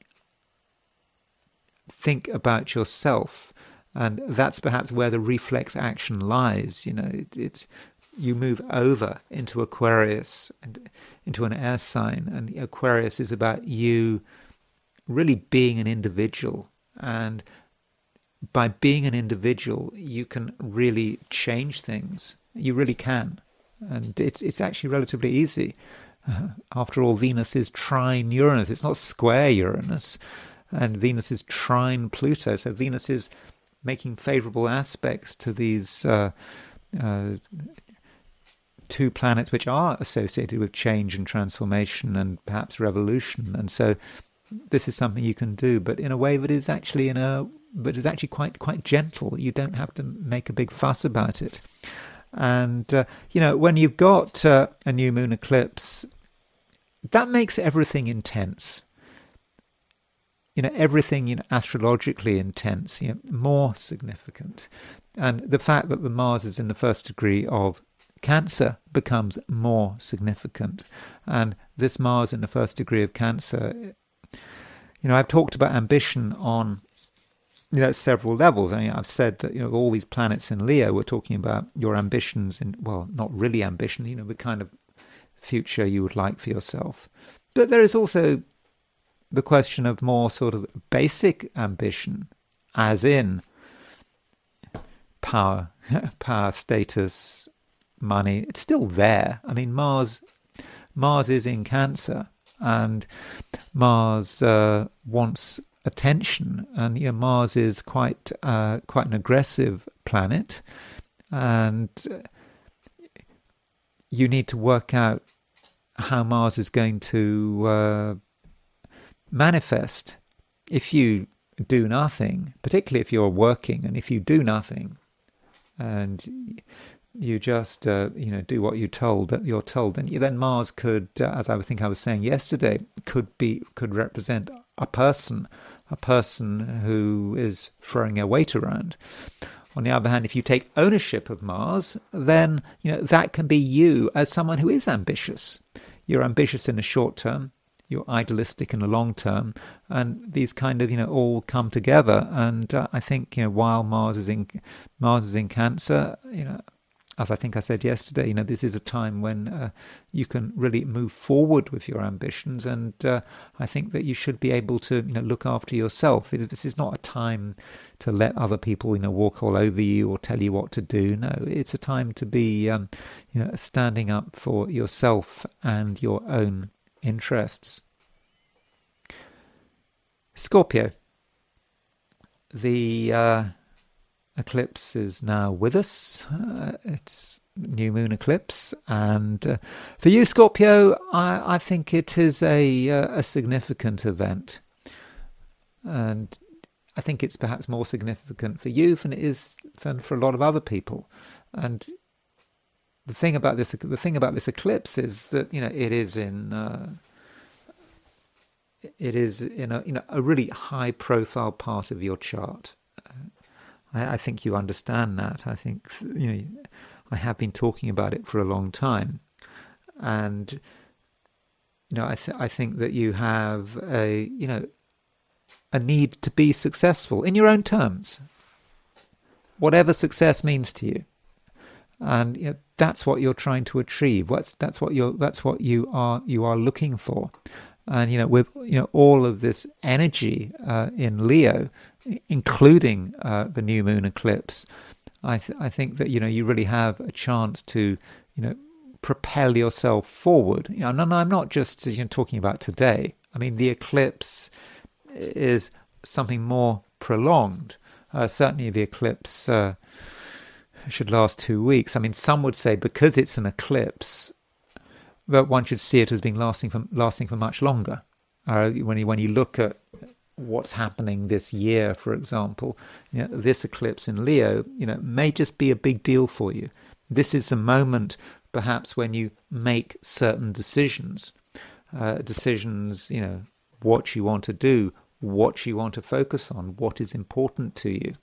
Speaker 1: think about yourself, and that's perhaps where the reflex action lies. It's you move over into Aquarius and into an air sign, and Aquarius is about you really being an individual and by being an individual, you can really change things. You really can. And it's actually relatively easy. After all, Venus is trine Uranus. It's not square Uranus. And Venus is trine Pluto. So Venus is making favourable aspects to these two planets which are associated with change and transformation and perhaps revolution. And so this is something you can do, but in a way that is actually quite gentle. You don't have to make a big fuss about it. And when you've got a new moon eclipse, that makes everything intense. Everything astrologically intense, more significant. And the fact that the Mars is in the first degree of Cancer becomes more significant. And this Mars in the first degree of Cancer, I've talked about ambition on several levels. I've said that all these planets in Leo, we're talking about your ambitions in, well, not really ambition, the kind of future you would like for yourself. But there is also the question of more sort of basic ambition, as in power, status, money. It's still there. Mars is in Cancer, and Mars wants attention, and Mars is quite an aggressive planet, and you need to work out how Mars is going to manifest. If you do nothing, particularly if you're working, and if you do nothing and you just do what you're told, then Mars could, as I was saying yesterday, could represent a person who is throwing their weight around. On the other hand, if you take ownership of Mars, then that can be you as someone who is ambitious. You're ambitious in the short term, you're idealistic in the long term, and these kind of all come together. And I think while Mars is in Cancer, as I think I said yesterday, this is a time when you can really move forward with your ambitions, and I think that you should be able to look after yourself. This is not a time to let other people walk all over you or tell you what to do. No, it's a time to be standing up for yourself and your own interests. Scorpio. The eclipse is now with us. It's new moon eclipse, and for you, Scorpio, I think it is a significant event, and I think it's perhaps more significant for you than it is for a lot of other people. And the thing about this eclipse is that it is in a really high profile part of your chart. I think you understand that. I think I have been talking about it for a long time, and I think that you have a need to be successful in your own terms, whatever success means to you, and that's what you're trying to achieve. That's what you are looking for. And with all of this energy in Leo, including the new moon eclipse, I think that you really have a chance to propel yourself forward. And I'm not just talking about today. The eclipse is something more prolonged. Certainly, the eclipse should last 2 weeks. Some would say because it's an eclipse, but one should see it as being lasting for much longer. When you look at what's happening this year, for example, this eclipse in Leo, may just be a big deal for you. This is a moment, perhaps, when you make certain decisions, what you want to do, what you want to focus on, what is important to you.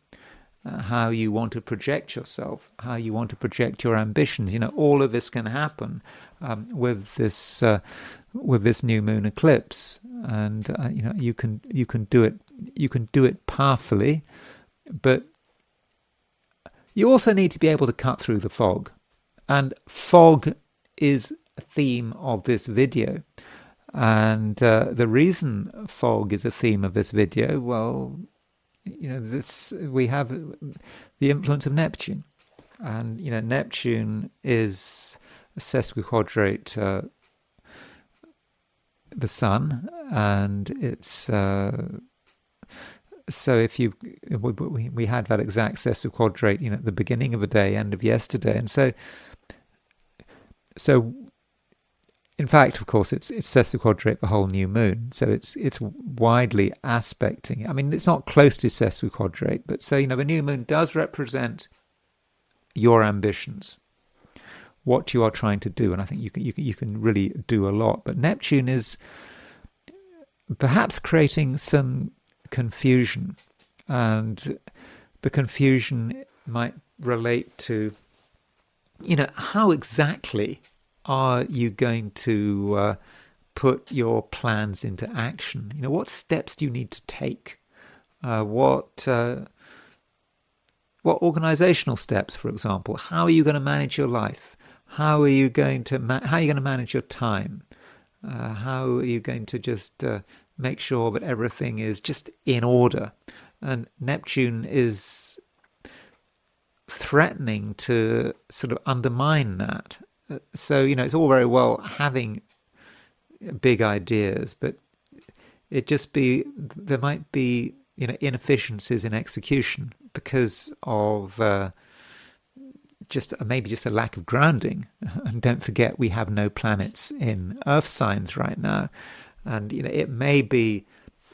Speaker 1: How you want to project yourself, how you want to project your ambitions. All of this can happen with this new moon eclipse, and you can do it. You can do it powerfully, but you also need to be able to cut through the fog. And fog is a theme of this video, and the reason fog is a theme of this video, well, this we have the influence of Neptune, and Neptune is a sesquiquadrate the Sun, and it's so if we had that exact sesquiquadrate at the beginning of a day, end of yesterday, and so in fact, of course, it's sesquiquadrate the whole new moon, so it's widely aspecting. I mean, it's not close to sesquiquadrate, but so the new moon does represent your ambitions, what you are trying to do, and I think you can really do a lot. But Neptune is perhaps creating some confusion, and the confusion might relate to how exactly are you going to put your plans into action? What steps do you need to take? What organizational steps, for example? How are you going to manage your life? How are you going to manage your time? How are you going to just make sure that everything is just in order? And Neptune is threatening to sort of undermine that. So it's all very well having big ideas, but there might be inefficiencies in execution because of maybe just a lack of grounding. And don't forget, we have no planets in Earth signs right now, and it may be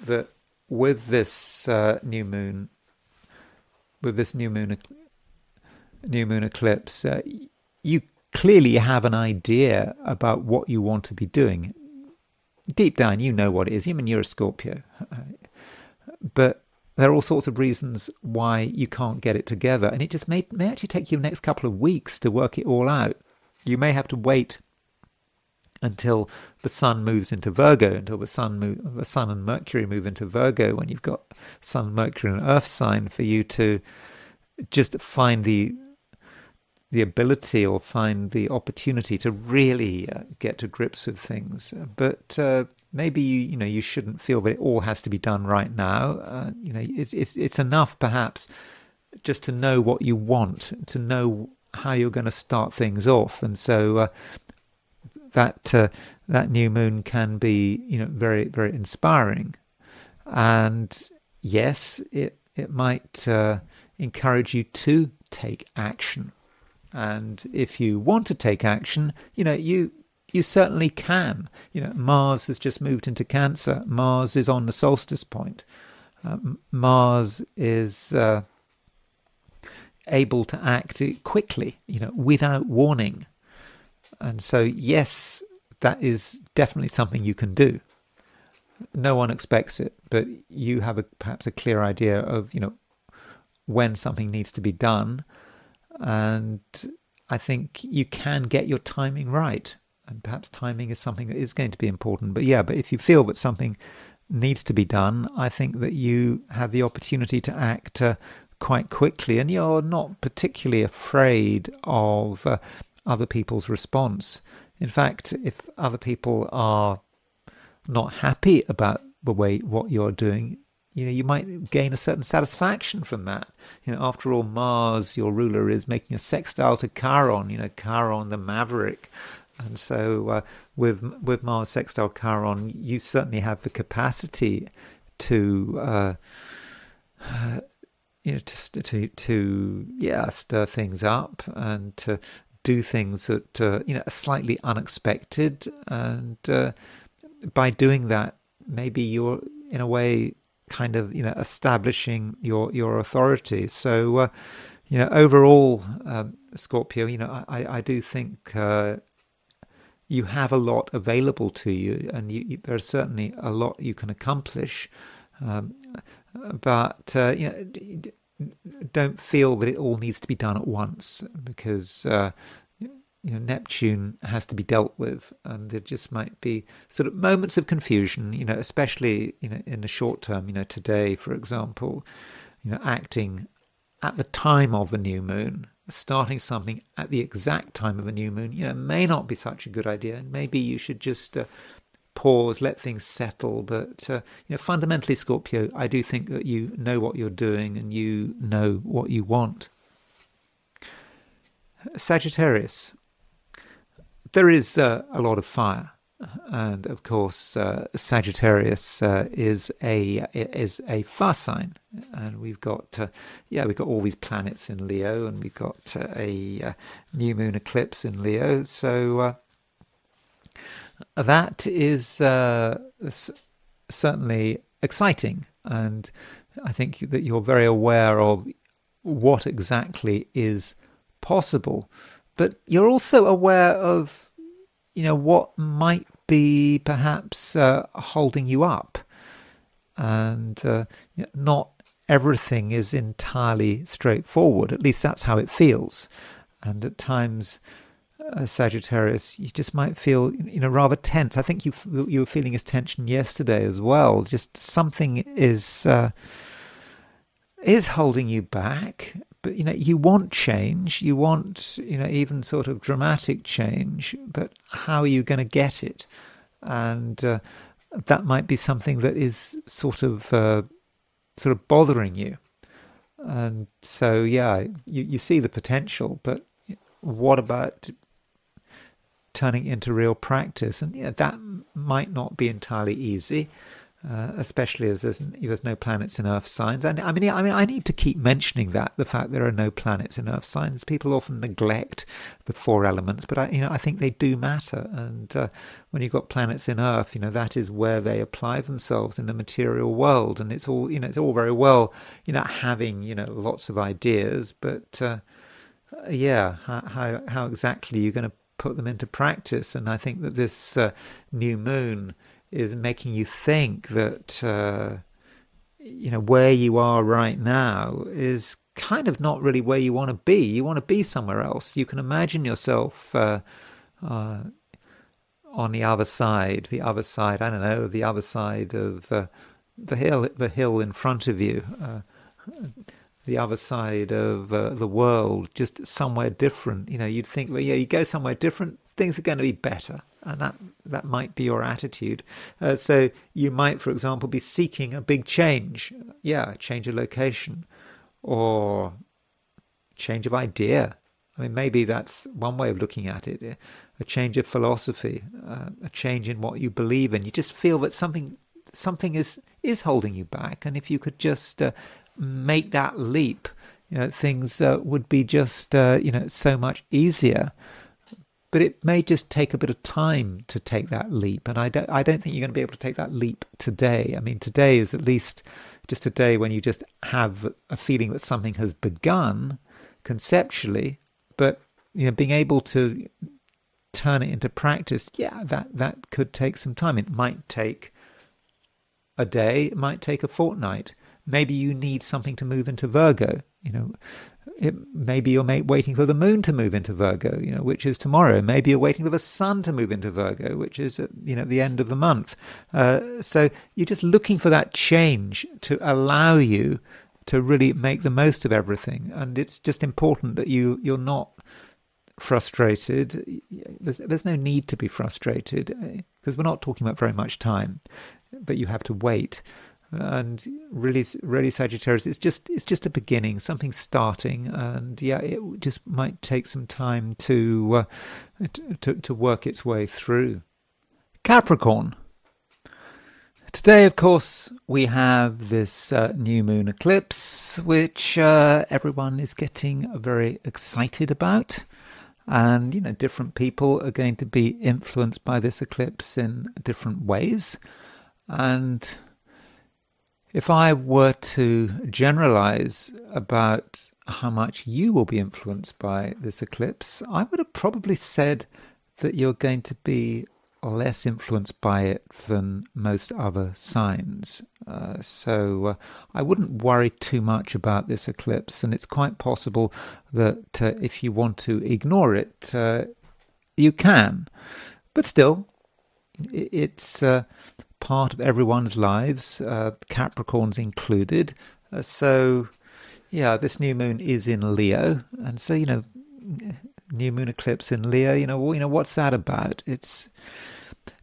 Speaker 1: that with this new moon eclipse, you clearly have an idea about what you want to be doing. Deep down, you know what it is. I mean, you're a Scorpio. But there are all sorts of reasons why you can't get it together. And it just may actually take you the next couple of weeks to work it all out. You may have to wait until the Sun moves into Virgo, until the Sun and Mercury move into Virgo, when you've got Sun, Mercury, and Earth sign, for you to just find the ability or find the opportunity to really get to grips with things. But maybe you shouldn't feel that it all has to be done right now. It's enough perhaps just to know what you want, to know how you're going to start things off. And so that new moon can be very, very inspiring. And yes, it might encourage you to take action. And if you want to take action, you certainly can. Mars has just moved into Cancer. Mars is on the solstice point. Mars is able to act quickly, without warning. And so, yes, that is definitely something you can do. No one expects it, but you have perhaps a clear idea of, when something needs to be done. And I think you can get your timing right. And perhaps timing is something that is going to be important. But if you feel that something needs to be done, I think that you have the opportunity to act quite quickly. And you're not particularly afraid of other people's response. In fact, if other people are not happy about what you're doing, you might gain a certain satisfaction from that. After all, Mars, your ruler, is making a sextile to Chiron, Chiron the maverick. And so with Mars sextile Chiron, you certainly have the capacity to stir things up and to do things that are slightly unexpected. And by doing that, maybe you're in a way kind of establishing your authority. So overall, Scorpio, I do think you have a lot available to you, and there's certainly a lot you can accomplish. But don't feel that it all needs to be done at once, because Neptune has to be dealt with, and there just might be sort of moments of confusion, especially in the short term. Today, for example, acting at the time of a new moon, starting something at the exact time of a new moon, may not be such a good idea. And maybe you should just pause, let things settle. But fundamentally, Scorpio, I do think that you know what you're doing and you know what you want. Sagittarius, there is a lot of fire. And of course, Sagittarius is a fire sign, and we've got all these planets in Leo, and we've got a new moon eclipse in Leo. So that is certainly exciting, and I think that you're very aware of what exactly is possible, but you're also aware of what might be perhaps holding you up. And not everything is entirely straightforward. At least that's how it feels. And at times, Sagittarius, you just might feel rather tense. I think you were feeling this tension yesterday as well. Just something is holding you back. But you want change, you want even sort of dramatic change, but how are you going to get it? And that might be something that is sort of bothering you. And so you see the potential, but what about turning it into real practice? And that might not be entirely easy. Especially as there's no planets in Earth signs, and I mean, I need to keep mentioning the fact there are no planets in Earth signs. People often neglect the 4 elements, but I think they do matter. And when you've got planets in Earth, that is where they apply themselves in the material world. And it's all very well, having lots of ideas, but how exactly you're going to put them into practice? And I think that this new moon is making you think that where you are right now is kind of not really where you want to be. You want to be somewhere else. You can imagine yourself on the other side. I don't know, the other side of the hill in front of you, the other side of the world, just somewhere different. You'd think, well, you go somewhere different, things are going to be better. And that might be your attitude. So you might, for example, be seeking a big change. Change of location or change of idea. I mean, maybe that's one way of looking at it. A change of philosophy, a change in what you believe in. You just feel that something is holding you back. And if you could just make that leap, things would be just, so much easier. But it may just take a bit of time to take that leap. And I don't think you're going to be able to take that leap today. I mean, today is at least just a day when you just have a feeling that something has begun conceptually, but being able to turn it into practice, that could take some time. It might take a day, it might take a fortnight. Maybe you need something to move into Virgo. Maybe you're waiting for the moon to move into Virgo, which is tomorrow. Maybe you're waiting for the sun to move into Virgo, which is at the end of the month. So you're just looking for that change to allow you to really make the most of everything. And it's just important that you're not frustrated. There's no need to be frustrated because we're not talking about very much time, but you have to wait. And really, Sagittarius, it's just a beginning, something starting, and it just might take some time to work its way through. Capricorn. Today, of course, we have this new moon eclipse, which everyone is getting very excited about. And, different people are going to be influenced by this eclipse in different ways. And if I were to generalize about how much you will be influenced by this eclipse, I would have probably said that you're going to be less influenced by it than most other signs. So I wouldn't worry too much about this eclipse, and it's quite possible that if you want to ignore it, you can. But still, it's part of everyone's lives, Capricorns included. So, this new moon is in Leo, and so new moon eclipse in Leo. What's that about? It's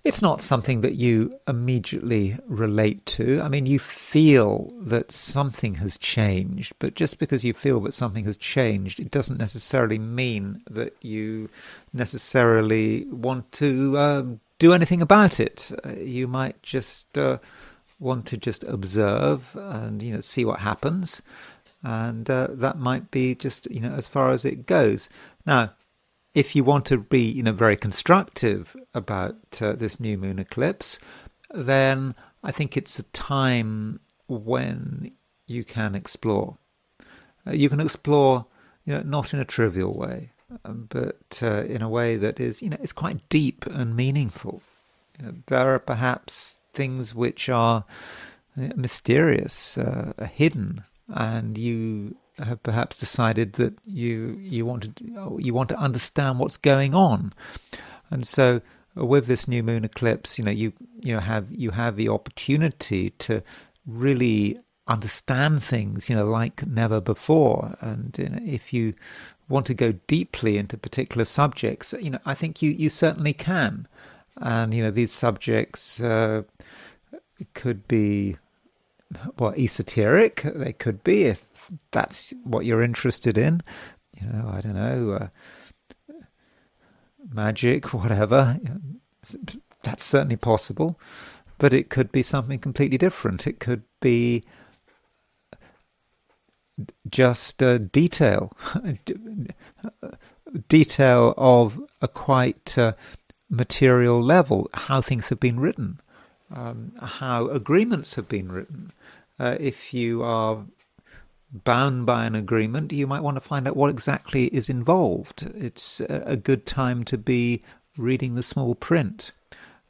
Speaker 1: It's not something that you immediately relate to. I mean, you feel that something has changed, but just because you feel that something has changed, it doesn't necessarily mean that you necessarily want to do anything about it. You might just want to just observe and, see what happens. And that might be just, as far as it goes. Now, if you want to be, very constructive about this new moon eclipse, then I think it's a time when you can explore. You can explore, not in a trivial way, but in a way that is, is quite deep and meaningful. There are perhaps things which are mysterious, hidden, and you have perhaps decided that you want to understand what's going on, and so with this new moon eclipse, you have the opportunity to really understand things, like never before. And if you want to go deeply into particular subjects, I think you certainly can. And these subjects could be esoteric. They could be, if that's what you're interested in. I don't know, magic, whatever. That's certainly possible. But it could be something completely different. It could be just detail of a quite material level, how things have been written, how agreements have been written. If you are bound by an agreement, you might want to find out what exactly is involved. It's a good time to be reading the small print.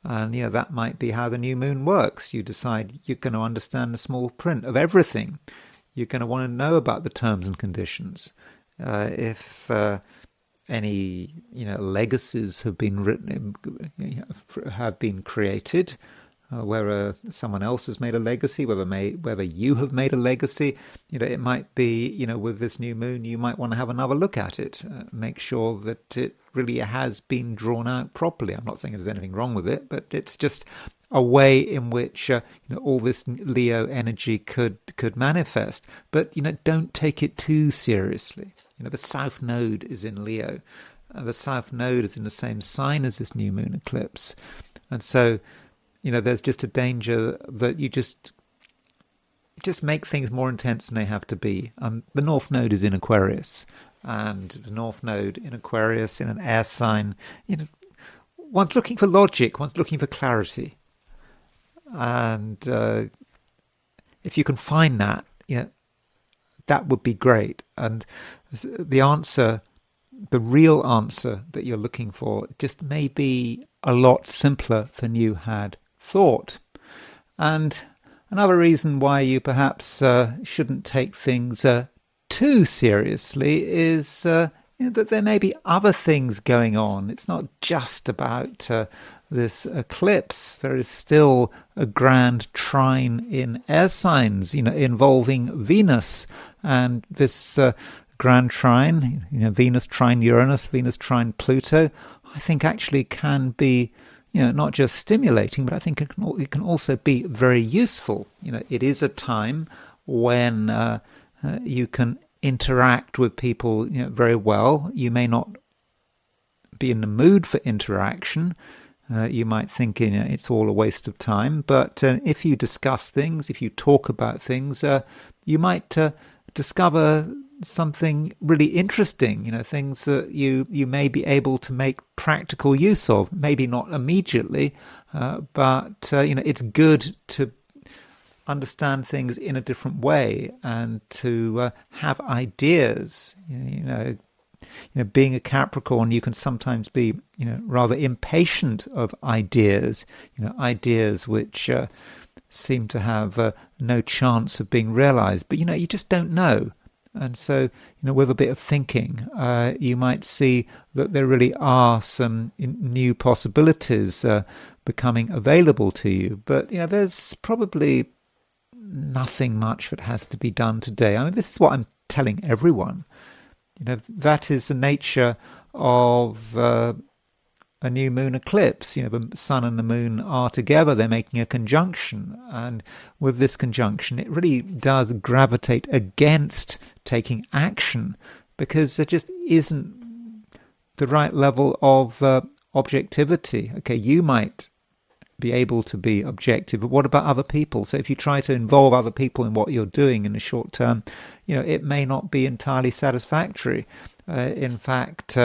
Speaker 1: And that might be how the new moon works. You decide you're going to understand the small print of everything. You're going to want to know about the terms and conditions. If any legacies have been written, have been created, whether someone else has made a legacy, whether you have made a legacy, it might be, with this new moon, you might want to have another look at it, make sure that it really has been drawn out properly. I'm not saying there's anything wrong with it, but it's just a way in which all this Leo energy could manifest. But don't take it too seriously. The South Node is in Leo. The South Node is in the same sign as this new moon eclipse, and so there's just a danger that you just make things more intense than they have to be. The North Node is in Aquarius, and the North Node in Aquarius in an air sign, one's looking for logic, one's looking for clarity. And if you can find that, that would be great. And the real answer that you're looking for just may be a lot simpler than you had thought. And another reason why you perhaps shouldn't take things too seriously is that there may be other things going on. It's not just about this eclipse. There is still a grand trine in air signs, involving Venus, and this grand trine, Venus trine Uranus, Venus trine Pluto, I think actually can be, not just stimulating, but I think it can also be very useful. It is a time when you can interact with people very well. You may not be in the mood for interaction. You might think it's all a waste of time. But if you discuss things, if you talk about things, you might discover something really interesting, things that you may be able to make practical use of. Maybe not immediately, but it's good to understand things in a different way and to have ideas. Being a Capricorn, you can sometimes be rather impatient of ideas, ideas which seem to have no chance of being realized, but you just don't know. And so, with a bit of thinking, you might see that there really are some new possibilities becoming available to you. But, there's probably nothing much that has to be done today. I mean, this is what I'm telling everyone. That is the nature of a new moon eclipse. The sun and the moon are together, they're making a conjunction, and with this conjunction it really does gravitate against taking action, because there just isn't the right level of objectivity. Okay, you might be able to be objective, but what about other people? So if you try to involve other people in what you're doing in the short term, it may not be entirely satisfactory. In fact,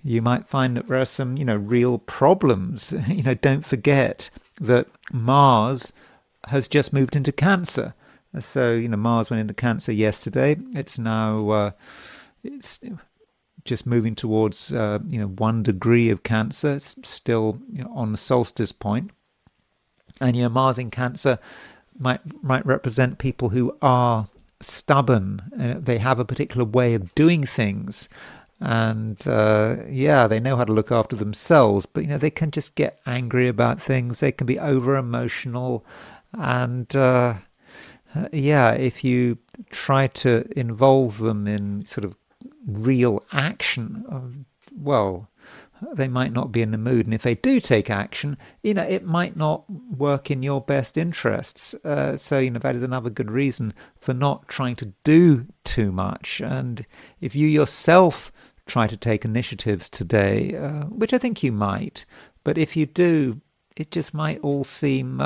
Speaker 1: you might find that there are some, real problems. Don't forget that Mars has just moved into Cancer. So, Mars went into Cancer yesterday. It's now, it's just moving towards, 1 degree of Cancer. It's still on the solstice point. And, Mars in Cancer might represent people who are stubborn. They have a particular way of doing things. And they know how to look after themselves, but they can just get angry about things. They can be over emotional, and if you try to involve them in sort of real action, well, they might not be in the mood. And if they do take action, it might not work in your best interests. So that is another good reason for not trying to do too much. And if you yourself try to take initiatives today, which I think you might, but if you do, it just might all seem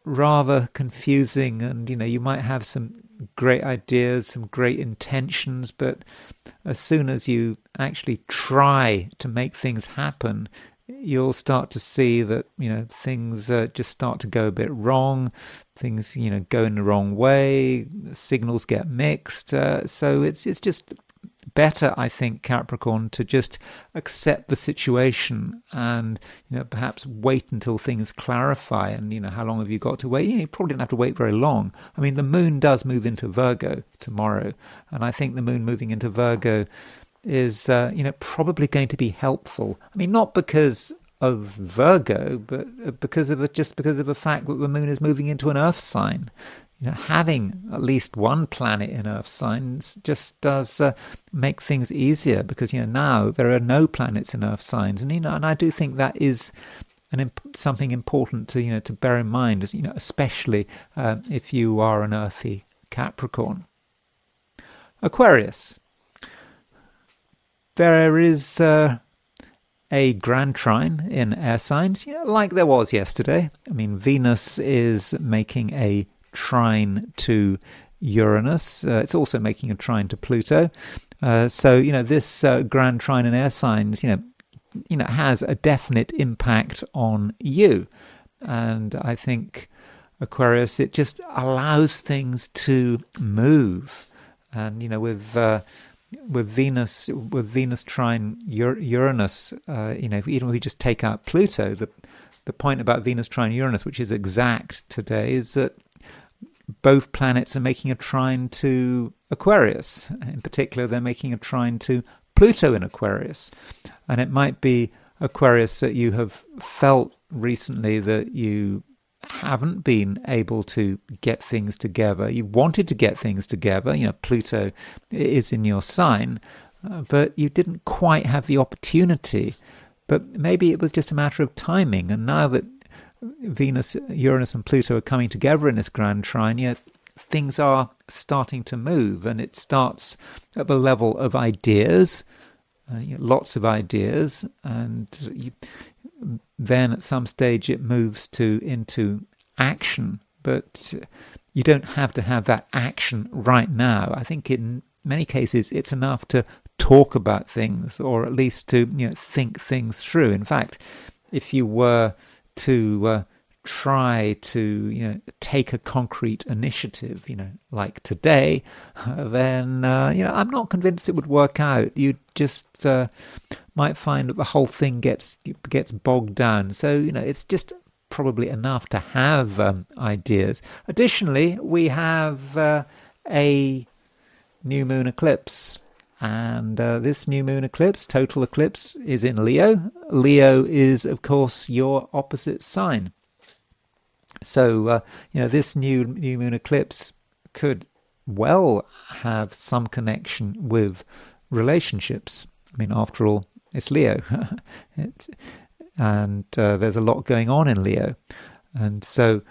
Speaker 1: rather confusing, and you might have some great ideas, some great intentions, but as soon as you actually try to make things happen, you'll start to see that things just start to go a bit wrong. Things go in the wrong way. Signals get mixed. So it's just better, I think, Capricorn, to just accept the situation and perhaps wait until things clarify. And how long have you got to wait? You probably don't have to wait very long. I mean, the moon does move into Virgo tomorrow, and I think the moon moving into Virgo is probably going to be helpful. I mean, not because of Virgo, but because of the fact that the moon is moving into an earth sign. Having at least one planet in earth signs just does make things easier, because now there are no planets in earth signs, and and I do think that is something important to to bear in mind, as especially if you are an earthy Capricorn. Aquarius. There is a grand trine in air signs, like there was yesterday. I mean, Venus is making a trine to Uranus. It's also making a trine to Pluto. So this grand trine in air signs, has a definite impact on you. And I think Aquarius, it just allows things to move. And with Venus trine Uranus, even if we just take out Pluto, the point about Venus trine Uranus, which is exact today, is that both planets are making a trine to Aquarius. In particular, they're making a trine to Pluto in Aquarius. And it might be Aquarius that you have felt recently that you haven't been able to get things together. You wanted to get things together. Pluto is in your sign, but you didn't quite have the opportunity. But maybe it was just a matter of timing. And now that Venus, Uranus and Pluto are coming together in this grand trine, things are starting to move, and it starts at the level of ideas, lots of ideas, and then at some stage it moves into action. But you don't have to have that action right now. I think in many cases it's enough to talk about things, or at least to think things through. In fact, if you were to try to take a concrete initiative, like today, then I'm not convinced it would work out. You just might find that the whole thing gets bogged down. So it's just probably enough to have ideas. Additionally, we have a new moon eclipse. And this new moon eclipse, total eclipse, is in Leo. Leo is, of course, your opposite sign. So, this new moon eclipse could well have some connection with relationships. I mean, after all, It's Leo. And there's a lot going on in Leo. And so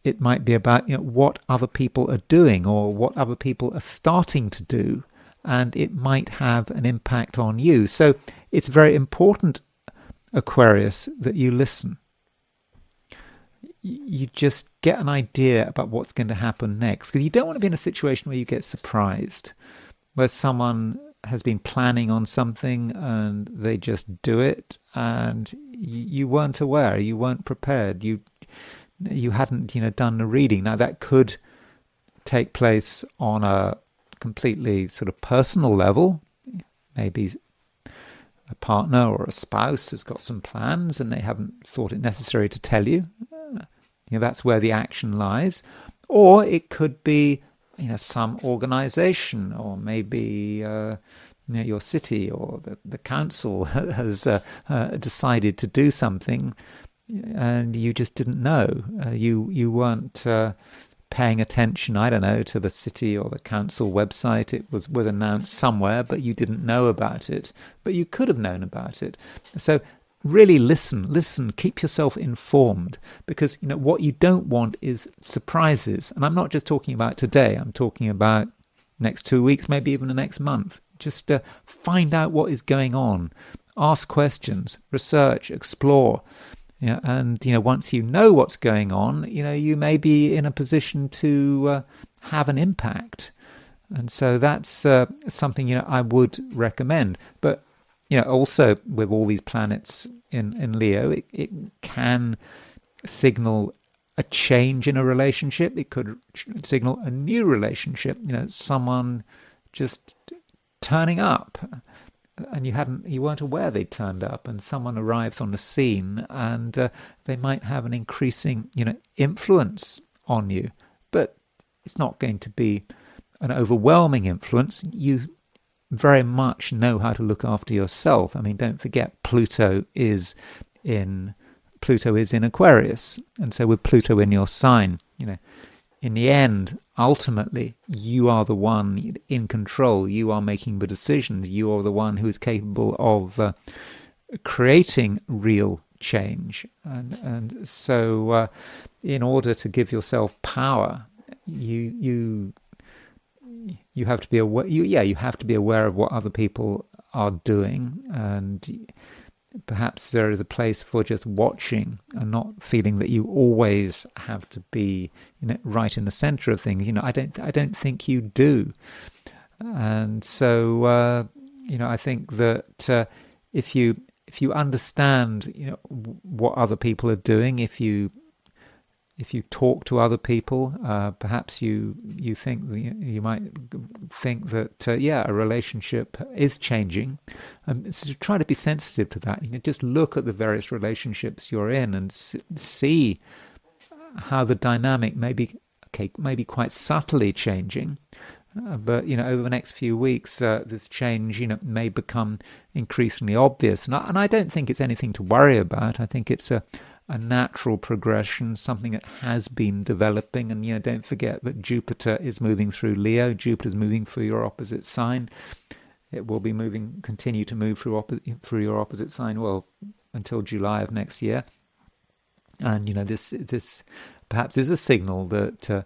Speaker 1: it might be about what other people are doing or what other people are starting to do, and it might have an impact on you. So it's very important, Aquarius, that you listen. You just get an idea about what's going to happen next, because you don't want to be in a situation where you get surprised, where someone has been planning on something and they just do it, and you weren't aware, you weren't prepared, you hadn't done the reading. Now that could take place on a completely sort of personal level. Maybe a partner or a spouse has got some plans and they haven't thought it necessary to tell you. That's where the action lies. Or it could be some organization, or maybe your city or the council has decided to do something, and you just didn't know. You weren't paying attention, I don't know, to the city or the council website. It was announced somewhere, but you didn't know about it. But you could have known about it. So really listen, keep yourself informed, because what you don't want is surprises. And I'm not just talking about today, I'm talking about next 2 weeks, maybe even the next month. Just find out what is going on, ask questions, research, explore. And once you know what's going on, you may be in a position to have an impact. And so that's something I would recommend. But also with all these planets in Leo, it can signal a change in a relationship. It could signal a new relationship. Someone just turning up, and you weren't aware they turned up, and someone arrives on the scene, and they might have an increasing influence on you. But it's not going to be an overwhelming influence. You very much know how to look after yourself. I mean, don't forget, Pluto is in Aquarius, and so with Pluto in your sign, in the end, ultimately, you are the one in control. You are making the decisions. You are the one who is capable of creating real change. And so, in order to give yourself power, you have to be aware. You have to be aware of what other people are doing, and perhaps there is a place for just watching and not feeling that you always have to be right in the center of things. I don't think you do. And so I think that if you understand what other people are doing, if you talk to other people, perhaps you might think that a relationship is changing. So try to be sensitive to that. Just look at the various relationships you're in and see how the dynamic may be quite subtly changing. But over the next few weeks, this change may become increasingly obvious, and I don't think it's anything to worry about. I think it's a natural progression, something that has been developing. And don't forget that Jupiter is moving through Leo. Jupiter is moving through your opposite sign. It will be continue to move through your opposite sign, well, until July of next year. And this perhaps is a signal that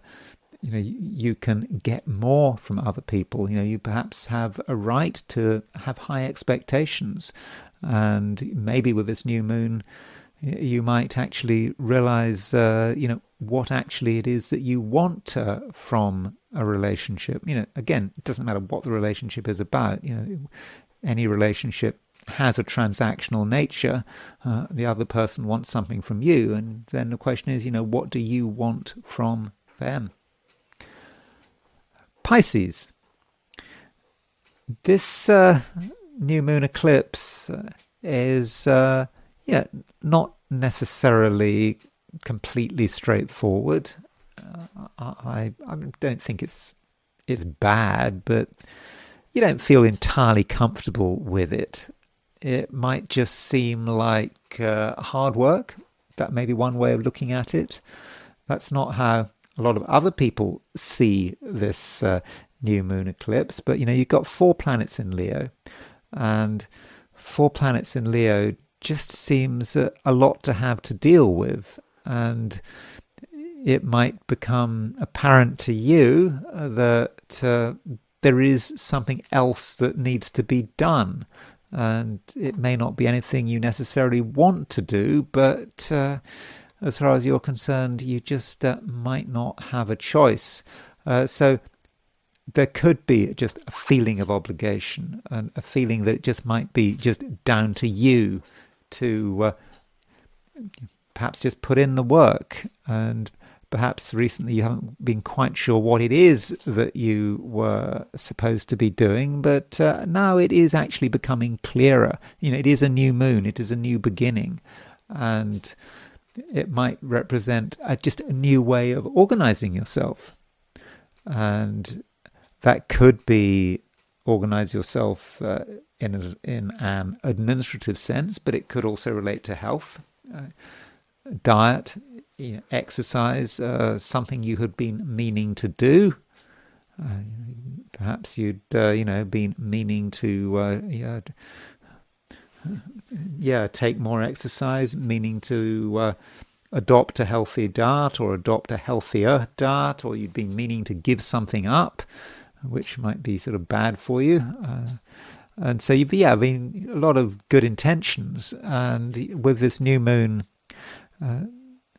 Speaker 1: you can get more from other people. You perhaps have a right to have high expectations, and maybe with this new moon, you might actually realize, what actually it is that you want from a relationship. Again, it doesn't matter what the relationship is about. Any relationship has a transactional nature. The other person wants something from you, and then the question is, what do you want from them? Pisces. This new moon eclipse is not necessarily completely straightforward. I don't think it's bad, but you don't feel entirely comfortable with it. It might just seem like hard work. That may be one way of looking at it. That's not how a lot of other people see this new moon eclipse. But you've got 4 planets in Leo, and 4 planets in Leo just seems a lot to have to deal with, and it might become apparent to you that there is something else that needs to be done, and it may not be anything you necessarily want to do, but as far as you're concerned, you just might not have a choice. So there could be just a feeling of obligation, and a feeling that it just might be just down to you to perhaps just put in the work. And perhaps recently you haven't been quite sure what it is that you were supposed to be doing, but now it is actually becoming clearer. It is a new moon, it is a new beginning, and it might represent just a new way of organizing yourself. And that could be organize yourself in an administrative sense, but it could also relate to health, diet, exercise, something you had been meaning to do. Perhaps you'd been meaning to take more exercise, meaning to adopt a healthy diet or adopt a healthier diet, or you'd been meaning to give something up, which might be sort of bad for you. And so a lot of good intentions. And with this new moon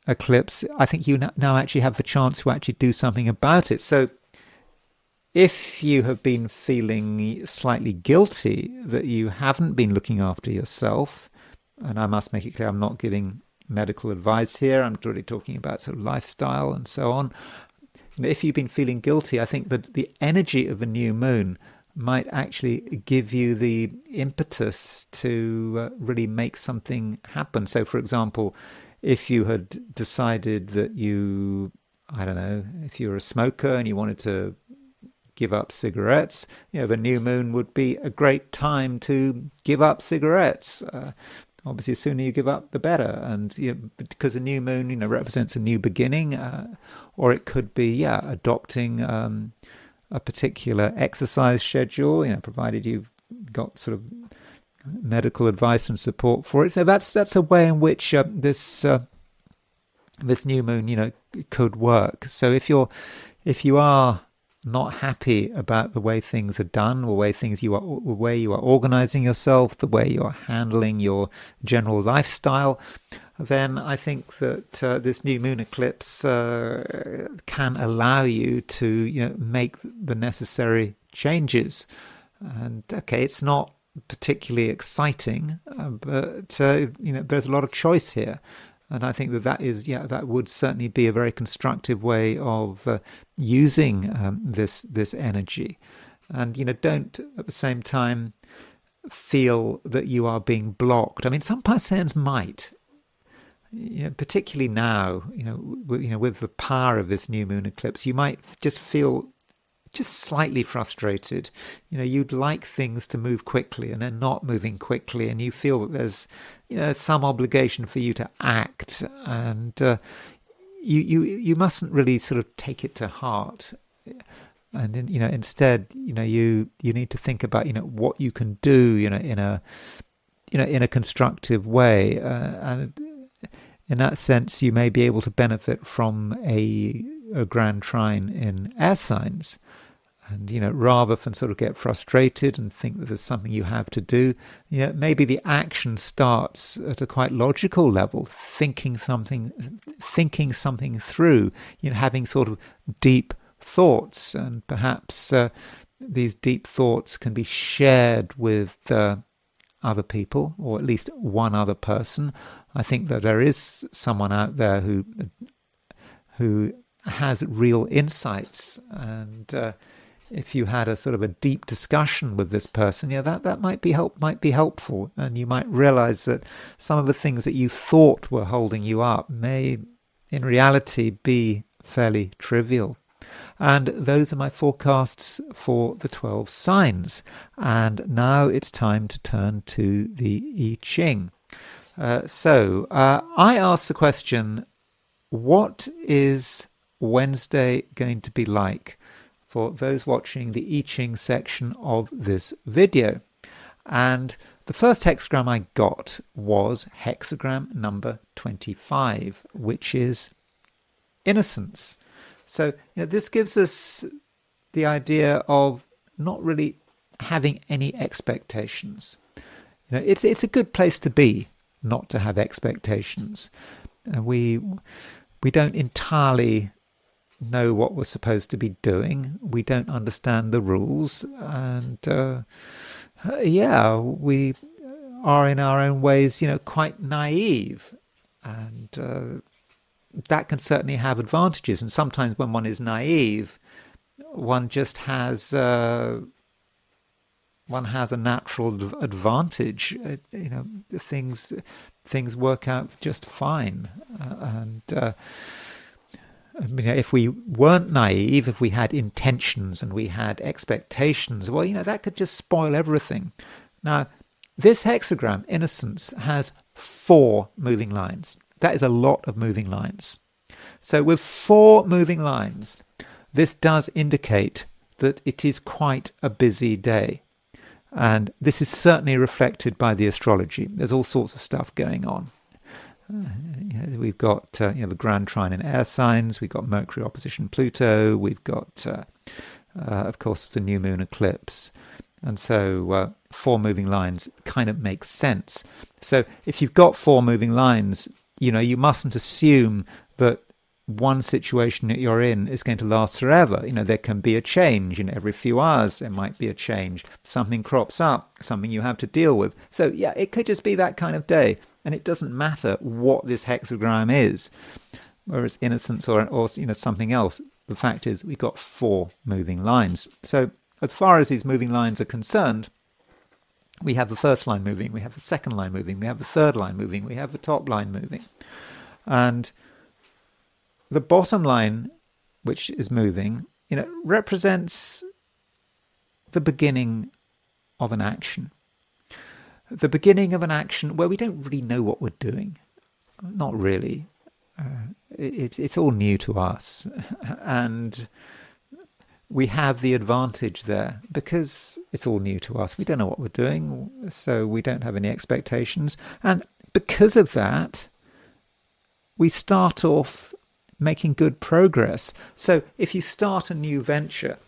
Speaker 1: eclipse, I think you now actually have the chance to actually do something about it. So if you have been feeling slightly guilty that you haven't been looking after yourself, and I must make it clear, I'm not giving medical advice here, I'm really talking about sort of lifestyle and so on. If you've been feeling guilty, I think that the energy of a new moon might actually give you the impetus to really make something happen. So, for example, if you had decided that if you were a smoker and you wanted to give up cigarettes, the new moon would be a great time to give up cigarettes. Obviously, the sooner you give up, the better. And because a new moon, represents a new beginning, or it could be, adopting a particular exercise schedule, provided you've got sort of medical advice and support for it. So that's a way in which this new moon, could work. So if you are not happy about the way things are done, or the way you are organizing yourself, the way you are handling your general lifestyle, then I think that this new moon eclipse can allow you to make the necessary changes. And okay, it's not particularly exciting, but there's a lot of choice here. And I think that would certainly be a very constructive way of using this energy. And don't at the same time feel that you are being blocked. I mean, some persons might, particularly now, with the power of this new moon eclipse, you might just feel just slightly frustrated. You'd like things to move quickly and they're not moving quickly, and you feel that there's some obligation for you to act, and you mustn't really sort of take it to heart. And instead, you need to think about what you can do in a constructive way, and in that sense you may be able to benefit from a grand trine in air signs. And, rather than sort of get frustrated and think that there's something you have to do, maybe the action starts at a quite logical level, thinking something through, having sort of deep thoughts. And perhaps these deep thoughts can be shared with other people, or at least one other person. I think that there is someone out there who has real insights, and if you had a sort of a deep discussion with this person, that might be helpful, and you might realize that some of the things that you thought were holding you up may in reality be fairly trivial. And those are my forecasts for the 12 signs. And now it's time to turn to the I Ching. So I asked the question, what is Wednesday going to be like for those watching the I Ching section of this video? And the first hexagram I got was hexagram number 25, which is innocence. So this gives us the idea of not really having any expectations. It's a good place to be, not to have expectations. We don't entirely know what we're supposed to be doing. We don't understand the rules, and we are in our own ways, quite naive, and that can certainly have advantages. And sometimes when one is naive, one just has one has a natural advantage. Things work out just fine, and if we weren't naive, if we had intentions and we had expectations, well, that could just spoil everything. Now, this hexagram, innocence, has 4 moving lines. That is a lot of moving lines. So with 4 moving lines, this does indicate that it is quite a busy day. And this is certainly reflected by the astrology. There's all sorts of stuff going on. We've got the grand trine in air signs. We've got Mercury opposition Pluto. We've got, of course, the new moon eclipse. And so 4 moving lines kind of makes sense. So if you've got 4 moving lines, you mustn't assume that one situation that you're in is going to last forever. There can be a change. Every few hours there might be a change. Something crops up, something you have to deal with. So it could just be that kind of day, and it doesn't matter what this hexagram is, whether it's innocence or something else. The fact is we've got 4 moving lines. So as far as these moving lines are concerned, we have the first line moving, we have the second line moving, we have the third line moving, we have the top line moving. And the bottom line, which is moving, represents the beginning of an action. The beginning of an action where we don't really know what we're doing. Not really. It's all new to us. And we have the advantage there because it's all new to us. We don't know what we're doing, so we don't have any expectations. And because of that, we start off making good progress. So if you start a new venture,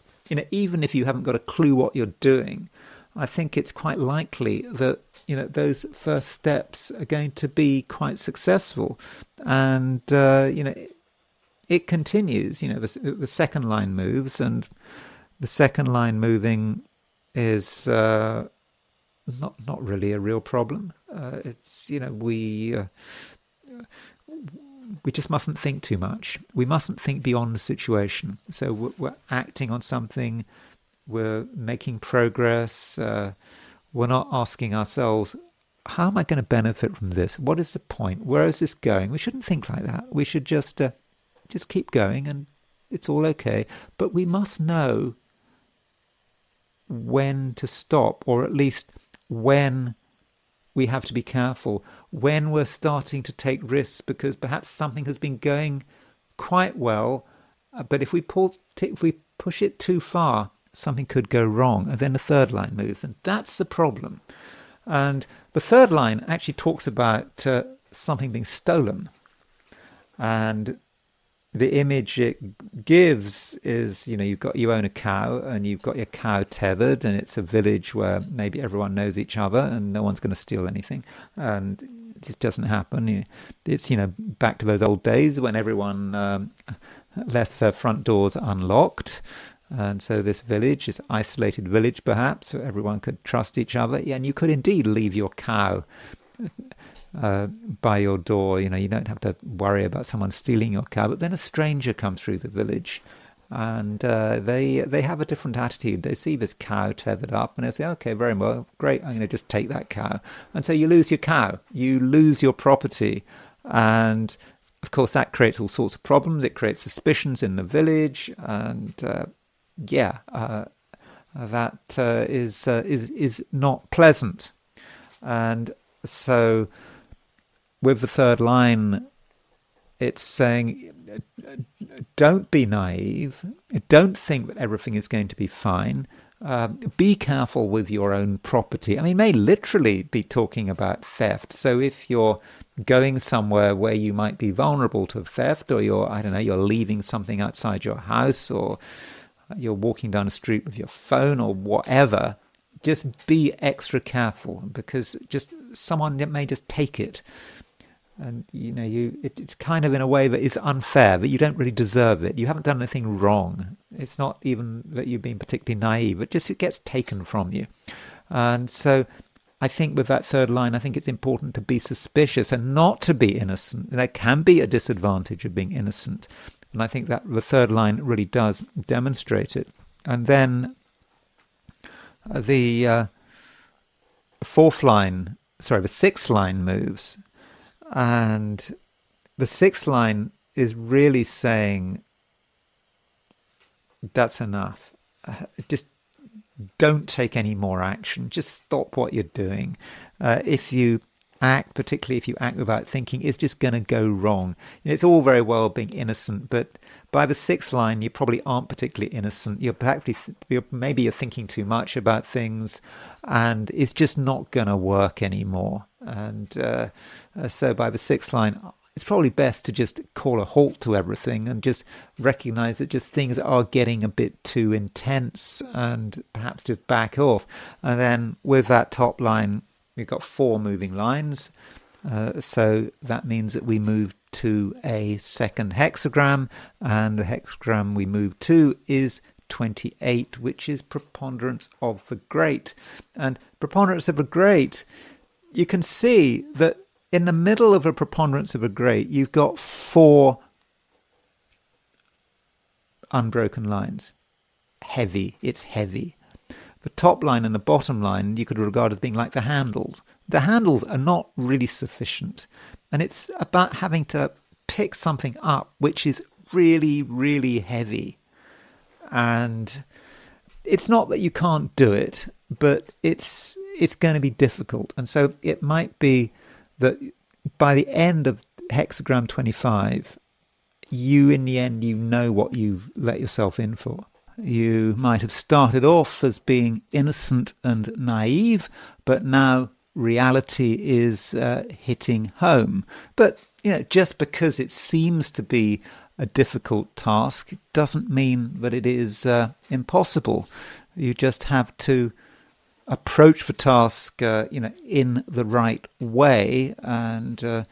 Speaker 1: even if you haven't got a clue what you're doing, I think it's quite likely that those first steps are going to be quite successful. And it continues. The second line moves, and the second line moving is not really a real problem. It's we just mustn't think too much. We mustn't think beyond the situation. So we're acting on something, we're making progress, we're not asking ourselves, how am I going to benefit from this? What is the point? Where is this going? We shouldn't think like that. We should just keep going, and it's all okay. But we must know when to stop, or at least when we have to be careful, when we're starting to take risks, because perhaps something has been going quite well, but if we push it too far, something could go wrong, and then the third line moves, and that's the problem. And the third line actually talks about something being stolen, and the image it gives is, you own a cow, and you've got your cow tethered, and it's a village where maybe everyone knows each other and no one's going to steal anything, and it just doesn't happen. It's back to those old days when everyone left their front doors unlocked, and so this village, this isolated village perhaps, where everyone could trust each other. And you could indeed leave your cow by your door. You don't have to worry about someone stealing your cow. But then a stranger comes through the village, and they have a different attitude. They see this cow tethered up, and they say, okay, very well, great, I'm going to just take that cow. And so you lose your cow, you lose your property, and of course that creates all sorts of problems. It creates suspicions in the village, and that is not pleasant. And so with the third line, it's saying, don't be naive. Don't think that everything is going to be fine. Be careful with your own property. I mean, may literally be talking about theft. So if you're going somewhere where you might be vulnerable to theft, or you're leaving something outside your house, or you're walking down the street with your phone or whatever, just be extra careful, because just someone may just take it. And it's kind of in a way that is unfair, but you don't really deserve it. You haven't done anything wrong. It's not even that you've been particularly naive, but just it gets taken from you. And so I think with that third line, I think it's important to be suspicious and not to be innocent. There can be a disadvantage of being innocent. And I think that the third line really does demonstrate it. And then the sixth line moves. And the sixth line is really saying, that's enough. Just don't take any more action. Just stop what you're doing. If you act, particularly if you act without thinking, it's just going to go wrong. It's all very well being innocent, but by the sixth line, you probably aren't particularly innocent. Maybe you're thinking too much about things, and it's just not going to work anymore. And so by the sixth line, it's probably best to just call a halt to everything and just recognize that just things are getting a bit too intense, and perhaps just back off. And then with that top line, we've got 4 moving lines. So that means that we move to a second hexagram, and the hexagram we move to is 28, which is preponderance of the great. And preponderance of the great, you can see that in the middle of a preponderance of a great, you've got 4 unbroken lines. Heavy, it's heavy. The top line and the bottom line you could regard as being like the handles. The handles are not really sufficient. And it's about having to pick something up which is really, really heavy. And it's not that you can't do it, but it's going to be difficult. And so it might be that by the end of hexagram 25, in the end, you know what you've let yourself in for. You might have started off as being innocent and naive, but now reality is hitting home. But just because it seems to be a difficult task doesn't mean that it is impossible. You just have to approach the task, in the right way, and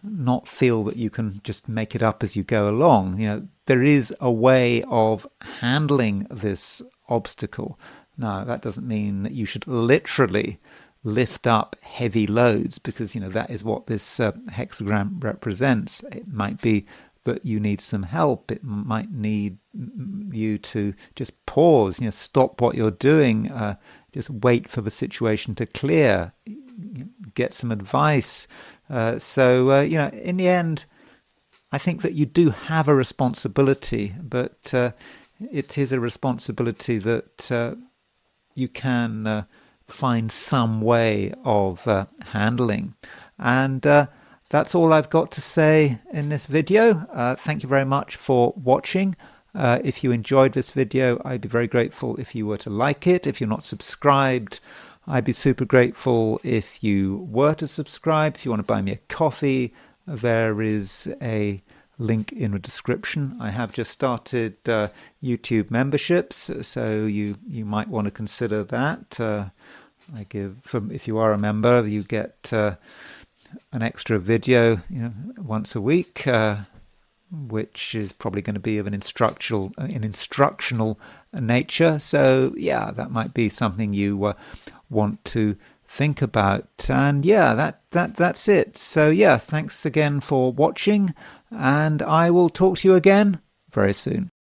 Speaker 1: not feel that you can just make it up as you go along. There is a way of handling this obstacle. Now, that doesn't mean that you should literally lift up heavy loads, because that is what this hexagram represents. It might be that you need some help. It might need you to just pause, stop what you're doing, just wait for the situation to clear, get some advice. So in the end, I think that you do have a responsibility, but it is a responsibility that you can find some way of handling. And that's all I've got to say in this video. Thank you very much for watching. If you enjoyed this video, I'd be very grateful if you were to like it. If you're not subscribed, I'd be super grateful if you were to subscribe. If you want to buy me a coffee, there is a link in the description. I have just started YouTube memberships, so you might want to consider that. If you are a member, you get an extra video once a week, which is probably going to be of an instructional nature. So yeah, that might be something you want to think about. And yeah, that's it. So yeah, thanks again for watching, and I will talk to you again very soon.